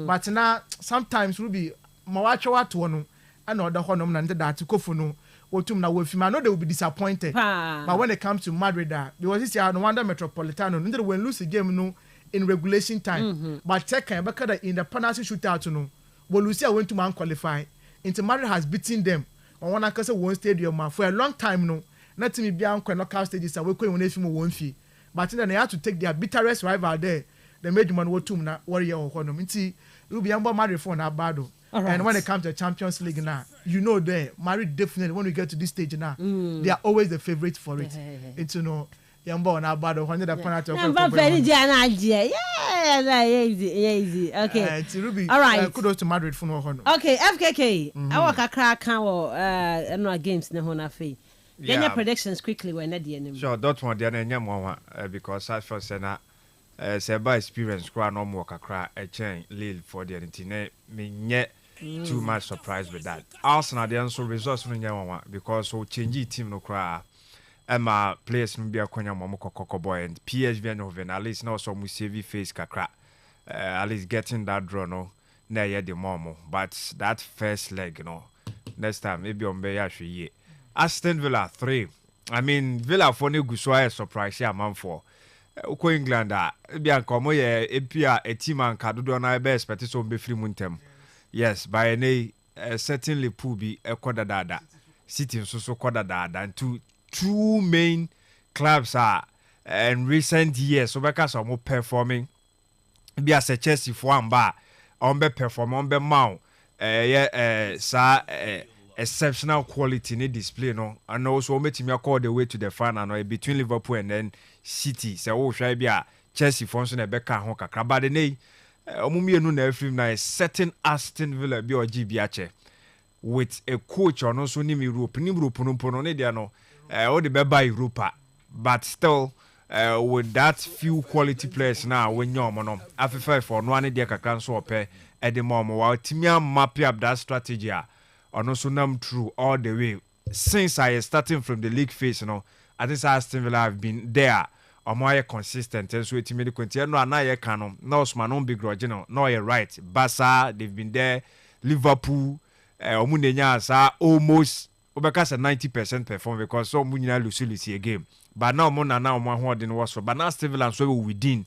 but now sometimes Ruby, Mawacho one, and other honor and that to go for no. Or to now with him, I know they will be disappointed. But when it comes to Madrid, because this year, no wonder Metropolitano, when lose the game, no, in regulation time. But check in the penalty shootout, no. Well, Lucia went to man qualify. Into Madrid has beaten them. On one across one stadium for a long time no. Not to me be on knockout stages and we couldn't win one fee. But then they had to take their bitterest rival there. They made man what to warrior or honor. See, you'll be about Madrid for now bad. And when it comes to the Champions League now, you know there, Madrid definitely when we get to this stage now, they are always the favorite for it. It's you know. Yambo na bad when the penalty. Easy. Okay. All right. Kudos to Madrid for no honor. Okay, FKK. I walk a crack no games na hona fe. Then your predictions quickly when at the end. Sure, Dortmund dey na nyam because I first say na say by experience kwa no more kakra a chain Lille for the entine me nye too much surprised with that. Arsenal dey also results no nyam because so change team no kra. Emma players no be akonya momoko boy and PSV no ven at least now so mu save face kakra at least getting that draw no na ye the momo but that first leg you know next time maybe on be ya hwe Aston Villa 3 I mean Villa for no guso a surprise ya man for uko England be ankomo ye epia a team an kadodo na be expect so be free muntem yes by any certainly Liverpool be ekodadada City so kodadada and two main clubs are in recent years so because some performing be as a Chelsea for one bar on be perform on be mount exceptional quality in display no and also make me call the way to the final no between Liverpool and then City so try be a Chelsea function e be ka ho kakra but the nay omumienu na film na certain Aston Villa be OGB ache with a coach on also ni Europe no ne dia no all the beba Europa, but still with that few quality players now when you're mono after for no one dia cancel pay at the moment while Timia map up that strategy on also nam through all the way since I starting from the league phase I think Aston Villa have been there or more consistent and so it made continue no na canon no man big grudge no you're right Barca they've been there Liverpool omunenya almost because 90% perform because so munyina lose a game but now mo na mo holding was so but now Steve and so within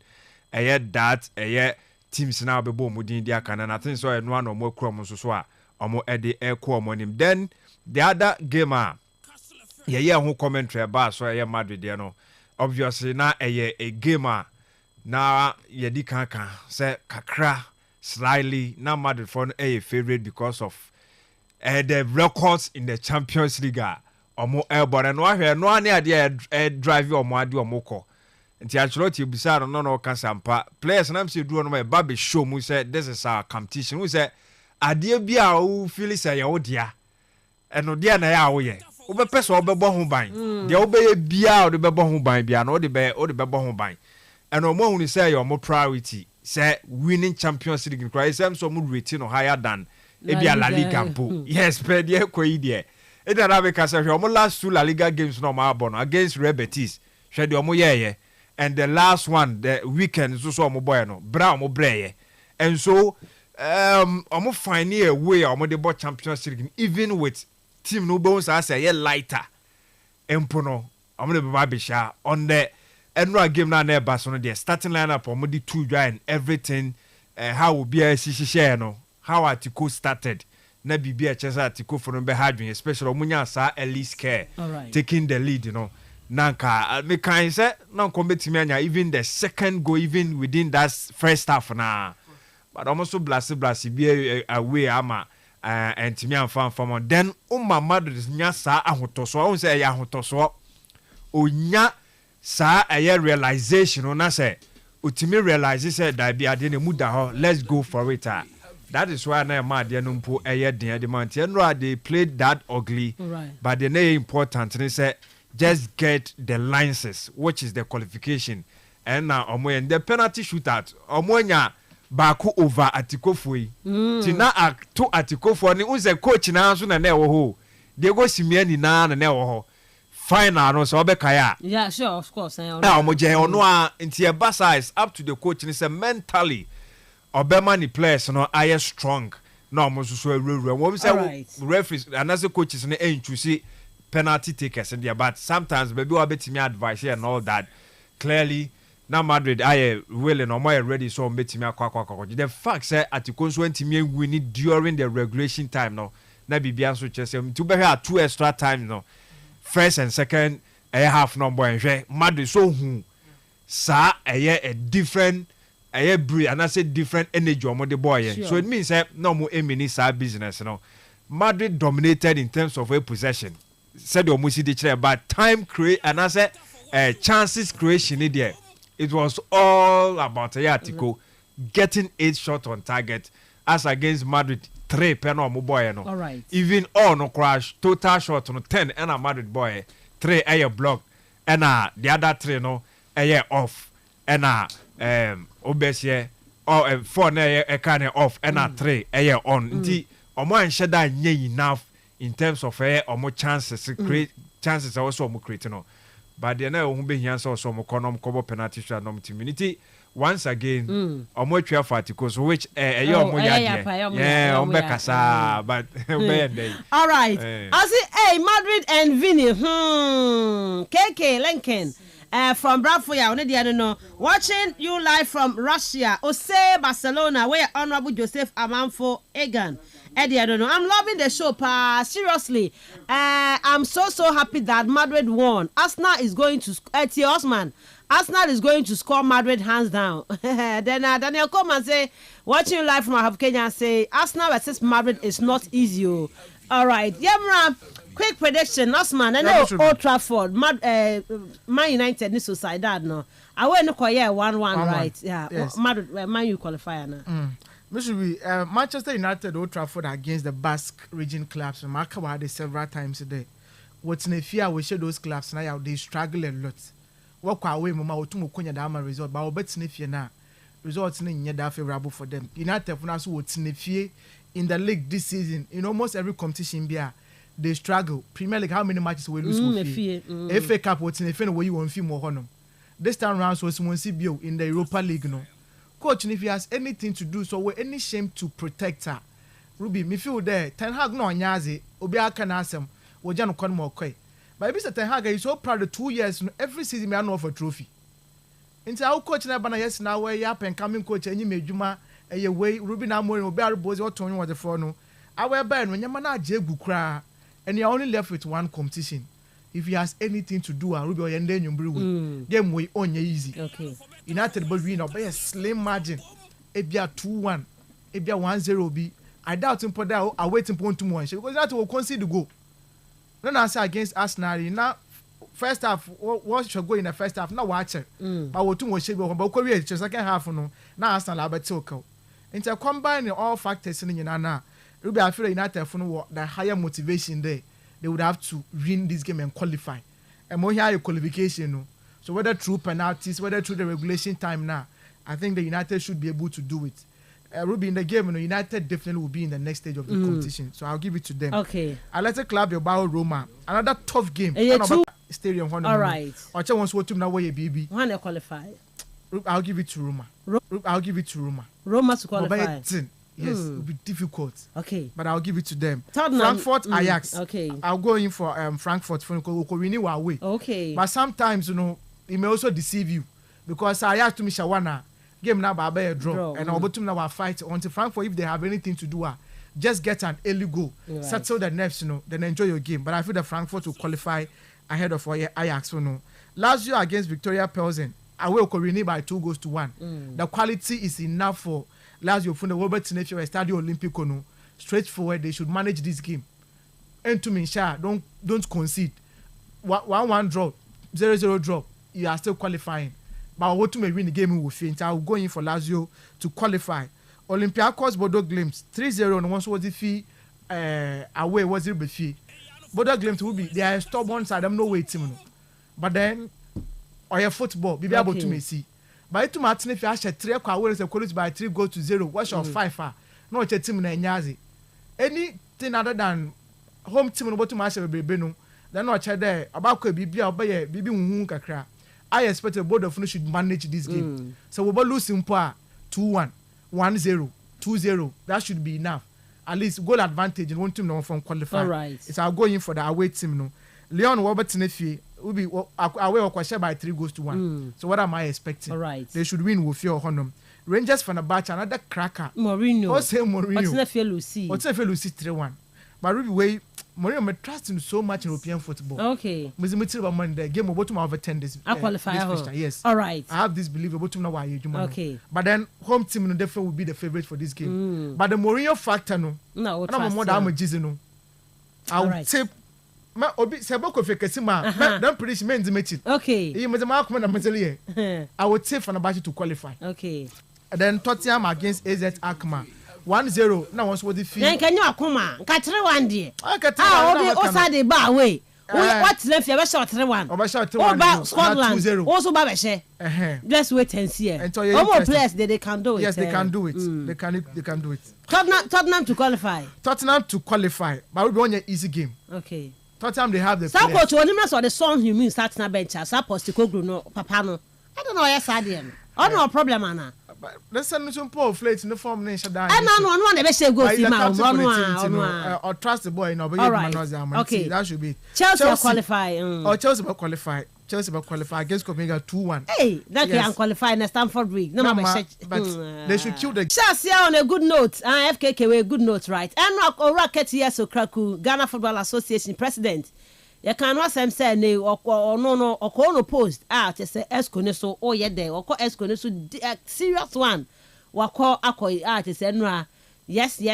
that teams now be bom within their can and I think so no one or more chrome so omo e the air core monim then the other game who commentary about so Madrid there no obviously na a game na ye di kan say kakra slightly na Madrid for a favorite because of the records in the Champions League omo elbow and no ani ade drive omo ade omo ko nti actually bisa no ka sampa players na mse duro no me ba be show mu say this is our competition we say ade bia o feel say ye wo dia eno dia na ya wo ye wo be pese wo be bo ho ban dia wo be ye bia wo de be bo ho ban bia no wo de be bo ho ban eno mo hu say your priority say winning Champions League cry say so mu rate no higher than ebia La Liga po yes pe de ko yi de e da be ka say o mo last two La Liga games no ma bon against Real Betis hwe de o mo ye and the last one the weekend so omo boy no bra omo breye and so omo find a way omo the ball Champions League even with team no bones as a lighter empo no omo the baba bisha on the Enra game na baso no the starting lineup omo the two dry and everything how will be a share no how Atiko started na bibia chesa Atiko for no be hardwin especially omunya sa early scare taking the lead nanka me kan say na compete me anya even the second goal even within that first half na but almost blast be away ama and timi amfan from then Madrid nya sa ahotoso I won say ya ahotoso onya sa realization na say utimi realize say that be ade ne muda ho let's go for it. That is why na ma de no mpo den man they played that ugly but the name important they say just get the licenses which is the qualification and now omo the penalty shootout omo nya baako over Atiko foi tina to Atiko for ni unse coach na so na wo ho Diego Simeone na wo ho final no so obekaya yeah sure of course na omo je ono a nti e basa is up to the coach ni say mentally obema ni players no are strong na omo so awurawura wo say referees and as the coaches no choose penalty takers in there, but sometimes maybe I'll bet me advice here and all that. Clearly, now Madrid I willing or more ready so bet me the fact say at the consequence me win it during the regulation time no. Na bibia so chese to be here 2 extra time no. First and second half number and Madrid so who sa a different breed and I say different energy on the boy. Sure. So it means no more a business no. Madrid dominated in terms of a possession. Said the Musi de but time create and I said chances creation in there. It was all about Atiko getting 8 shots on target as against Madrid 3 penal boy no. All right. Even all no crash total shot on 10 and a Madrid boy 3 air block and the other 3 no air off and obesie or 4 na kind off and 3 air on. Nti omo ansheda nye enough in terms of more chances create chances also more create no but the na who be here so more cover penalty shot no community once again more try for Atiko which yeah kasa but all right I say hey Madrid and Vinny KK Lincoln from Bradford, watching you live from Russia. Ose Barcelona, where Honorable Joseph Amanfo Egan. Eddie, I don't know. I'm loving the show, pa. Seriously. I'm so happy that Madrid won. Arsenal is going to Osman. Arsenal is going to score Madrid hands down. Then Daniel come and say, watching you live from South Kenya and say, Arsenal versus Madrid is not easy. All right. Yeah, quick prediction, Osman. I know Old Trafford, Man United, this Sociedad, no. I went to call 1-1, right? Yeah, yes. Man U qualifier now. Manchester United, Old Trafford against the Basque region clubs. Mark had it several times a day. What's in fear? We share those clubs now. They struggle a lot. Walk away, Mama. Otumu konya dama result, but bet snifia na results in that favorable for them. United for us would snifia in the league this season. In almost every competition, they struggle. Premier League, how many matches we lose? FA Cup, what's in the final where you won't feel more honor. This time round, so someone CBO in the Europa League, no. Coach, if he has anything to do, so we're any shame to protect her. Ruby, me feel there. Ten Hag no nyazi. Obia can ask him. We just no more koi. But if Ten Hag is so proud of 2 years, every season me no offer trophy. Into our coach na bana yes now where ya pen coming coach any mejuma a way Ruby na more obia boys what Tony was the for no. Our ban when yamana jegu kra and you're only left with one competition. If he has anything to do, Ruby or Yende Nyumbu, game way on easy. Okay. United will win by a slim margin. It be a 2-1, it be a 1-0 be. I doubt him for that. I wait him to one because that will concede the goal. No answer against Arsenal. Now, first half, what should go in the first half? Now watch it. But what two should go? But Korea is just second half no. Now Arsenal are better. Into combining all factors in Yana, Ruby I feel United for no the higher motivation there. They would have to win this game and qualify. And more higher qualification. No? So whether through penalties, whether through the regulation time now, I think the United should be able to do it. Ruby, in the game, United definitely will be in the next stage of the competition. So I'll give it to them. Okay. Athletic Club Bilbao Roma. Another tough game. Stadium. All right. Ocha wants to know where you be. One qualify. I'll give it to Roma. Roma to qualify. Yes, it will be difficult. Okay. But I'll give it to them. Frankfurt, Ajax. Okay. I'll go in for Frankfurt for renew away. Okay. But sometimes, it may also deceive you. Because Ajax to me Shawana game now by a draw. And Obotum now fight until Frankfurt, if they have anything to do, just get an early goal. Right. Settle the nerves, then enjoy your game. But I feel that Frankfurt will qualify ahead of Ajax. Last year against Victoria Pilsen, away Okorini by 2-1. The quality is enough for Lazio from the Robert Tinefio Stadio Olimpico. Straightforward, they should manage this game. And to me, don't concede. 1-1 draw, 0-0 draw. You are still qualifying. But what to me win the game with faint. I will go in for Lazio to qualify. Olympiacos Bodo Glimt 3-0 and once was the fee away was it fee. Bodo Glimt will be they are stubborn side. I'm no waiting. But then or your football be able to me see. But it to Martin if you actually 3 hours by 3 goals to 0. What's your 5? No team na nyazi. Anything other than home team no to match be no. Then no check there about could be obey bibi unhu kakra. I expect the board of them should manage this game. So we will lose in 2-1, 1-0, 2-0. That should be enough. At least goal advantage and one team no from qualify. All right. It's our going for the away team no. Leon Robert Nefi will be away or by 3-1. So what am I expecting? All right. They should win with your honor. Rangers from the batch another cracker. Mourinho. What's say Mourinho? What's Lucy? 3-1. But Ruby way Mourinho me trust him so much in European football. Okay. The game about to over 10 days. I qualify. Yes. All right. I have this belief about to know why you do. Okay. But then home team no definitely will be the favorite for this game. But the Mourinho factor no. No. I'm more than no. I'll say. Ma obi seboko fekesi ma dan prediction me ndimeti. Okay. You must mark when I'm telling you. I would say Fenerbahce to qualify. Okay. And then Tottenham against AZ Alkmaar. 1-0 now once what the fee. Then can you akoma? Nkatre one day. Ah, Osade ba way. What left you shot 3-1. Oba shot 3-1. Scotland. Also ba be she. Let's wait and see. More players they can do it. Yes, they can do it. They can do it. Tottenham to qualify. Tottenham to qualify. But we want an easy game. Okay. Tottenham they have the players. Support to only or the song you mean start na bench. Support to go no papa no. I don't know yes adem. Oh no problem ana. Let's send some poor flakes in the form nation down. No, they say go see my or trust the boy no, but okay. That should be Chelsea qualify. Or Chelsea will qualify. Chelsea will qualify against Copenhagen 2-1. Hey, that can qualify in the Stamford Bridge. No, but they should kill the Chelsea on a good note. FKK with a good note, right? And Rocket here so Kraku, Ghana Football Association president. You can was say ne or no post to say escone so there or escone so serious one wako akoi to say no yes and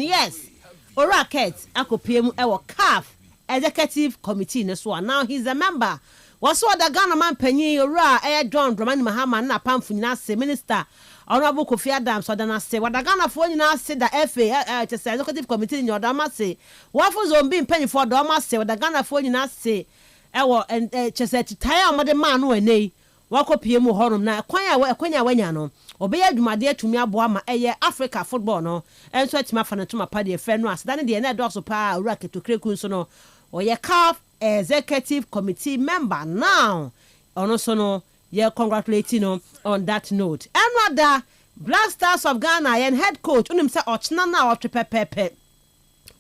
yes Oraket akopiem e CAF executive committee ne so now he's a member was what the Ghana man panyin ora John Dramani Mahama na pamfu nyina se minister Honorable Kofi Adams so dana say what the Ghana for nyina say the FA to say executive committee in Odama say what for zombi mpanyin for Odama say what the Ghana for nyina say and say tire amade man no ene wakopie mu horum na kwanya wanya no obeya dwumade atumi aboa ma Africa football no enso atima fa no tuma pa de fe no asda ne de na do so pa ura ketokreku so no oye CAF executive committee member now ono so no ye congratulating on that note another Black Stars of Ghana and head coach unim say ochina na otrepepepe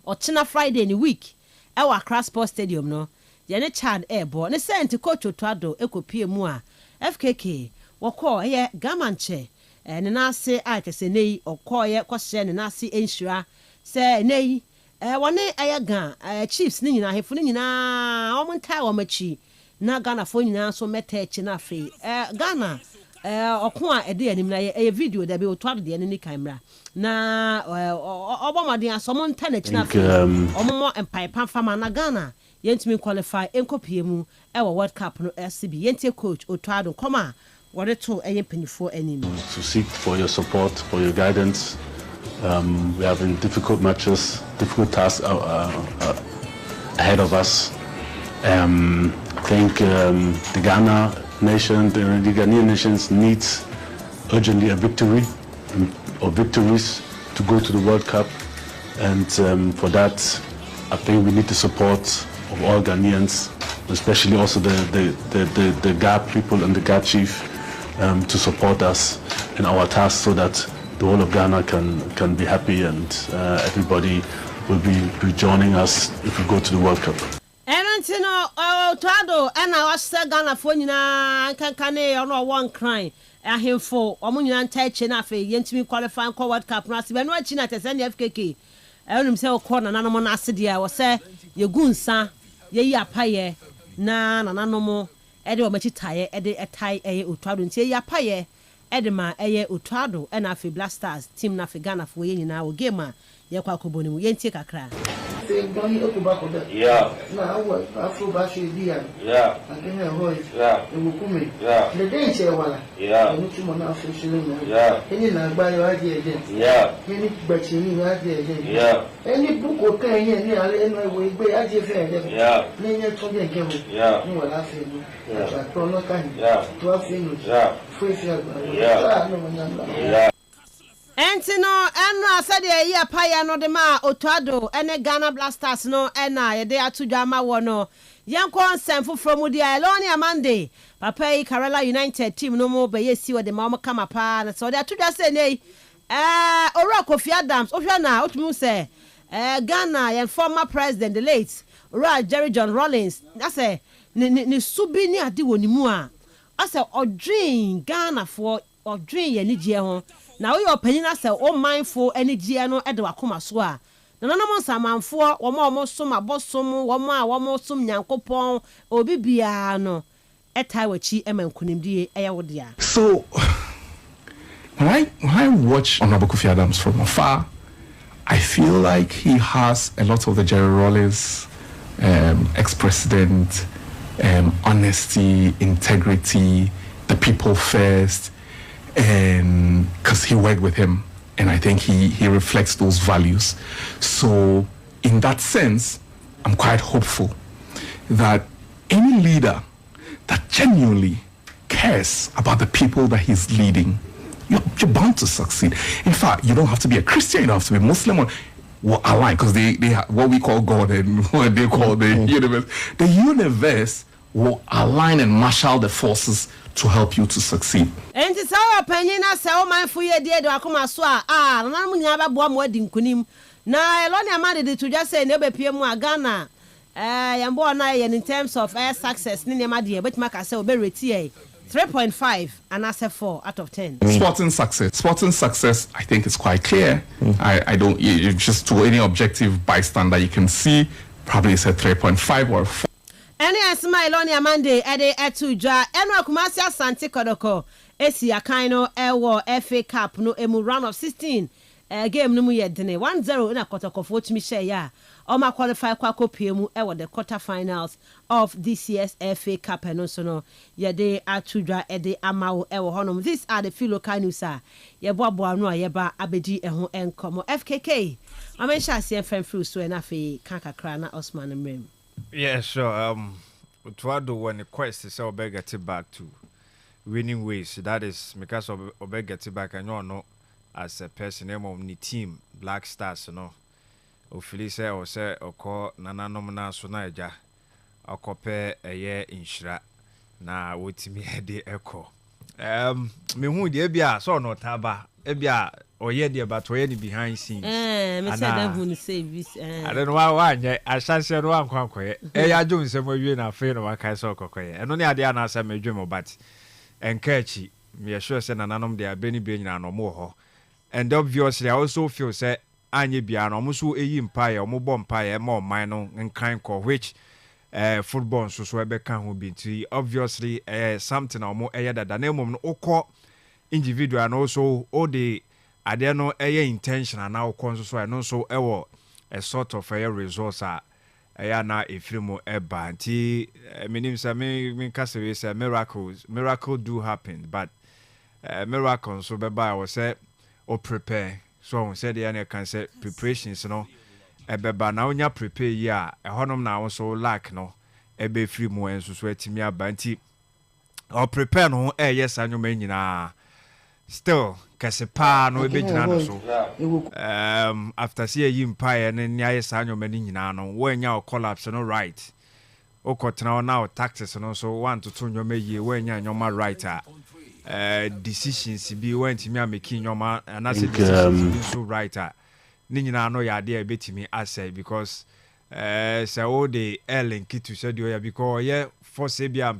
ochina Friday in the week Accra Sports Stadium no ye ne Chad Airborne ne sent coach Otuado ekopie mu a FKK wako gamanche ne na se akese nei okoye kwahye ne na se enhira se nei wone gan chiefs ni nyina hefo ni nyina omonta wo machi na Ghana fo nyina so metachi na afi Ghana okon a ede anim na video da be otwado de ne camera na obomade asomonta na chi na afi omomo empire fama na Ghana yentimi qualify enkopie mu World Cup no SCB yentie coach Otuado koma what to penifo anymore to seek for your support, for your guidance. We have difficult matches, difficult tasks ahead of us. I think the Ghana nation, the Ghanaian nations needs urgently a victory or victories to go to the World Cup. And for that, I think we need the support of all Ghanaians, especially also the GA people and the GA chief to support us in our task so that the whole of Ghana can be happy and everybody will be joining us if we go to the World Cup. Erantino Otado and I was Ghana for Nina Kankane or one crying. Ahemfo omunyina ntache na afa yentimi qualifying for World Cup na sibe no achi na tesani FKK ehunum se okọ na nanom na ase dia wo se yegunsa yeyi apaye na nananom ede o machi taye ede etai eye Otado ntie yeyi apaye ede ma eye Otado e na afa Black Stars team na afa Ghana fo ye nyina wo game a ye kwa kobonimu yentie kakra. Yeah. Now, what Afro Bashi Dia? Yeah. I can hear voice. Yeah. The Wukumi. Yeah. The danger one. Yeah. The Mutuman Afro Shilling. Yeah. Any Nagba idea again. Yeah. Any Bachini idea again. Yeah. Any book or pen any way, but I just said, yeah. Name your Tommy and Kevin. Yeah. No one laughing. Yeah. Yeah. 12 fingers. Yeah. Free flag. Yeah. Yeah. Entino enra said ye apaya no de ma Otado ene Ghana Black Stars no ena ye de atudwa ma wo no yenko nsem from dia Eloni Amande papa yi Kerala United team no mo be yesi wo de ma mo kama pa na so de atudwa se nei Ora Kofi Adams ohwa na otumu se Ghana yen former president the late Ora Jerry John Rawlings na se ni subi ni ade wonimu a ase odwin Ghana for odwin ye ni je ho na we opanyin ase o mindful energy no e de wakoma so a na nanom samanfo wo ma omo som abosom wo ma wo mo som nyankopon obi bia no etai wachi emankunimdie eye wodea. So when I watch Honorable Kofi Adams from afar, I feel like he has a lot of the Jerry Rawlings ex-president honesty, integrity, the people first, and because he worked with him, and I think he reflects those values. So in that sense, I'm quite hopeful that any leader that genuinely cares about the people that he's leading, you're bound to succeed. In fact, you don't have to be a Christian, you don't have to be Muslim, or will align, because they have what we call God and what they call the universe. The universe will align and marshal the forces to help you to succeed. And it's our opinion as our man for your dear Akuma Swa. Nana Boam wedding kunim. Na Eloni Amande to just say never PM Ghana. Yambo in terms of success, Nina Madia, but Maka say very 3.5 and I say 4 out of 10. Sporting success, I think is quite clear. I don't just to any objective bystander you can see probably it's a 3.5 or 4. Any asma Eloni Amande ede etujwa eno akumasi asante kodoko esi akaino ewo FA Cup no emu round of 16 game no mu yedene 1-0 na kotoko for timi share ya o ma qualify kwa kopiemu ewo the quarter finals of this year's FA Cup no so no yede atujwa ede amawo ewo honom. These are the few local news ye boabo anu ayeba abedi eho enkomo FKK amensha asem free so na fe kakakra na Osman Mrem. Yeah, sure. Otado when the quest is Obey get it back to winning ways. That is because of Obey get it back. I know as a person of the team Black Stars, you know. Ofili say or say or call Nana Nomina Sunaja or compare a year in Shra. Na with me the echo. Me who the Ebia so no taba Ebia or ye dear but already behind scenes. I don't know why I shall say one conquer. I do some way in a fair of a so cocoy. And only idea now some dream but and catchy. Me assure send an anom there Benny Benyan or more. And obviously I also feel say Anya Bian almost a empire or more bonfire more minor and kind call which football so can will be to obviously something or more air that the name of no individual and also all the I don't know intention now so I know so a sort of a resource na ifrimo eba nti menim say me kase say miracle do happen but miracle so beba I was say or prepare so said the can say preparations no ebeba na onya prepare ya ehonom na so lack no ebe free mo enso so atimi aba nti or prepare no yes anyo nyina still Kasepa no ebegyina no so after see a empire and nyaaye saa nyoma ni nyina no when ya collapse no right okotena now tactics no so 1 to 2 nyoma yie when ya nyoma right decisions bi when timi ameki nyoma and as decisions so right ni nyina no ya de ebetimi asay because say all the Ellen kitu said you because yeah for say bia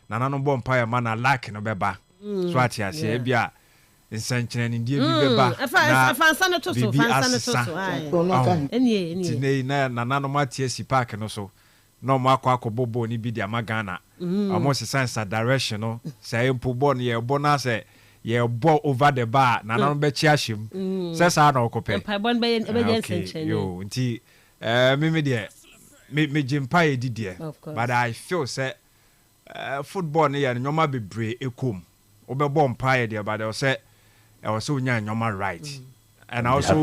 nana no bɔ empire man na lack no beba so atia say bia nsankyene ne die bi beba fansa no to so eni na nana no matie si park no so no makwa bobo ni bi dia magana almost sense direction no say empo bɔ no ye bɔ na say ye bɔ over the bar nana no be chi ahim say sa na okope empire bɔ be nsankyene yo nti me de me jimpa e didie but I feel say football ne ya nyoma bebre ekom obebo empire there but I say also nya nyoma right and I also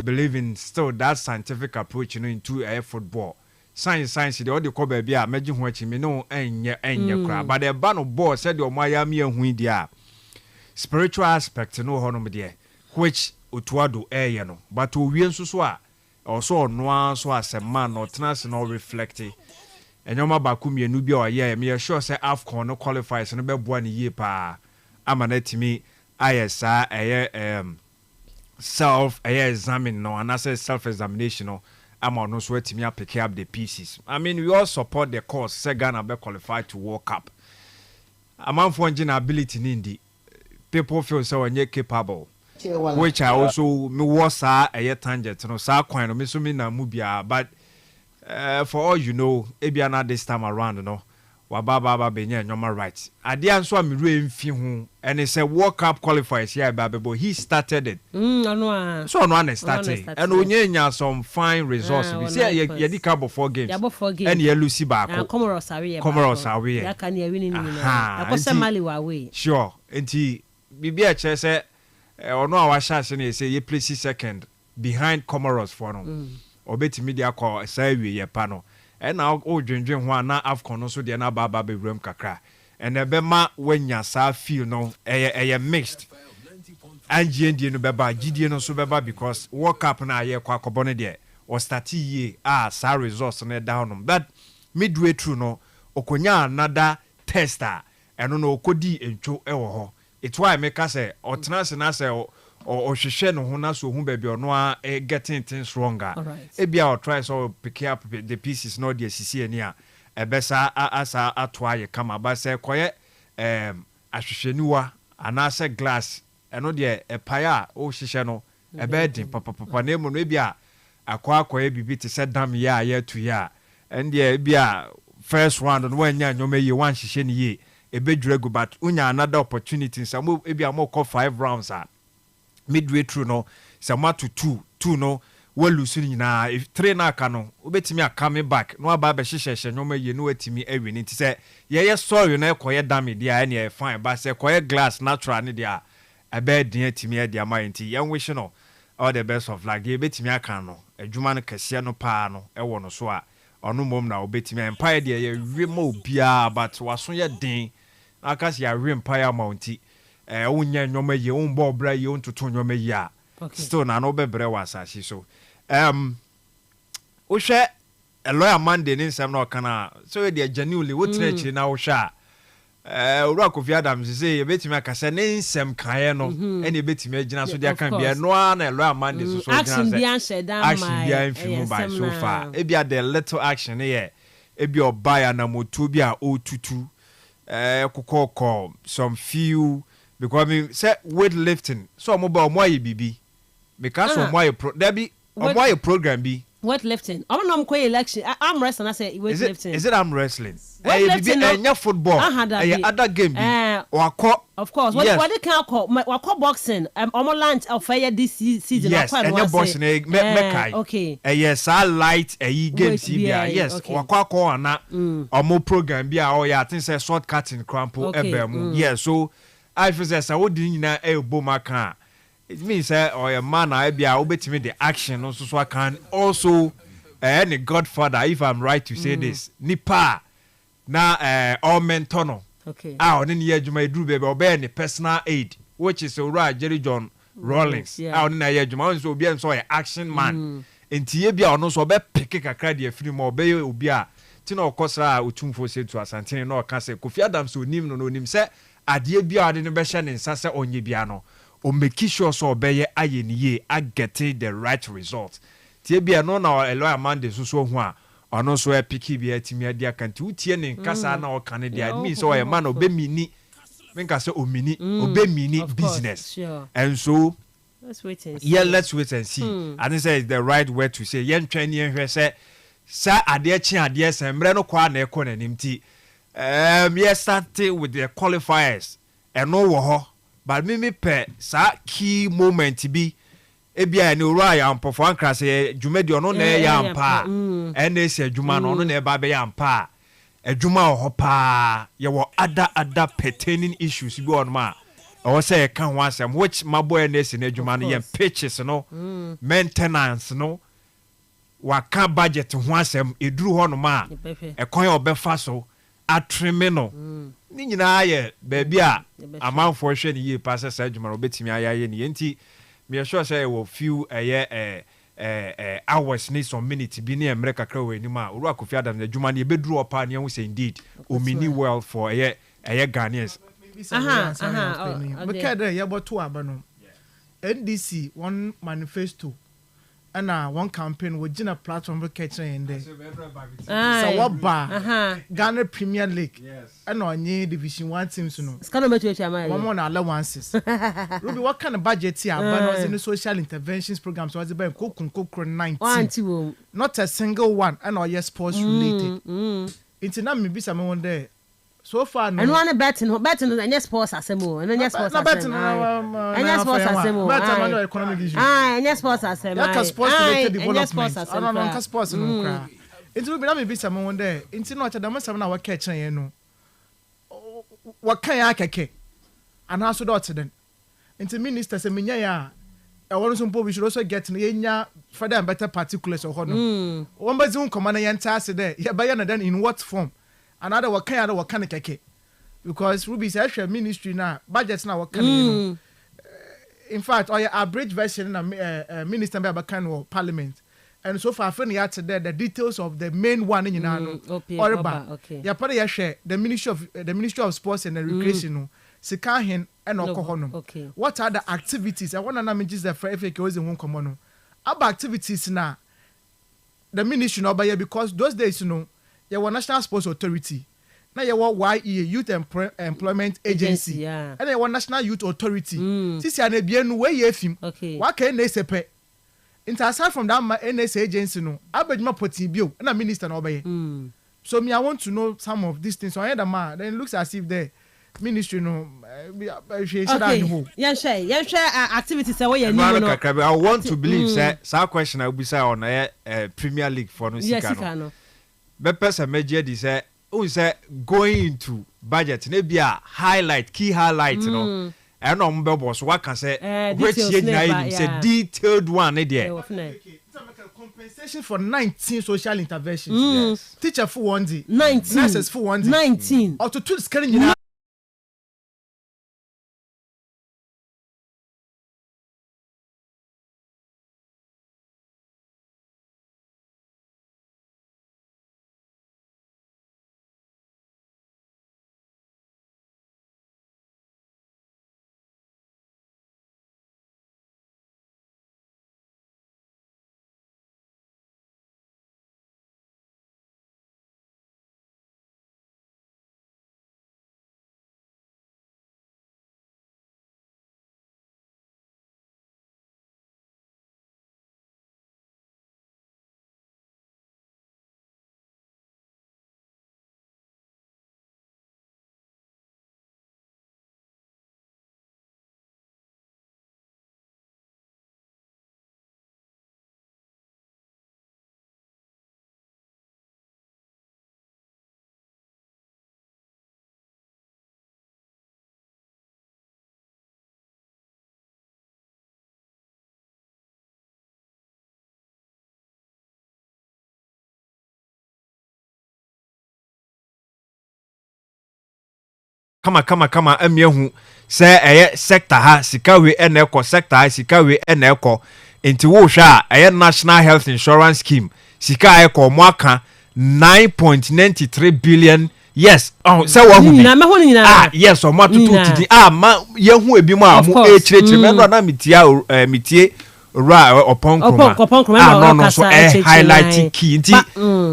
believe in still that scientific approach into football science the all the ko ba bia meji ho achi me no enye kra but the ban of ball said the omaya me ahu dia spiritual aspect no honom there which otuado eye no but owie nso so a also noa so as a man or trans no reflecting and your mabaku mienu bi o ye me sure say AFCON no qualifies no be boa ne ye pa amaneti me ayesa self examine no and as self examination no ama no so etimi pick up the pieces. I mean we all support the cause say Ghana be qualified to World Cup. Amanfo engine ability nindi people feel so when you capable which I also me was a tangent no sa kwan no me so me na mu bia but for all you know ebia na this time around no wa baba benya nyoma right ade anso a me re mfi ho and it's a World Cup qualifiers here but he started it so no one started and onyenya some fine results we say ye di cup before games and ye lose back Comoros away ya kan ye winning akosa Mali wa away sure enti bibia che say ono a wahya na say ye place second behind Comoros for no obetimi dia kwa say we ye pa no and now o dwendwen ho na AFCON no so de na baba bewrem kakra and ebema wanya sa feel no eye mixed angie no beba gidie no so beba because World Cup na ye kwa kobo de o start ye sa results no down but midway through no okonya another tester eno no okodi entwo ewo ho it's why make us say or trans na say or hwehwe no ho na so hu baby ono a getting things stronger ebia or try so pick up the pieces no the sisi ani a ebesa asa atoa ye kama ba say koye ahwehweniwa ana say glass eno de epaya o hwehwe no ebedin papa na emu no ebia akwa bibi te say dam ya ya tu ya and the ebia first round no wanya nyoma ye wan hwehwe ni ye ebedwregu but unya another opportunity some ebia mo call 5 rounds midway through no some to 2 no we lose nyina if 3 na aka no obetimi aka back no aba be hyehyehye nyoma ye no atimi awi ni say ye sorry na ekoye damage dia na fine but say ekoye glass natural ni dia abedin atimi e dia mind yan wish no all the best of luck ye betimi aka no adwuma no kase no pa no e wo no so a ono mom na obetimi empire dia ye wema obia but waso ye den akasi ya empire mounti unya nyoma ye unbo bra ye untutu nyoma ye a still na no bebre wasasi so wo hwe a lawyer Monday ni nsem na okana so we dey genuinely wo tire chiri na wo hwe Owura Kofi Adams say ye betimi akase ne nsem kae no ene betimi agina so dia kan bia no na lawyer Monday so so agina say action bia infimu by so far e bia the little action here e bia obaya na moto bia otutu kokoko some few because I mean say weightlifting so mo ba mo aye bibi because mo aye there be mo aye program bi weightlifting I'm no ko election I'm wrestling I say weightlifting is it I'm wrestling enya football other game bi wako of course what they can call wako boxing omo lunch of fair this season yes enya boxing mekai okay yes I light games bia yes wako ana omo program bi a ya think say short cutting crampo ebemu yes so I feel say wo di nyina ebo maka it means say or a man I bia obetimi the action no so can also any godfather if I'm right to say this nipa na all mentor no okay on ni adwuma eduru be obey ni personal aid which is Ora Jerry John Rawlings. I don't know your Juman so be and so a action man. And Tibia no so be pick a credit a film or bay ubia. Tino Costa Utumfo said to us and Tino no can say Kofi Adams so nim no nim say adie bia de no be hye ne sase onye bia no o make sure so obeye aye ni ye a get the right result. Tibia no na Eloy Amande so ho a ono so e piki bia timi ade akanti utie ne nkasa na o kan de admi so o man obe mini menka say o mini obe mini business. Sure. And so let's wait and see. Yeah, let's wait and see. And say it's the right word to say yen twen yen hwe say sa ade chi ade sembre no kwa na ekọ na nimti. Yes, started with the qualifiers and no wo but me pe sa key moment bi ebia ni ora ya mpofo ankra se dwumadi ono na ya mpa ene se dwuma no ono na eba be ya mpa adwuma ho pa ye wo ada pertaining issues bi on ma o say kan ho asem which maboy na se na adwuma no ye pitches no maintenance no waka budget ho asem eduru ho no ma ekon ya obefa so atrimino ni nyina ye baabi a amanfo hwe ni ye pass sa adwuma no betimi ayaye ni enti me sure say we few hours ni some minutes bi ni emre kakra we ni ma Uru Kofi Adam na adwuma ni beduru opa ni hu say indeed o mini well for Ghanaians. Because there you but to abano NDC one manifesto and one campaign with Gina platform catching in there. So what bar Ghana Premier League and on Division 1 teams no. It's kind of much one more allowances. Ruby, what kind of budget here? But was in the social interventions programs was about cook 19. Not a single one and all your sports related. It's not maybe someone there. So far, no. And one betting and yes, sports are similar. And yes, sports are similar. And yes, sports are similar. And yes, sports are similar. Sports related development. I don't know sports no cry. It will be not maybe someone there. It's not a damn our catcher, you know. What can I keke? And also dot then. Into minister say minya I want some we should also get in further and better particulars or no. One by Zoom commander yanta there. Yeah, by then in what form? Another what kind of keke because Ruby says ministry now budgets now what kind in fact or your average version minister by kind parliament and so far funny out there the details of the main one in okay yeah probably share the ministry of sports and recreation sika hen and okay what are the activities I want to know just the FAK always in one common about activities now the ministry now by because those days your National Sports Authority. Now your YEA Youth Employment Agency. And your National Youth Authority. This is a bien way film. Okay. What can they say? Aside from that NSA agency, no, I bet my put bio and a minister no obey. So me, I want to know some of these things. So I man, then it looks as if the ministry no. Okay. Yeah, share activities away. I want to believe that some question I will be say on Premier League for no sikano. But person major this say going into budget maybe a key highlight you know and on boss what can say which say detailed one there compensation for 19 social interventions teacher for 1 19 nurses for 1 19 or to scaling kama amiehu sɛ ɛyɛ sector ha sika we ɛna ɛkɔ sector ha sika we ɛna ɛkɔ nti wo hwɛ a ɛyɛ national health insurance scheme sika ɛkɔ mo aka 9.93 billion. Yes, sɛ wo hu bi yes o ma tutu tidi ma yehu ebi mu a mo ekyirechire me no na metie ra upon kroma no so highlight key nti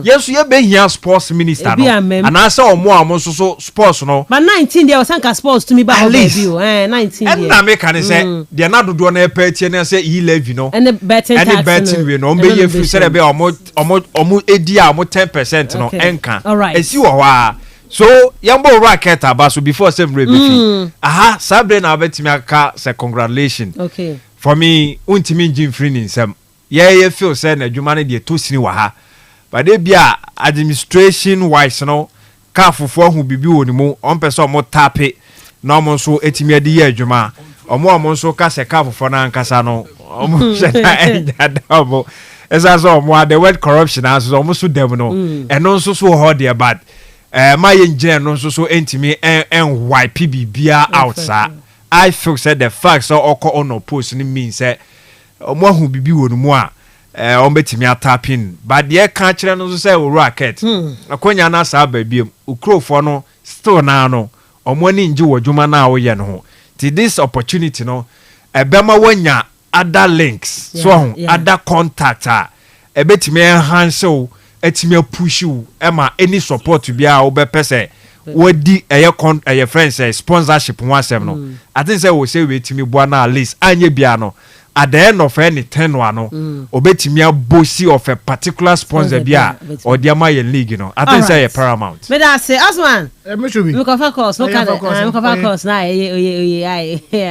yesu ye behia sports minister no anasa omo a mo so sports no but 19 there was anka sports to me ba ho baby 19 there na me kan say de na dodo na epatie na say e-levy no and betting we no be ye free say be omo edi a mo 10% no enka esi wo ho a so yambo racket abaso before say rebefi sabre na betimi aka say congratulations. Okay. For me, untimi njin free ni nsem. Ye feel say na adwuma ne de to sini wa ha. But they bia administration wise no ka fofo hu bibi woni mu, on pese omo tape na omo so etimi ade ye adwuma. Omo so ka se ka fofo na nkasa no. Omo sheda enda dabo. Esa so omo the word corruption as omo so dem no. Eno so ho de bad. My engineer no so entimi en wipe bibia outside. I feel said the facts are all on no post ni means that mo hu bibi wonu mu a on betimi atapin but the can't no say we racket akonya na sa ba biem ukrofo no still na no omo ni nji wodwuma na wo ye no ho ti this opportunity no ebema wanya other links so other contact ebetimi enhance o etimi push you ema any support bia wo be pese wodi eye friends sponsorship one asem no I think say we say we timi bua na at least anye bia no at the end of any 10 one no obetimi abosi of a particular sponsor bia or the my league no I think say a paramount me that say Osman me should be we cover course look at we cover course na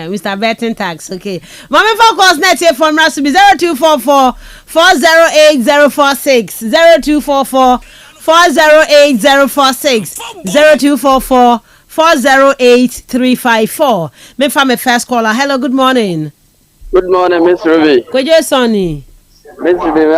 Mr. Betting Tax. Okay mommy focus net here from Rasu 0244 408046 0244 408046 0244 408354. Me from my first caller. Hello, good morning. Good morning, Miss Ruby. Koje Sonny. Miss Ruby, me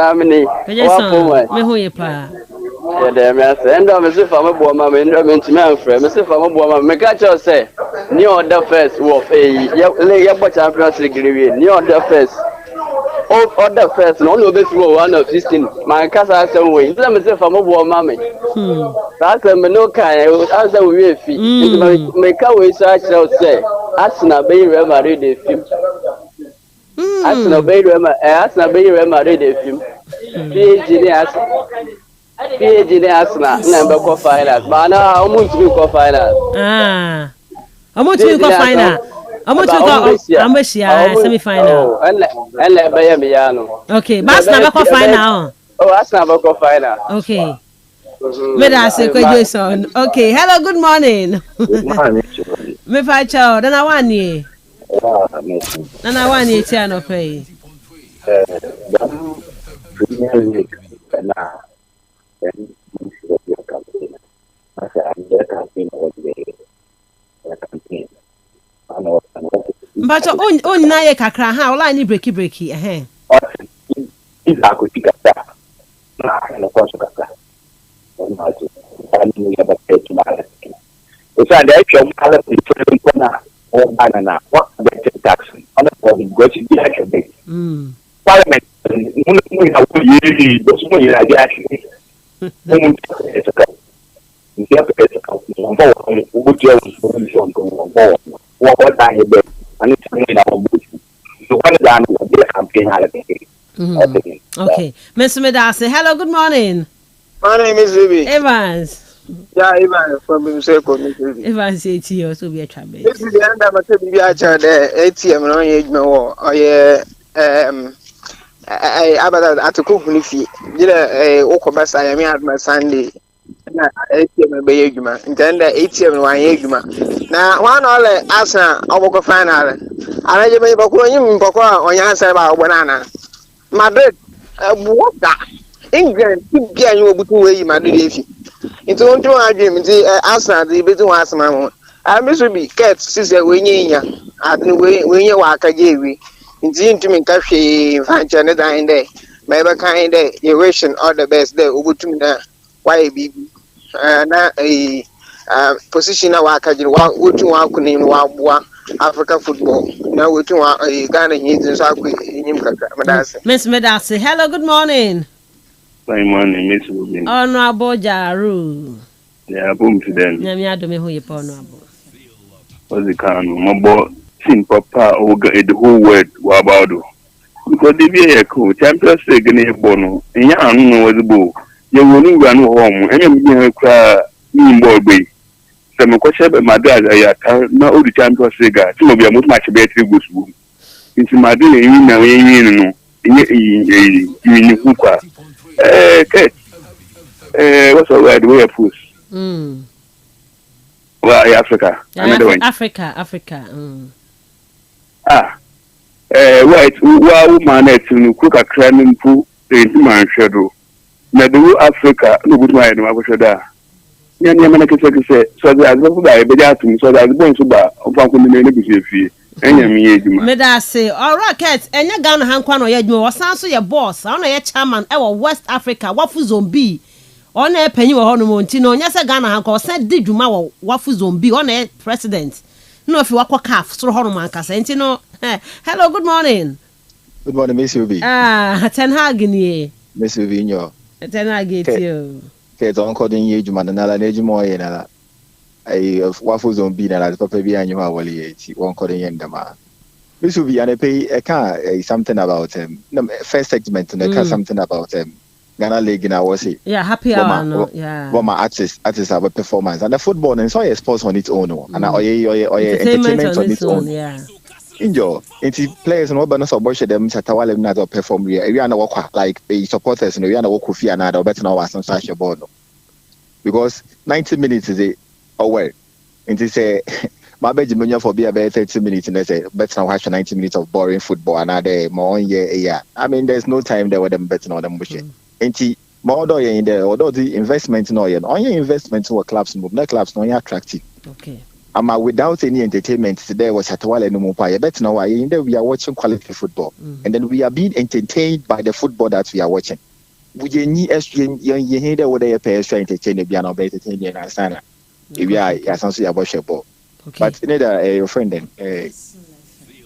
Koje Sonny. Me hu ye pa. Yeah, there me say. Endo me say for me boy mama, endo me ntimi amfre. Me say for me boy mama. Me catch you say. Ni order first wolf. Ya bo Champions League rewe. Ni order first. Order first, no one be through one of 16. My casa say we. Let me say for my boy mama. That's a me no kai. Answer we fi. Me ka we search out say. Arsenal be Real Madrid the film. Arsenal be Real Madrid the film. PSG ni Arsenal na be ko final. But now omo to go final. Omo to go final. Ambesia semi-final. And be me ya no. Okay, but Arsenal be final. Oh, Arsenal be final. Okay. Me da say ko Jason. Okay, hello, good morning. Good morning. Me fa chao, na one ye. Na one ye tia no pay. Premier League na Mbacho on na ye kakra ha ola ni breaki Iza ko tikata na no ko kaka na to ani ya ba te ma o sa da etwa ala pe ko na o banana what the tax on the go to the action day parliament mun ya ko yi do so yi la ya shi mun ta ka ni ya pe ta ka on ba o je o ko what I had and it's coming out. So what is done with the campaign? Okay. Mr. Medase, hello, good morning. My name is Ruby. Evans. Yeah, Evans from Mensah. Evans, 80 years will be a trouble. This is the end of the ATM on your or I to cook with you. Did a Okobas, I am my Sunday. ATM be yeguma ntende ATM wa yeguma na one all Arsenal oboko final anaje me boko nyim boko onya answer ba ogbonana Madrid buoda England bia nyi obutu we yi Madrid efi nti onto adwem nti Arsenal dey betu wa asema mo amiso bi ket sise we nyinya adni we nye wa aka jewi nti ntumi nka hwe fanche ne dan dey me be kan dey you wishing all the best there obutu na why be na position na waka jin wa wotu wa kunim wa boa Africa football na wotu wa Ghana hin so akwa enyim kaka medase Miss Medase hello good morning Good morning Miss Rubin Honorable Jaru yeah boom to them nyame adome ho ye honorable what's the kind mo sin papa o the whole world wa about because the be ko Champions League ni bono nya anu no was bo ye wonu gwa no home enyam bi kra ni ball be se me ko shebe madad ya ta na o the Champions League ti mo bia mo match be 3 goals bu nti madad ni na yin no ni ku kwa what's the word we post well Africa another one Africa right wa woman et no ku kakra no mpu enti man hwedo na do Africa no good man no akohweda nya na kese so that azbo ba be ja tum so that bon so ba ofa ko ni ne bi fie enya mi eduma me da say all rocket enya Ghana hankwa no ye dwuma wasan so ye boss ona ye chairman e wo West Africa wafu zombi ona e panyi wo ho no monti no nya se Ghana hankwa wasan di dwuma wo wafu zombi ona e president no fi wakwa caf so ho no mankasa enti no hello good morning Miss Ubi Ten Hag ni Miss Ubi nyo Ten Hag etio ke don ko din ye dwuma na la na dwuma ye na la ai wafu zombi na la papa bi anyo ma wali eti won ko din ye ndama Miss Ubi ane pay something about first segment no something about Ghana League na was it happy hour no my artists have a performance and the football and so a sports on its own and entertainment on its own enjoy it's players no but no so bush them chatawale na to perform we are na work like supporters no we are na work fi na da better na was on such a board because 90 minutes is away and it's a my bedroom for be about 30 minutes and say better watch 90 minutes of boring football another more yeah I mean there's no time there with them better on them bush enti more do in there although the investment no yen on your investment to clubs move na clubs no attractive okay without any entertainment today was atwale no more better now in there we are watching quality football and then we are being entertained by the football that we are watching we need extra you hear there what they pay extra entertain be an better entertain na sana if you are so you watch ball but your friend then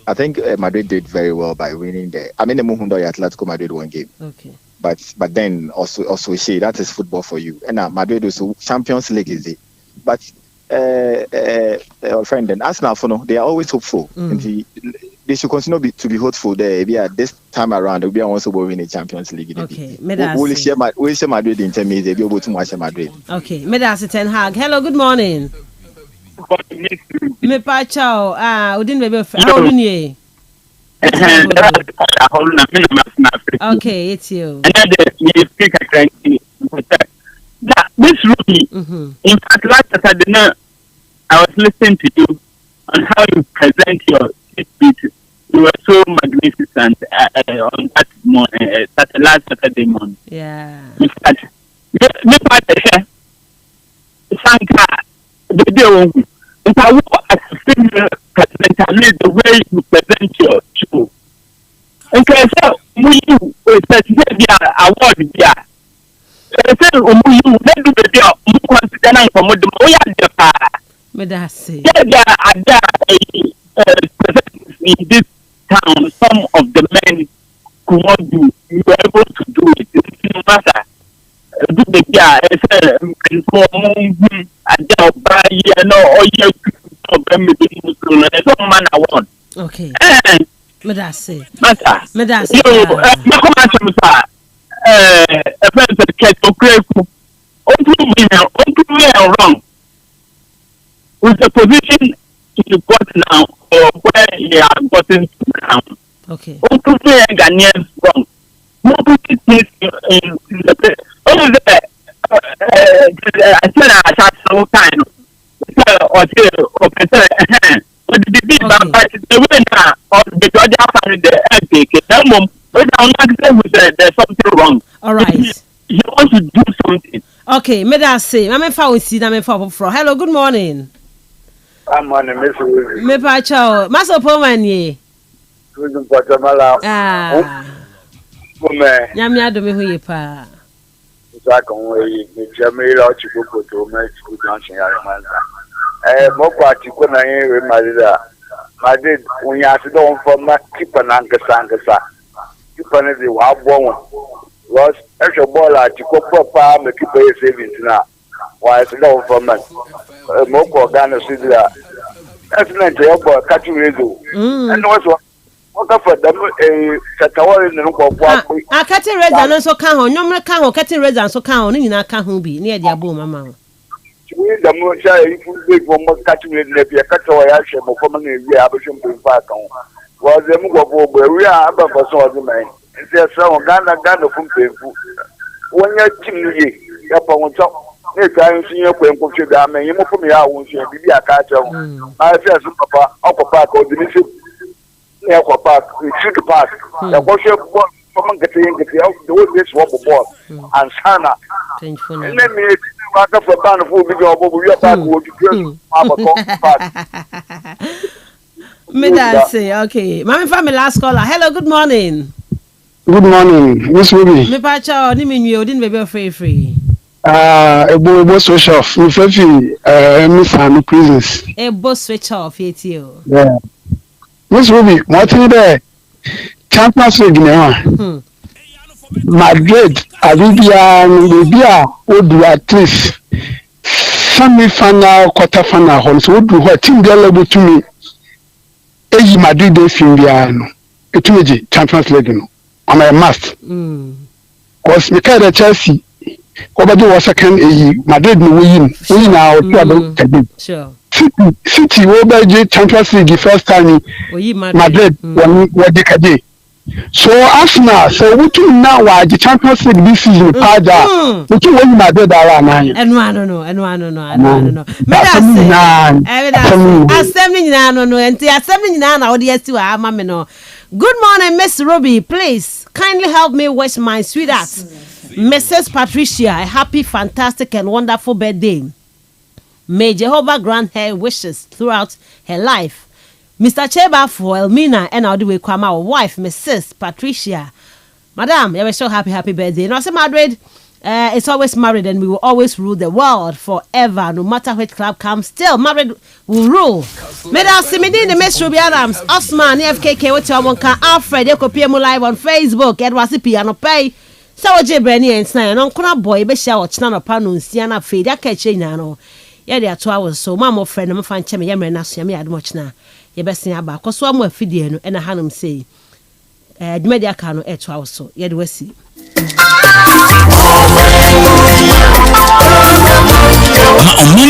I think Madrid did very well by winning the the Muhundo Atletico Madrid one game okay but then also see that is football for you and Madrid also Champions League is it but our friend then Arsenal for no they are always hopeful and they should continue to be hopeful there this time around we are also win the Champions League okay we'll share Madrid in terms of be able to watch Madrid okay Medasi Ten Hag hello good morning me pa chao udin bebe how old you okay it's you Miss Ruby in fact last Saturday I was listening to you on how you present your speech. You were so magnificent on that morning, last Saturday morning. Yeah. In fact, me part Sanka the day if I walk as a female president, I need the way you present your show. Okay, so you award there. Say you let do the consider from the Medasi. In this town, some of the men who want to you were able to do it. It doesn't matter. Do the okay. Medasi. Medasi. A friend said, "Keto Kreku, wrong with the position you got now or where you are gotten to now. Okay. Ghanaians wrong. Nobody thinks in the place. Only I said I shot some kind or the way now or the Georgia family the epic. There's something wrong. All right. You want to do something. Okay, Medasi. I'm hello, good morning. Good morning, Miss Willie. Me pa chao. Maso Pomani. Good Guatemala. Nyami ado me hu ye pa. Isaac Onway, Jamila Chibuko to make school dancing. Moko Chico na here, my did when you have to go from my keeper Nankasa. Keeper is the wild woman. Was extra ball at Chico Papa, make you pay savings now. Why it's no from me. Moko Ghana City. Excellent job, catching radio. And also. What for them? Satawari in the local walk. I cutting red and also count. No more count, cutting red and so count. In a count be near the boom, mamma. The moon if you big one was catching it, if you cut away action for coming in the abortion to back on. Was the move where we are about for some of the men. And there's some Ghana from people. When you're chimney, up on top. Next time you your point for sugar, man, you move from your house, you'll be a catcher. I feel some papa, upper park or the park, shoot the park. The worship from the way this was ball and Sana. And then me, I got for town of food because we are back would you say, okay. My family last caller. Hello, good morning. Good morning, Miss Ruby. Me pacha, ni me you didn't be free. Ebo switch off. Me fefi Mensah prisons. Ebo switch off it you. Yeah. Miss Ruby, what in the Champions League now? Madrid, Arabia, Libya, would do at least semi-final, quarter-final. So would do what team they level to me. Eji Madrid de Finbiano. It will be Champions League. I'm a must. Because me carry Chelsea. Over the second Madrid no win. We now sure. City will be Champions League the first time Madrid when they can. So Arsenal, so we can now the Champions League this season. We can win Madrid around. And I don't know. Good morning, Miss Ruby. Please kindly help me wish my sweetheart, Mrs. Patricia, a happy, fantastic, and wonderful birthday. May Jehovah grant her wishes throughout her life. Mr. Cheba for Elmina and our way come our wife, Mrs. Patricia. Madam, you were so happy birthday. And I say Madrid, it's always married and we will always rule the world forever. No matter which club comes, still married will rule. Madam Simidin, Miss Ruby Adams, Osman, FKK, what you want, Alfred, you copy live on Facebook, Edward Piano Pay. So, Jebeni and Snare, no boy, be shower, China Panu, Siana Fade, I catch you now. Yeah, there are 2 hours, so Mamma friend, I'm fine, Chemi, Yammer, Nasiami, I'd much now. Your best thing about, because one more Fidiano and a Hanum say, Media Cano, 2 hours, so yet we see.